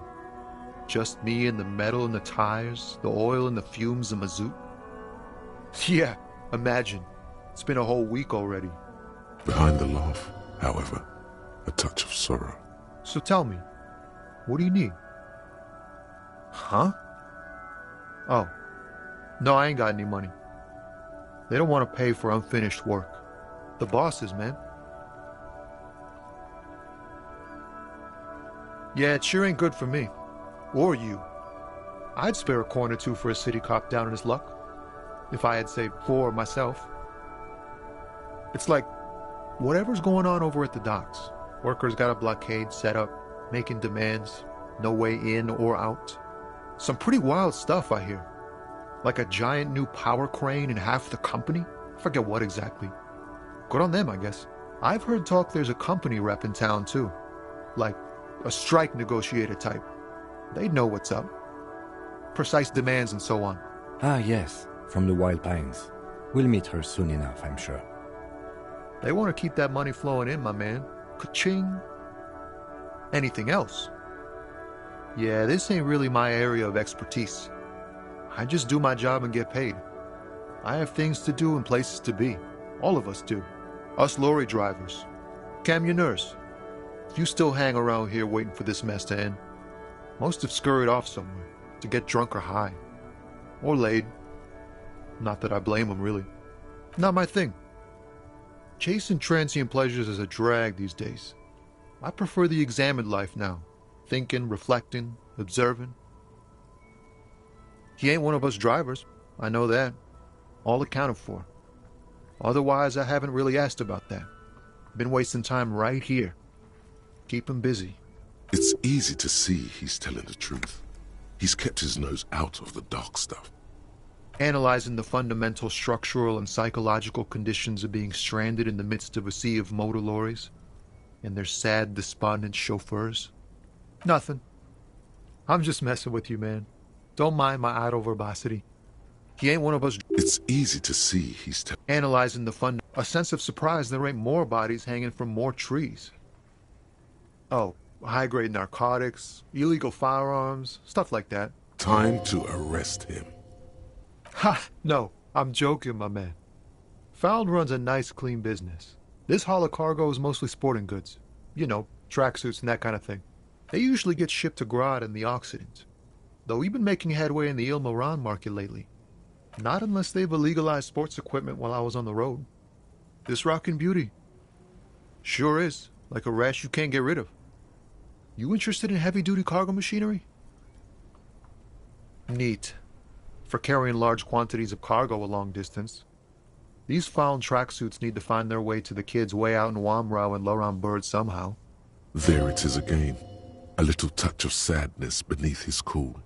Just me and the metal and the tires, the oil and the fumes of mazout. Yeah, imagine. It's been a whole week already. Behind the laugh, however, a touch of sorrow. So tell me, what do you need? Huh? Oh, no, I ain't got any money. They don't want to pay for unfinished work. The bosses, man. Yeah, it sure ain't good for me. Or you. I'd spare a coin or two for a city cop down in his luck. If I had saved 4 myself. It's like, whatever's going on over at the docks. Workers got a blockade set up, making demands, no way in or out. Some pretty wild stuff, I hear. Like a giant new power crane in half the company? I forget what exactly. Good on them, I guess. I've heard talk there's a company rep in town, too. Like a strike negotiator type. They'd know what's up. Precise demands and so on. Ah, yes, from the Wild Pines. We'll meet her soon enough, I'm sure. They want to keep that money flowing in, my man. Ka-ching. Anything else? Yeah, this ain't really my area of expertise. I just do my job and get paid. I have things to do and places to be. All of us do. Us lorry drivers. Camionneurs. If you still hang around here waiting for this mess to end, most have scurried off somewhere to get drunk or high. Or laid. Not that I blame them, really. Not my thing. Chasing transient pleasures is a drag these days. I prefer the examined life now. Thinking, reflecting, observing. He ain't one of us drivers. I know that. All accounted for. Otherwise, I haven't really asked about that. Been wasting time right here. Keep him busy. It's easy to see he's telling the truth. He's kept his nose out of the dark stuff. Analyzing the fundamental structural and psychological conditions of being stranded in the midst of a sea of motor lorries and their sad, despondent chauffeurs. Nothing. I'm just messing with you, man. Don't mind my idle verbosity. He ain't one of us. It's easy to see he's analyzing the a sense of surprise there ain't more bodies hanging from more trees. Oh, high-grade narcotics, illegal firearms, stuff like that. Time to arrest him. Ha! No, I'm joking, my man. Found runs a nice, clean business. This haul of cargo is mostly sporting goods. You know, tracksuits and that kind of thing. They usually get shipped to Grodd in the Occident. Though we've been making headway in the Il Moran market lately. Not unless they've illegalized sports equipment while I was on the road. This rockin' beauty. Sure is, like a rash you can't get rid of. You interested in heavy-duty cargo machinery? Neat. for carrying large quantities of cargo a long distance. These found tracksuits need to find their way to the kids way out in Wamrau and Loran Bird somehow. There it is again, a little touch of sadness beneath his cool.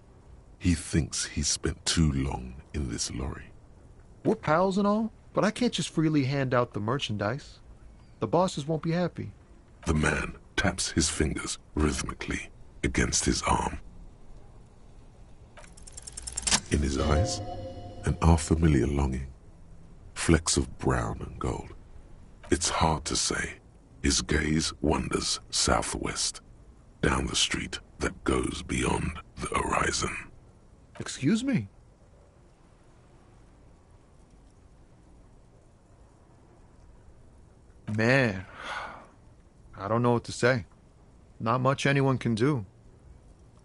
He thinks he's spent too long in this lorry. We're pals and all, but I can't just freely hand out the merchandise. The bosses won't be happy. The man taps his fingers rhythmically against his arm. In his eyes, an unfamiliar longing. Flecks of brown and gold. It's hard to say. His gaze wanders southwest, down the street that goes beyond the horizon. Excuse me? Man, I don't know what to say. Not much anyone can do.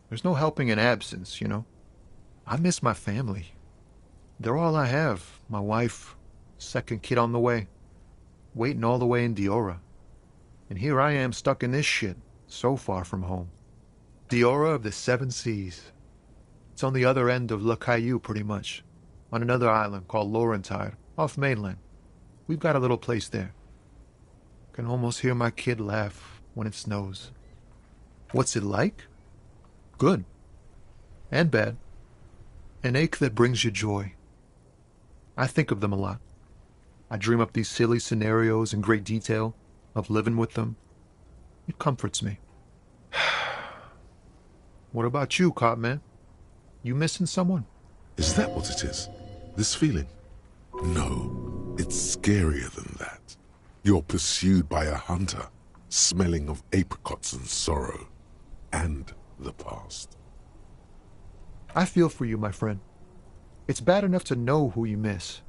There's no helping in absence, you know. I miss my family. They're all I have. My wife, second kid on the way, waiting all the way in Diora. And here I am stuck in this shit, so far from home. Diora of the Seven Seas. It's on the other end of Le Caillou, pretty much, on another island called Laurentide, off mainland. We've got a little place there. Can almost hear my kid laugh when it snows. What's it like? Good. And bad. An ache that brings you joy. I think of them a lot. I dream up these silly scenarios in great detail of living with them. It comforts me. What about you, Cop Man? You missing someone? Is that what it is? This feeling? No, it's scarier than that. You're pursued by a hunter, smelling of apricots and sorrow, and the past. I feel for you, my friend. It's bad enough to know who you miss.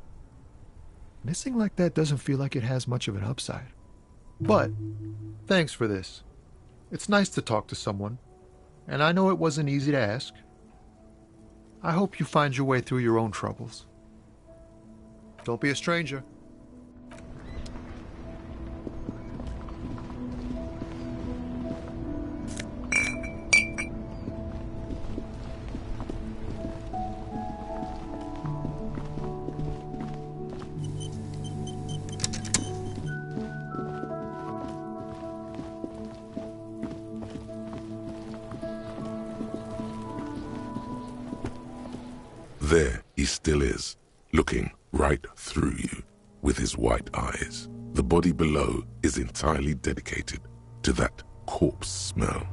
Missing like that doesn't feel like it has much of an upside. But, thanks for this. It's nice to talk to someone, and I know it wasn't easy to ask. I hope you find your way through your own troubles. Don't be a stranger. There he still is, looking right through you with his white eyes. The body below is entirely dedicated to that corpse smell.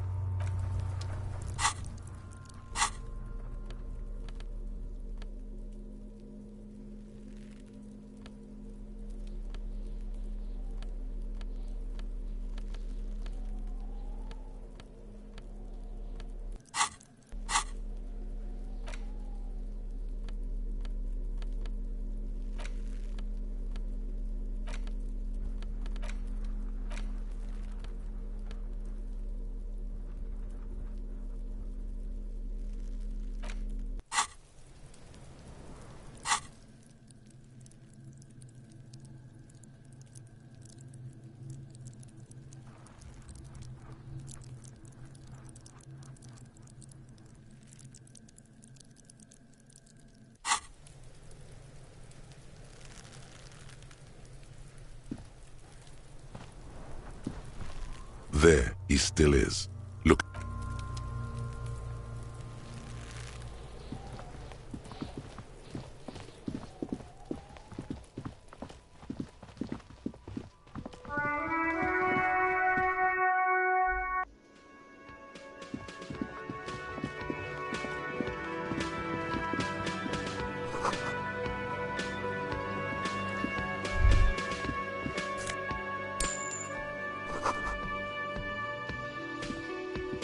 There he still is. Look.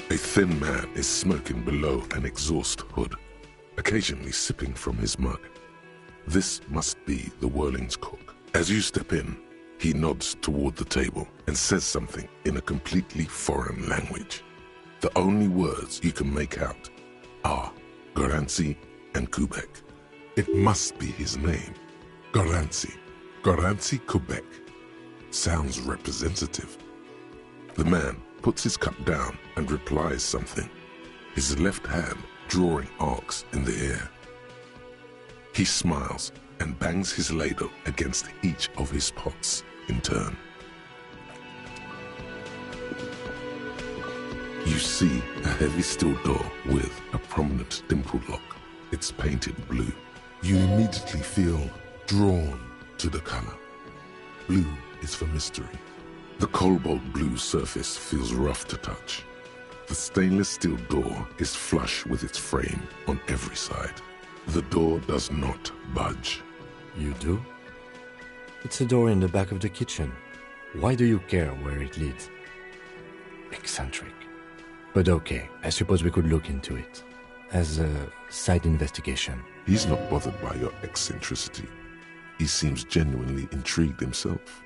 A thin man is smoking below an exhaust hood, occasionally sipping from his mug. This must be the Whirling's cook. As you step in, he nods toward the table and says something in a completely foreign language. The only words you can make out are Garancy and Quebec. It must be his name. Garancy. Garancy Quebec. Sounds representative. The man puts his cup down and replies something, his left hand drawing arcs in the air. He smiles and bangs his ladle against each of his pots in turn. You see a heavy steel door with a prominent dimpled lock. It's painted blue. You immediately feel drawn to the color. Blue is for mystery. The cobalt blue surface feels rough to touch. The stainless steel door is flush with its frame on every side. The door does not budge. You do? It's a door in the back of the kitchen. Why do you care where it leads? Eccentric. But okay, I suppose we could look into it. As a side investigation. He's not bothered by your eccentricity. He seems genuinely intrigued himself.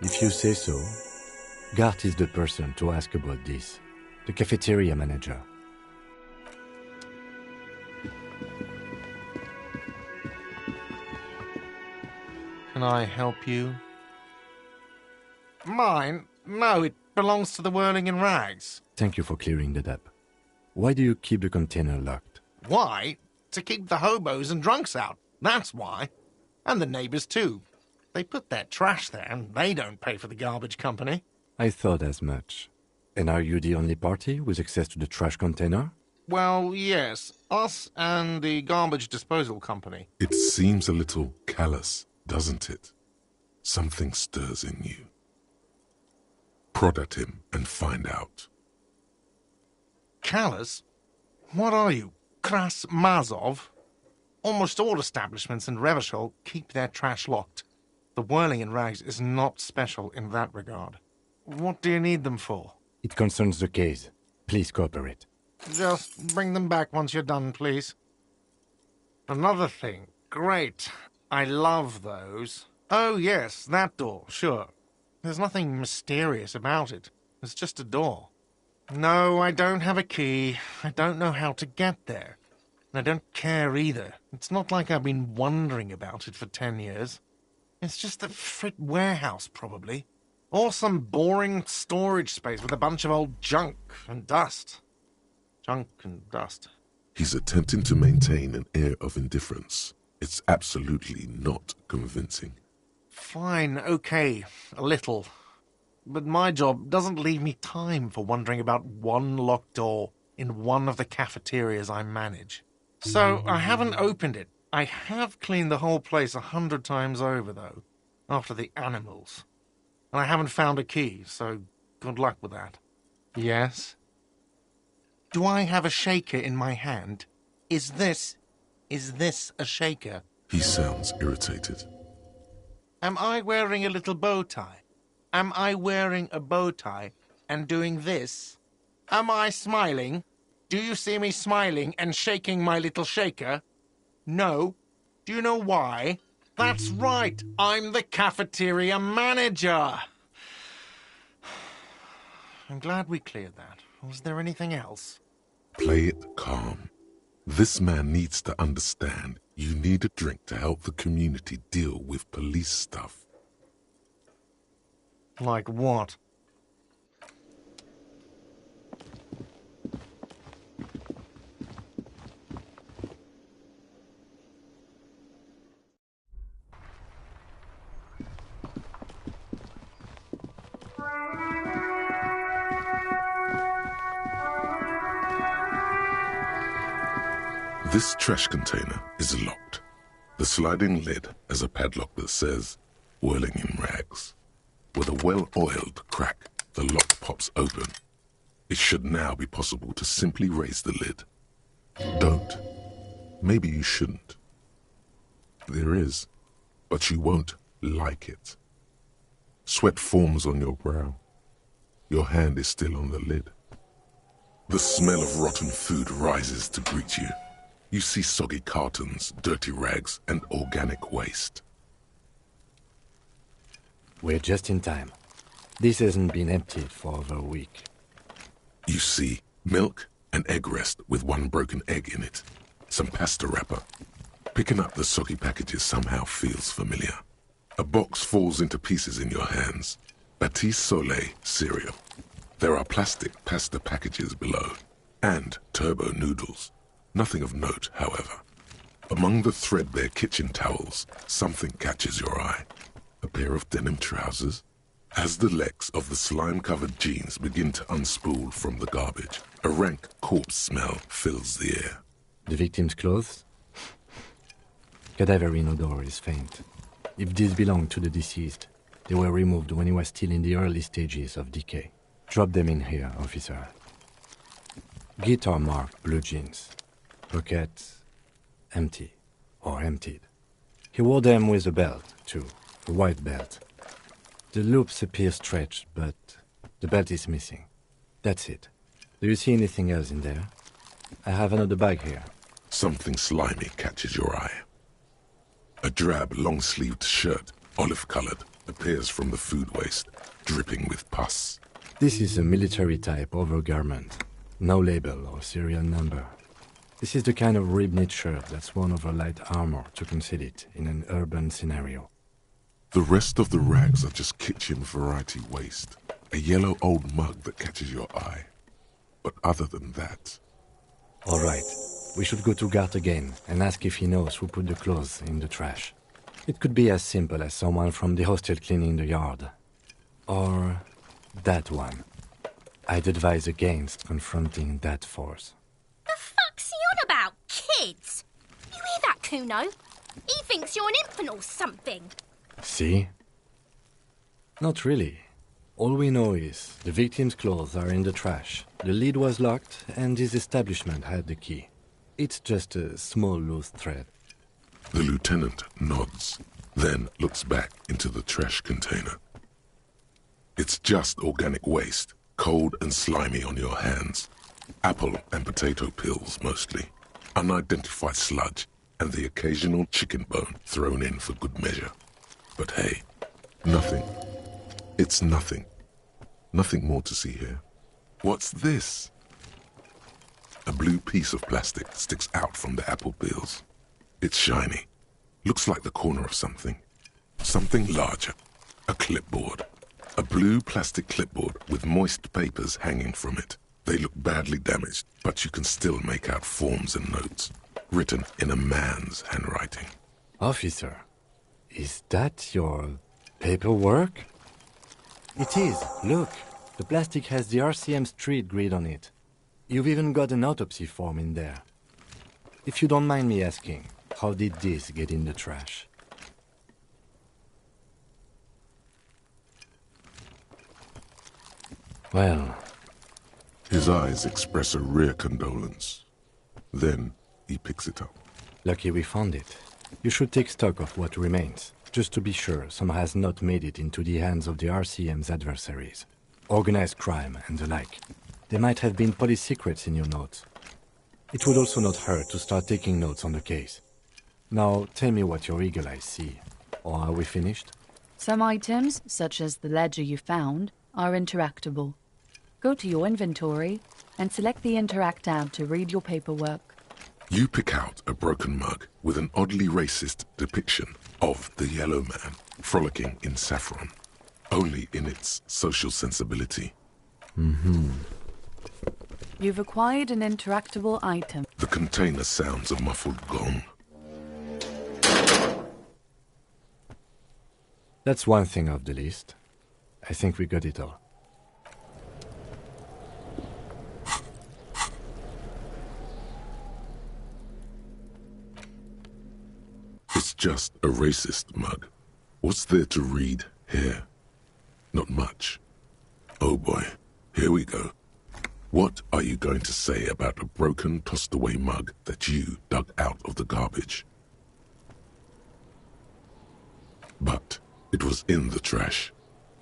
If you say so. Gart is the person to ask about this. The cafeteria manager. Can I help you? Mine? No, it belongs to the Whirling in Rags. Thank you for clearing that up. Why do you keep the container locked? Why? To keep the hobos and drunks out. That's why. And the neighbors too. They put their trash there and they don't pay for the garbage company. I thought as much. And are you the only party with access to the trash container? Well, yes. Us and the garbage disposal company. It seems a little callous, doesn't it? Something stirs in you. Prod at him and find out. Callous? What are you, Kras Mazov? Almost all establishments in Revachol keep their trash locked. The Whirling in Rags is not special in that regard. What do you need them for? It concerns the case. Please cooperate. Just bring them back once you're done, please. Another thing. Great. I love those. Oh, yes, that door, sure. There's nothing mysterious about it. It's just a door. No, I don't have a key. I don't know how to get there. And I don't care either. It's not like I've been wondering about it for 10 years. It's just a frit warehouse, probably. Or some boring storage space with a bunch of old junk and dust. Junk and dust. He's attempting to maintain an air of indifference. It's absolutely not convincing. Fine, okay, a little. But my job doesn't leave me time for wondering about one locked door in one of the cafeterias I manage. So I haven't opened it. I have cleaned the whole place 100 times over, though, after the animals. And I haven't found a key, so good luck with that. Yes? Do I have a shaker in my hand? Is this a shaker? He sounds irritated. Am I wearing a little bow tie? Am I wearing a bow tie and doing this? Am I smiling? Do you see me smiling and shaking my little shaker? No. Do you know why? That's right. I'm the cafeteria manager. I'm glad we cleared that. Was there anything else? Play it calm. This man needs to understand you need a drink to help the community deal with police stuff. Like what? This trash container is locked. The sliding lid has a padlock that says, Whirling in Rags. With a well-oiled crack, the lock pops open. It should now be possible to simply raise the lid. Don't. Maybe you shouldn't. There is, but you won't like it. Sweat forms on your brow. Your hand is still on the lid. The smell of rotten food rises to greet you. You see soggy cartons, dirty rags, and organic waste. We're just in time. This hasn't been emptied for over a week. You see milk and egg rest with one broken egg in it. Some pasta wrapper. Picking up the soggy packages somehow feels familiar. A box falls into pieces in your hands. Batiste Soleil cereal. There are plastic pasta packages below. And turbo noodles. Nothing of note, however. Among the threadbare kitchen towels, something catches your eye. A pair of denim trousers. As the legs of the slime-covered jeans begin to unspool from the garbage, a rank corpse smell fills the air. The victim's clothes? Cadaverine odor is faint. If these belong to the deceased, they were removed when he was still in the early stages of decay. Drop them in here, officer. Guitar-marked blue jeans. Pockets empty or emptied. He wore them with a belt, too, a white belt. The loops appear stretched, but the belt is missing. That's it. Do you see anything else in there? I have another bag here. Something slimy catches your eye. A drab, long-sleeved shirt, olive-colored, appears from the food waste, dripping with pus. This is a military-type overgarment. No label or serial number. This is the kind of rib-knit shirt that's worn over light armor to conceal it in an urban scenario. The rest of the rags are just kitchen variety waste. A yellow old mug that catches your eye. But other than that... All right. We should go to Gart again and ask if he knows who put the clothes in the trash. It could be as simple as someone from the hostel cleaning the yard. Or that one. I'd advise against confronting that force. The fuck's he on about, kids? You hear that, Kuno? He thinks you're an infant or something. See? Not really. All we know is the victim's clothes are in the trash. The lid was locked and his establishment had the key. It's just a small loose thread. The lieutenant nods, then looks back into the trash container. It's just organic waste, cold and slimy on your hands. Apple and potato peels, mostly. Unidentified sludge, and the occasional chicken bone thrown in for good measure. But hey, nothing. It's nothing. Nothing more to see here. What's this? A blue piece of plastic sticks out from the apple peels. It's shiny. Looks like the corner of something. Something larger. A clipboard. A blue plastic clipboard with moist papers hanging from it. They look badly damaged, but you can still make out forms and notes, written in a man's handwriting. Officer, is that your paperwork? It is. Look, the plastic has the RCM street grid on it. You've even got an autopsy form in there. If you don't mind me asking, how did this get in the trash? Well... His eyes express a rare condolence. Then he picks it up. Lucky we found it. You should take stock of what remains, just to be sure some has not made it into the hands of the RCM's adversaries. Organized crime and the like. There might have been police secrets in your notes. It would also not hurt to start taking notes on the case. Now, tell me what your eagle eyes see. Or are we finished? Some items, such as the ledger you found, are interactable. Go to your inventory and select the Interact tab to read your paperwork. You pick out a broken mug with an oddly racist depiction of the yellow man frolicking in saffron, only in its social sensibility. You've acquired an interactable item. The container sounds a muffled gong. That's one thing off the list. I think we got it all. It's just a racist mug. What's there to read here? Not much. Oh boy, here we go. What are you going to say about a broken, tossed-away mug that you dug out of the garbage? But it was in the trash.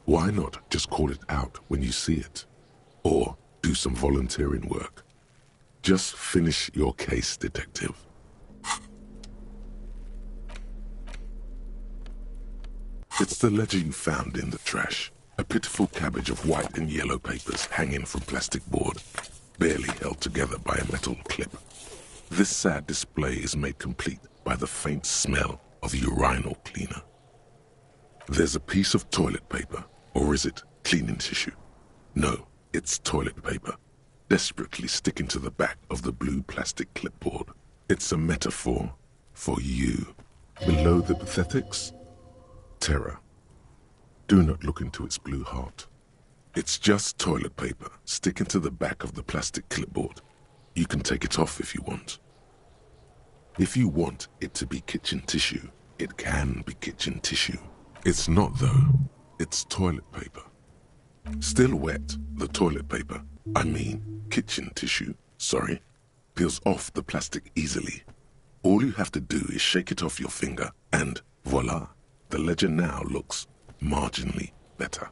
Why not just call it out when you see it? Or do some volunteering work? Just finish your case, detective. It's the ledger you found in the trash. A pitiful cabbage of white and yellow papers hanging from plastic board, barely held together by a metal clip. This sad display is made complete by the faint smell of urinal cleaner. There's a piece of toilet paper, or is it cleaning tissue? No, it's toilet paper, desperately sticking to the back of the blue plastic clipboard. It's a metaphor, For you. Below the pathetics? Terror. Do not look into its blue heart. It's just toilet paper sticking to the back of the plastic clipboard. You can take it off if you want. If you want it to be kitchen tissue, it can be kitchen tissue. It's not though. It's toilet paper. Still wet, the toilet paper, kitchen tissue, peels off the plastic easily. All you have to do is shake it off your finger and voila, the ledger now looks marginally better.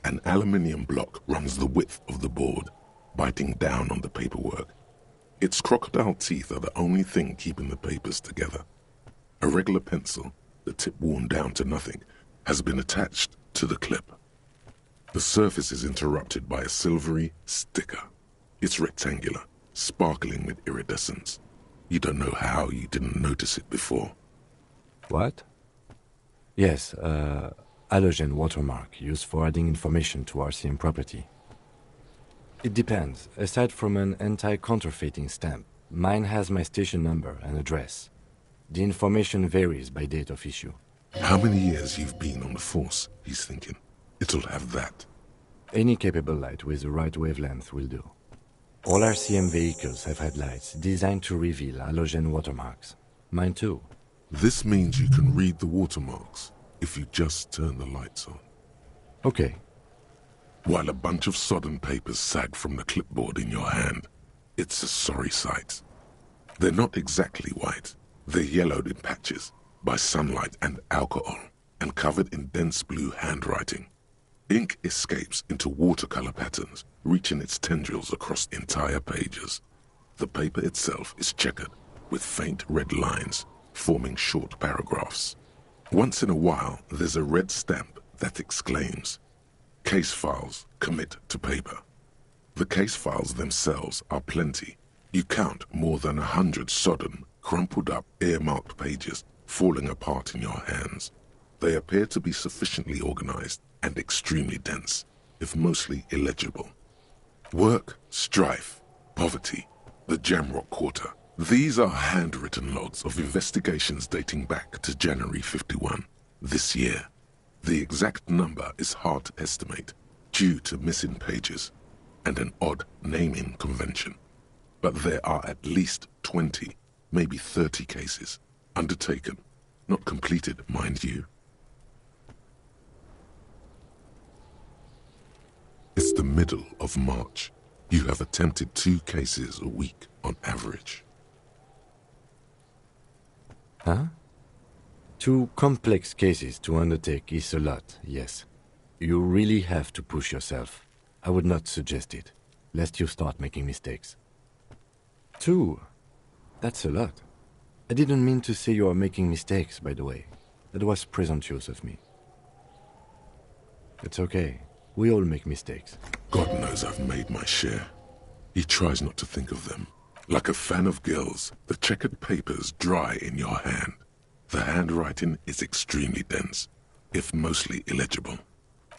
An aluminium block runs the width of the board, biting down on the paperwork. Its crocodile teeth are the only thing keeping the papers together. A regular pencil, the tip worn down to nothing, has been attached to the clip. The surface is interrupted by a silvery sticker. It's rectangular, sparkling with iridescence. You don't know how you didn't notice it before. What? Yes, halogen watermark used for adding information to RCM property. It depends. Aside from an anti-counterfeiting stamp, mine has my station number and address. The information varies by date of issue. How many years you've been on the force, he's thinking. It'll have that. Any capable light with the right wavelength will do. All RCM vehicles have headlights designed to reveal halogen watermarks. Mine too. This means you can read the watermarks if you just turn the lights on. Okay. While a bunch of sodden papers sag from the clipboard in your hand, it's a sorry sight. They're not exactly white. They're yellowed in patches by sunlight and alcohol, and covered in dense blue handwriting. Ink escapes into watercolor patterns, reaching its tendrils across entire pages. The paper itself is checkered, with faint red lines, forming short paragraphs. Once in a while, there's a red stamp that exclaims, "Case files commit to paper." The case files themselves are plenty. You count more than 100 sodden, crumpled up, earmarked pages falling apart in your hands. They appear to be sufficiently organized and extremely dense, if mostly illegible. Work, strife, poverty, the Jamrock Quarter. These are handwritten logs of investigations dating back to January 51, this year. The exact number is hard to estimate, due to missing pages and an odd naming convention. But there are at least 20, maybe 30 cases, undertaken, not completed, mind you. It's the middle of March. You have attempted 2 cases a week on average. Huh? 2 complex cases to undertake is a lot, yes. You really have to push yourself. I would not suggest it, lest you start making mistakes. 2? That's a lot. I didn't mean to say you are making mistakes, by the way. That was presumptuous of me. It's okay. We all make mistakes. God knows I've made my share. He tries not to think of them. Like a fan of gills, the checkered papers dry in your hand. The handwriting is extremely dense, if mostly illegible.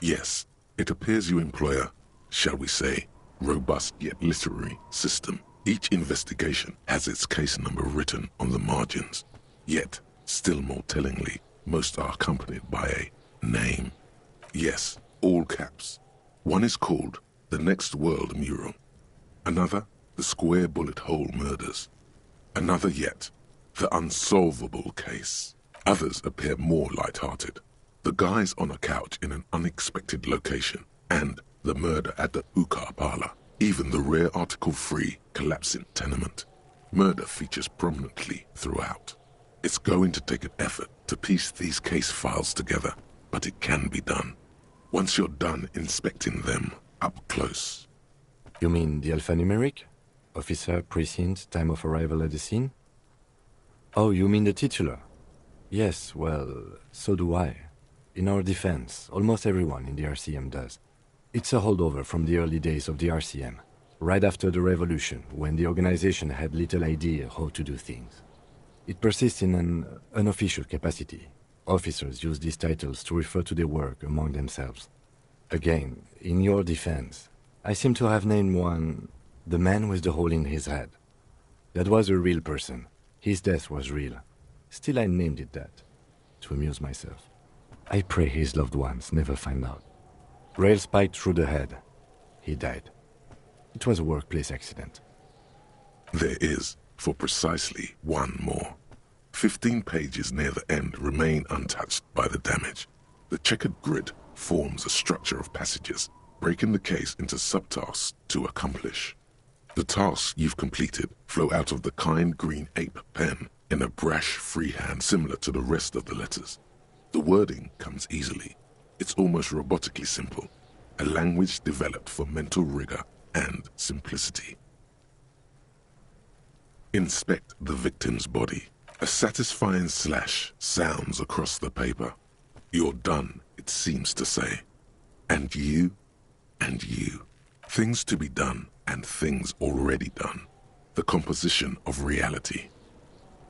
Yes, it appears you employ a, shall we say, robust yet literary system. Each investigation has its case number written on the margins. Yet, still more tellingly, most are accompanied by a name. Yes, all caps. One is called The Next World Mural. Another, The Square Bullet Hole Murders. Another yet, The Unsolvable Case. Others appear more light-hearted. The Guys on a Couch in an Unexpected Location, and The Murder at the Hookah Parlor. Even the rare article-free Collapsing Tenement. Murder features prominently throughout. It's going to take an effort to piece these case files together, but it can be done. Once you're done inspecting them up close. You mean the alphanumeric? Officer, precinct, time of arrival at the scene? Oh, you mean the titular? Yes, well, so do I. In our defense, almost everyone in the RCM does. It's a holdover from the early days of the RCM, right after the revolution, when the organization had little idea how to do things. It persists in an unofficial capacity. Officers use these titles to refer to their work among themselves. Again, in your defense, I seem to have named one, the man with the hole in his head. That was a real person. His death was real. Still, I named it that, to amuse myself. I pray his loved ones never find out. Rail spiked through the head. He died. It was a workplace accident. There is, for precisely one more. 15 pages near the end remain untouched by the damage. The checkered grid forms a structure of passages, breaking the case into subtasks to accomplish. The tasks you've completed flow out of the kind green ape pen in a brash freehand similar to the rest of the letters. The wording comes easily. It's almost robotically simple, a language developed for mental rigor and simplicity. Inspect the victim's body. A satisfying slash sounds across the paper. You're done, it seems to say. And you, and you. Things to be done and things already done. The composition of reality.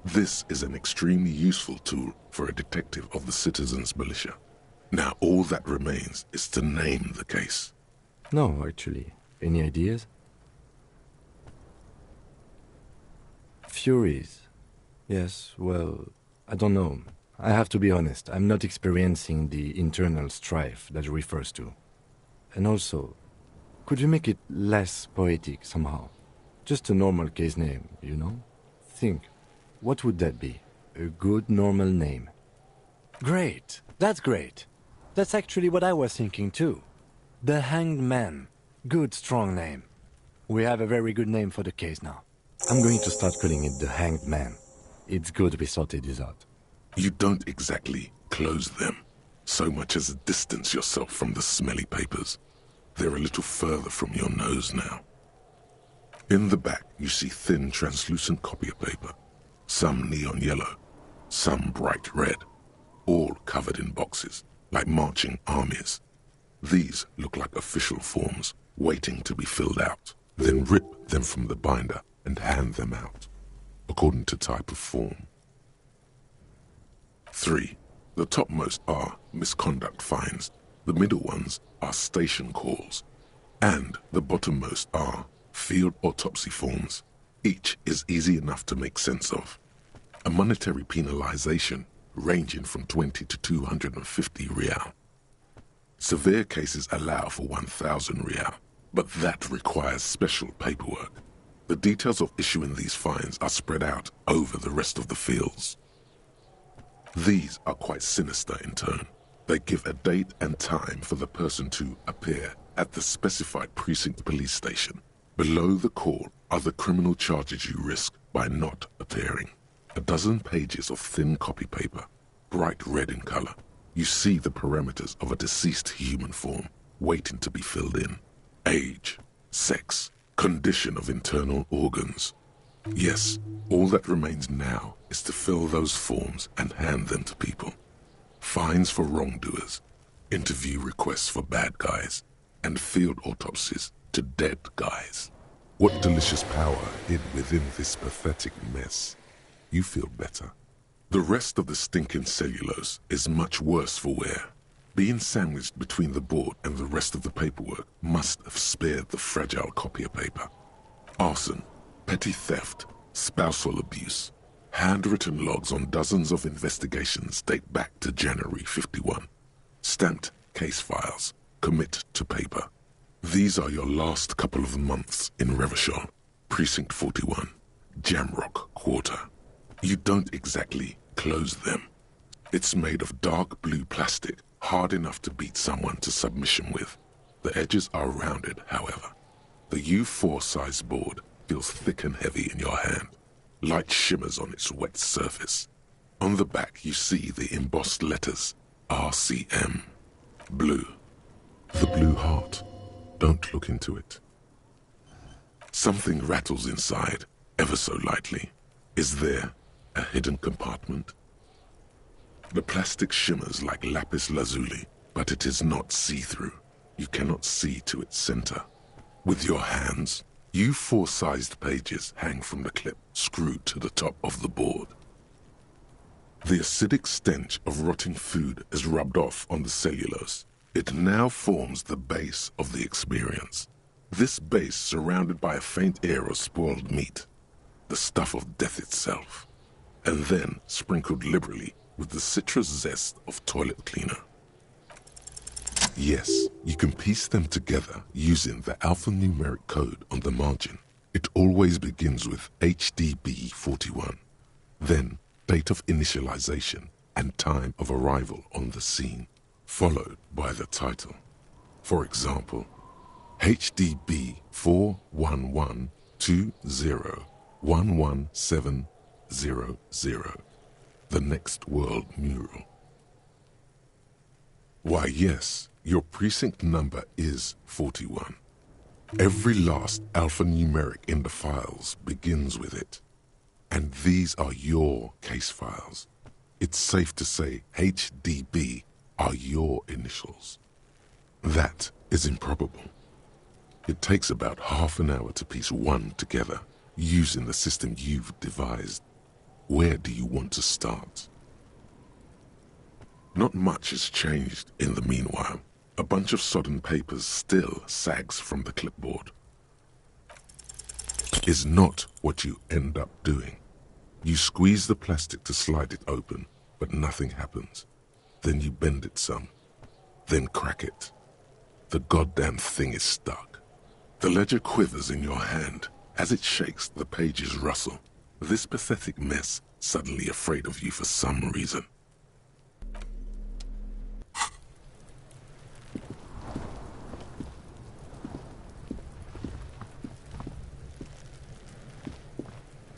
This is an extremely useful tool for a detective of the citizens' militia. Now all that remains is to name the case. No, actually. Any ideas? Furies. Yes, well, I don't know. I have to be honest, I'm not experiencing the internal strife that it refers to. And also, could you make it less poetic somehow? Just a normal case name, you know? Think, what would that be? A good normal name. Great, that's great. That's actually what I was thinking too. The Hanged Man. Good strong name. We have a very good name for the case now. I'm going to start calling it the Hanged Man. It's good we sorted this out. You don't exactly close them, so much as distance yourself from the smelly papers. They're a little further from your nose now. In the back, you see thin, translucent copier paper. Some neon yellow, some bright red, all covered in boxes, like marching armies. These look like official forms, waiting to be filled out. Then rip them from the binder and hand them out, according to type of form. 3. The topmost are misconduct fines, the middle ones are station calls, and the bottommost are field autopsy forms. Each is easy enough to make sense of. A monetary penalization ranging from 20 to 250 real. Severe cases allow for 1,000 real, but that requires special paperwork. The details of issuing these fines are spread out over the rest of the fields. These are quite sinister in turn. They give a date and time for the person to appear at the specified precinct police station. Below the call are the criminal charges you risk by not appearing. A dozen pages of thin copy paper, bright red in color. You see the parameters of a deceased human form waiting to be filled in. Age, sex, condition of internal organs. Yes, all that remains now is to fill those forms and hand them to people. Fines for wrongdoers, interview requests for bad guys, and field autopsies to dead guys. What delicious power hid within this pathetic mess. You feel better. The rest of the stinking cellulose is much worse for wear. Being sandwiched between the board and the rest of the paperwork must have spared the fragile copier paper. Arson, petty theft, spousal abuse. Handwritten logs on dozens of investigations date back to January 51. Stamped case files, commit to paper. These are your last couple of months in Revachol, Precinct 41, Jamrock Quarter. You don't exactly close them. It's made of dark blue plastic, hard enough to beat someone to submission with. The edges are rounded, however. The U4 size board feels thick and heavy in your hand. Light shimmers on its wet surface. On the back you see the embossed letters, RCM. Blue. The blue heart. Don't look into it. Something rattles inside, ever so lightly. Is there a hidden compartment? The plastic shimmers like lapis lazuli, but it is not see-through. You cannot see to its center. With your hands, U4-sized pages hang from the clip screwed to the top of the board. The acidic stench of rotting food is rubbed off on the cellulose. It now forms the base of the experience. This base surrounded by a faint air of spoiled meat, the stuff of death itself. and then sprinkled liberally with the citrus zest of toilet cleaner. Yes, you can piece them together using the alphanumeric code on the margin. It always begins with HDB41, then date of initialization and time of arrival on the scene, followed by the title. For example, HDB 41120111700, the next world mural. Why yes, your precinct number is 41. Every last alphanumeric in the files begins with it. And these are your case files. It's safe to say HDB are your initials. That is improbable. It takes about half an hour to piece one together using the system you've devised. Where do you want to start? Not much has changed in the meanwhile. A bunch of sodden papers still sags from the clipboard. Is not what you end up doing. You squeeze the plastic to slide it open, but nothing happens. Then you bend it some, then crack it. The goddamn thing is stuck. The ledger quivers in your hand. As it shakes, the pages rustle. This pathetic mess suddenly afraid of you for some reason.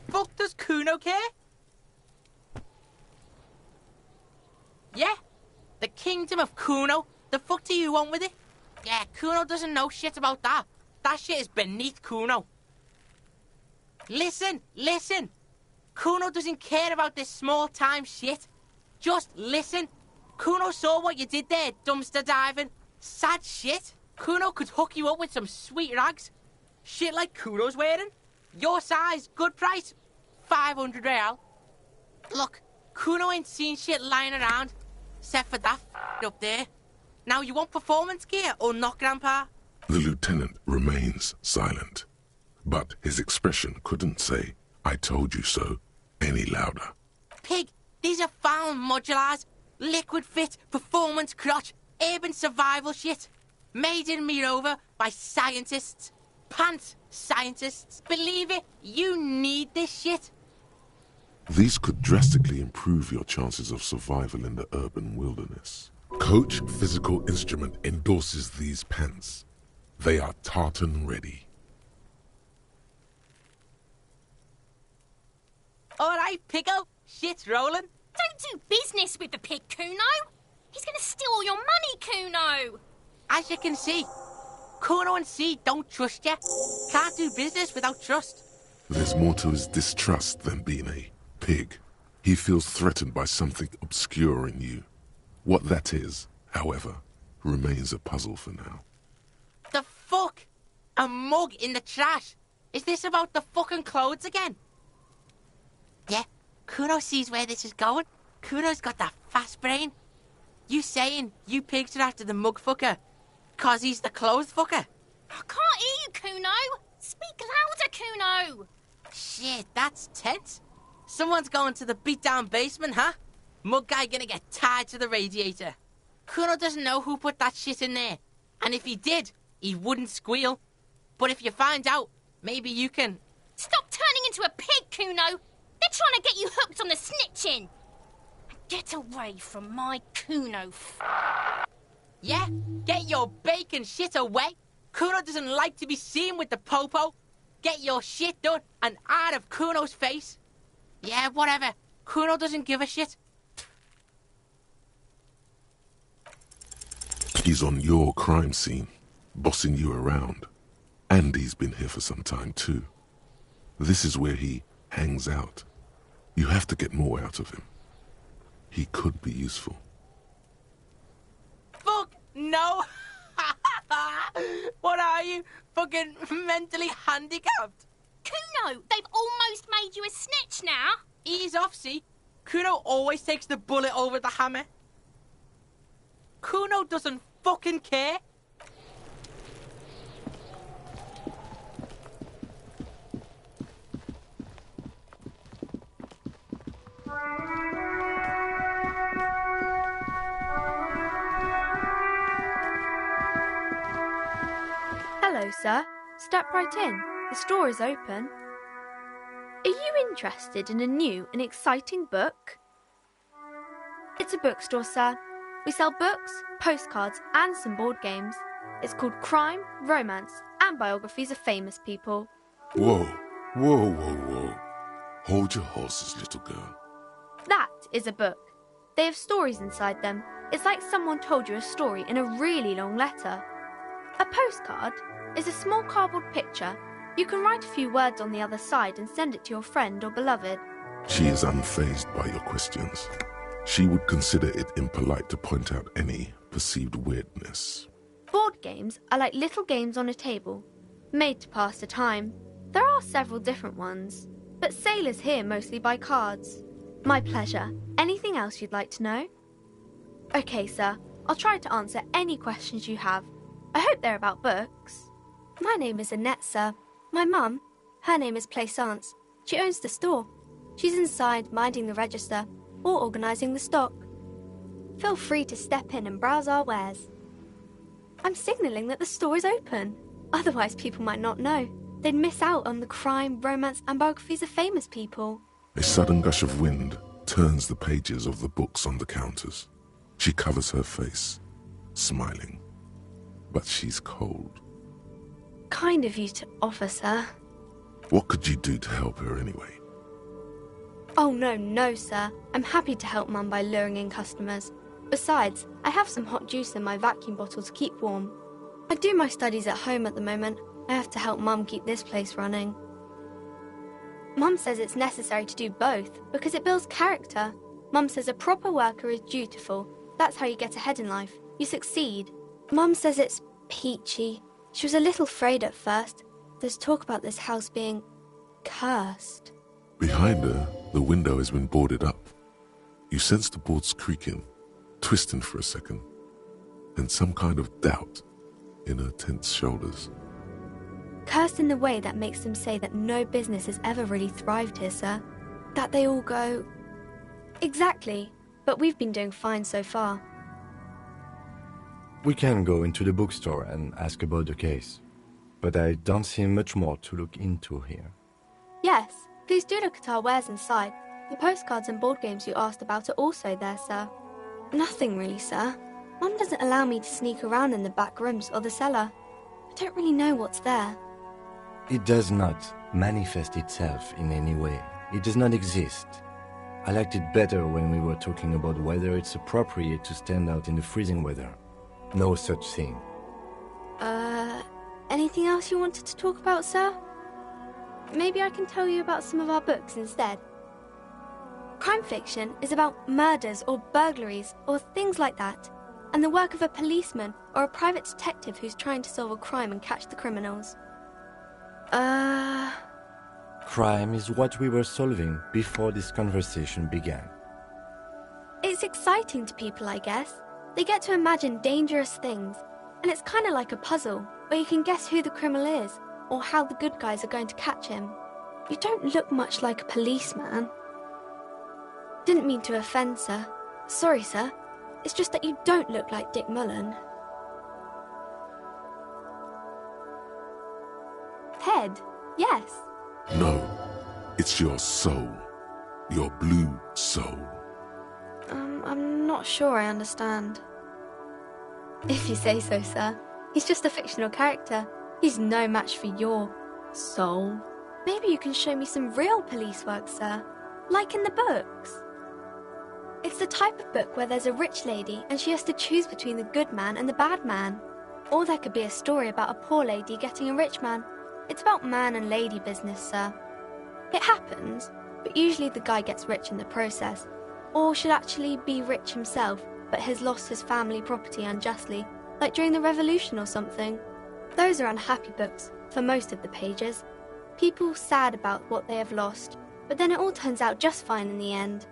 Fuck does Kuno care? Yeah? The kingdom of Kuno? The fuck do you want with it? Yeah, Kuno doesn't know shit about that. That shit is beneath Kuno. Listen, listen. Kuno doesn't care about this small-time shit. Just listen. Kuno saw what you did there, dumpster diving. Sad shit. Kuno could hook you up with some sweet rags. Shit like Kuno's wearing. Your size, good price. 500 real. Look, Kuno ain't seen shit lying around, except for that up there. Now you want performance gear or not, Grandpa? The lieutenant remains silent, but his expression couldn't say, "I told you so," any louder. Pig, these are found modulars. Liquid fit, performance crotch, urban survival shit. Made in Mirova by scientists. Pants scientists. Believe it, you need this shit. These could drastically improve your chances of survival in the urban wilderness. Coach Physical Instrument endorses these pants. They are tartan ready. Alright, Pico. Shit's rolling. Don't do business with the pig, Kuno. He's gonna steal all your money, Kuno. As you can see, Kuno and C don't trust you. Can't do business without trust. There's more to his distrust than being a pig. He feels threatened by something obscure in you. What that is, however, remains a puzzle for now. The fuck? A mug in the trash? Is this about the fucking clothes again? Yeah, Kuno sees where this is going. Kuno's got that fast brain. You saying you pigs are after the mug fucker? Cause he's the clothes fucker? I can't hear you, Kuno. Speak louder, Kuno. Shit, that's tense. Someone's going to the beat-down basement, huh? Mug guy gonna get tied to the radiator. Kuno doesn't know who put that shit in there. And if he did, he wouldn't squeal. But if you find out, maybe you can... Stop turning into a pig, Kuno. They're trying to get you hooked on the snitching. Get away from my Kuno. Yeah? Get your bacon shit away. Kuno doesn't like to be seen with the popo. Get your shit done and out of Kuno's face. Yeah, whatever. Kuno doesn't give a shit. He's on your crime scene, bossing you around. And he's been here for some time too. This is where he hangs out. You have to get more out of him. He could be useful. Fuck no! What are you? Fucking mentally handicapped? Kuno, they've almost made you a snitch now. Ease off, see? Kuno always takes the bullet over the hammer. Kuno doesn't fucking care. Hello, sir. Step right in. The store is open. Are you interested in a new and exciting book? It's a bookstore, sir. We sell books, postcards, and some board games. It's called Crime, Romance, and Biographies of Famous People. Whoa, whoa, whoa, whoa. Hold your horses, little girl. That is a book. They have stories inside them. It's like someone told you a story in a really long letter. A postcard is a small cardboard picture. You can write a few words on the other side and send it to your friend or beloved. She is unfazed by your questions. She would consider it impolite to point out any perceived weirdness. Board games are like little games on a table, made to pass the time. There are several different ones, but sailors here mostly buy cards. My pleasure. Anything else you'd like to know? Okay, sir. I'll try to answer any questions you have. I hope they're about books. My name is Annette, sir. My mum, her name is Plaisance. She owns the store. She's inside minding the register or organising the stock. Feel free to step in and browse our wares. I'm signalling that the store is open. Otherwise people might not know. They'd miss out on the crime, romance and biographies of famous people. A sudden gush of wind turns the pages of the books on the counters. She covers her face, smiling. But she's cold. Kind of you to offer, sir. What could you do to help her anyway? Oh, no, sir. I'm happy to help Mum by luring in customers. Besides, I have some hot juice in my vacuum bottle to keep warm. I do my studies at home at the moment. I have to help Mum keep this place running. Mum says it's necessary to do both because it builds character. Mum says a proper worker is dutiful. That's how you get ahead in life. You succeed. Mum says it's peachy. She was a little afraid at first. There's talk about this house being cursed. Behind her, the window has been boarded up. You sense the boards creaking, twisting for a second, and some kind of doubt in her tense shoulders. Cursed in the way that makes them say that no business has ever really thrived here, sir. That they all go... Exactly, but we've been doing fine so far. We can go into the bookstore and ask about the case, but I don't see much more to look into here. Yes, please do look at our wares inside. The postcards and board games you asked about are also there, sir. Nothing really, sir. Mum doesn't allow me to sneak around in the back rooms or the cellar. I don't really know what's there. It does not manifest itself in any way. It does not exist. I liked it better when we were talking about whether it's appropriate to stand out in the freezing weather. No such thing. Anything else you wanted to talk about, sir? Maybe I can tell you about some of our books instead. Crime fiction is about murders or burglaries or things like that, and the work of a policeman or a private detective who's trying to solve a crime and catch the criminals. Crime is what we were solving before this conversation began. It's exciting to people, I guess. They get to imagine dangerous things, and it's kind of like a puzzle, where you can guess who the criminal is, or how the good guys are going to catch him. You don't look much like a policeman. Didn't mean to offend, sir. Sorry, sir. It's just that you don't look like Dick Mullen. Head, yes. No, it's your soul. Your blue soul. I'm not sure I understand. If you say so, sir. He's just a fictional character. He's no match for your soul. Maybe you can show me some real police work, sir. Like in the books. It's the type of book where there's a rich lady and she has to choose between the good man and the bad man. Or there could be a story about a poor lady getting a rich man. It's about man and lady business, sir. It happens, but usually the guy gets rich in the process. Or should actually be rich himself, but has lost his family property unjustly, like during the revolution or something. Those are unhappy books, for most of the pages. People sad about what they have lost, but then it all turns out just fine in the end.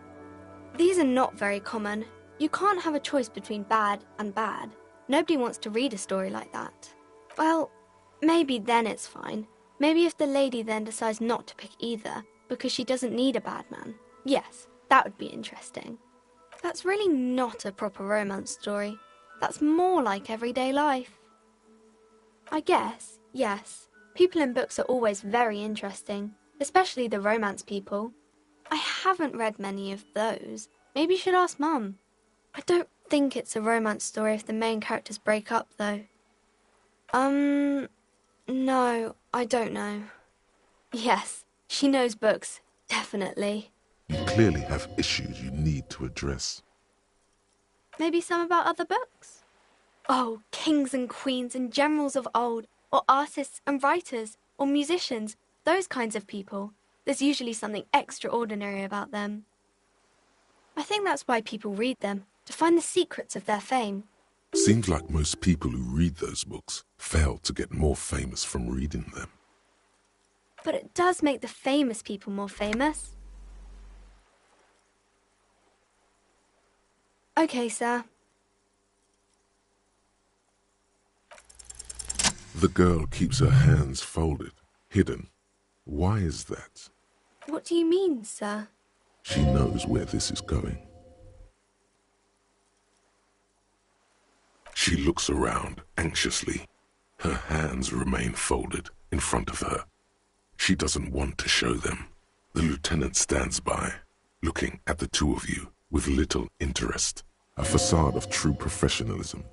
These are not very common. You can't have a choice between bad and bad. Nobody wants to read a story like that. Well, maybe then it's fine. Maybe if the lady then decides not to pick either, because she doesn't need a bad man. Yes, That would be interesting. That's really not a proper romance story. That's more like everyday life. I guess, yes, people in books are always very interesting, especially the romance people. I haven't read many of those. Maybe you should ask Mum. I don't think it's a romance story if the main characters break up, though. No, I don't know. Yes, she knows books, definitely. You clearly have issues you need to address. Maybe some about other books? Oh, kings and queens and generals of old, or artists and writers, or musicians, those kinds of people. There's usually something extraordinary about them. I think that's why people read them, to find the secrets of their fame. Seems like most people who read those books fail to get more famous from reading them. But it does make the famous people more famous. Okay, sir. The girl keeps her hands folded, hidden. Why is that? What do you mean, sir? She knows where this is going. She looks around anxiously. Her hands remain folded in front of her. She doesn't want to show them. The lieutenant stands by, looking at the two of you with little interest, a facade of true professionalism.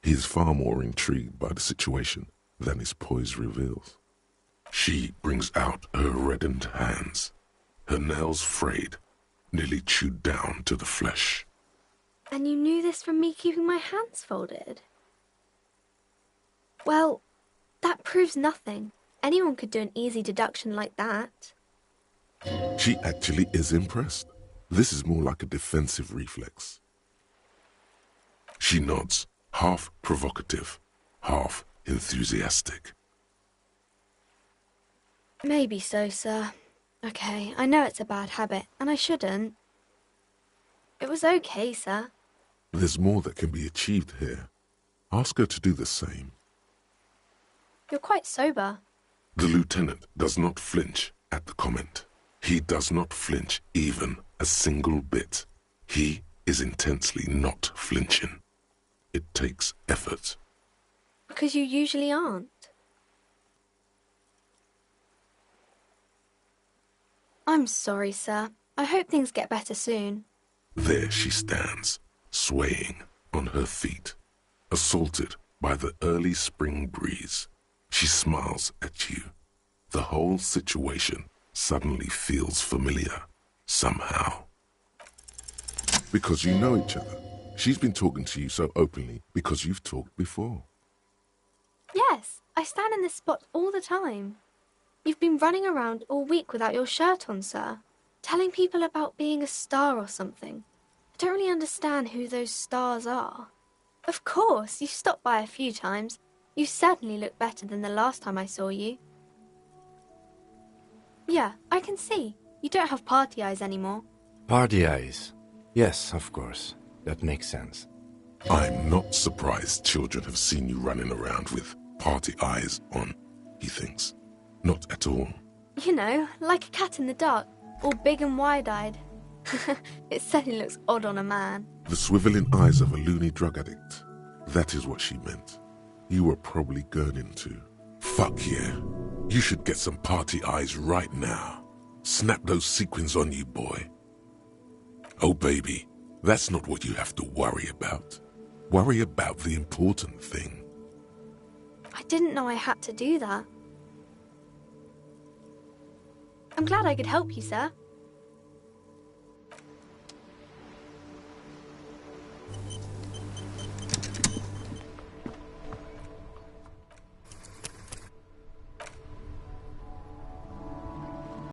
He is far more intrigued by the situation than his poise reveals. She brings out her reddened hands, her nails frayed, nearly chewed down to the flesh. And you knew this from me keeping my hands folded? Well, that proves nothing. Anyone could do an easy deduction like that. She actually is impressed. This is more like a defensive reflex. She nods, half provocative, half enthusiastic. Maybe so, sir. Okay, I know it's a bad habit, and I shouldn't. It was okay, sir. There's more that can be achieved here. Ask her to do the same. You're quite sober. The lieutenant does not flinch at the comment. He does not flinch even a single bit. He is intensely not flinching. It takes effort. Because you usually aren't. I'm sorry, sir. I hope things get better soon. There she stands, swaying on her feet, assaulted by the early spring breeze. She smiles at you. The whole situation suddenly feels familiar, somehow. Because you know each other. She's been talking to you so openly because you've talked before. Yes, I stand in this spot all the time. You've been running around all week without your shirt on, sir, telling people about being a star or something. I don't really understand who those stars are. Of course, you've stopped by a few times. You certainly look better than the last time I saw you. Yeah, I can see. You don't have party eyes anymore. Party eyes? Yes, of course. That makes sense. I'm not surprised children have seen you running around with party eyes on, he thinks. Not at all. You know, like a cat in the dark, all big and wide-eyed. It certainly looks odd on a man. The swiveling eyes of a loony drug addict. That is what she meant. You were probably gurning too. Fuck yeah. You should get some party eyes right now. Snap those sequins on you, boy. Oh, baby, that's not what you have to worry about. Worry about the important thing. I didn't know I had to do that. I'm glad I could help you, sir.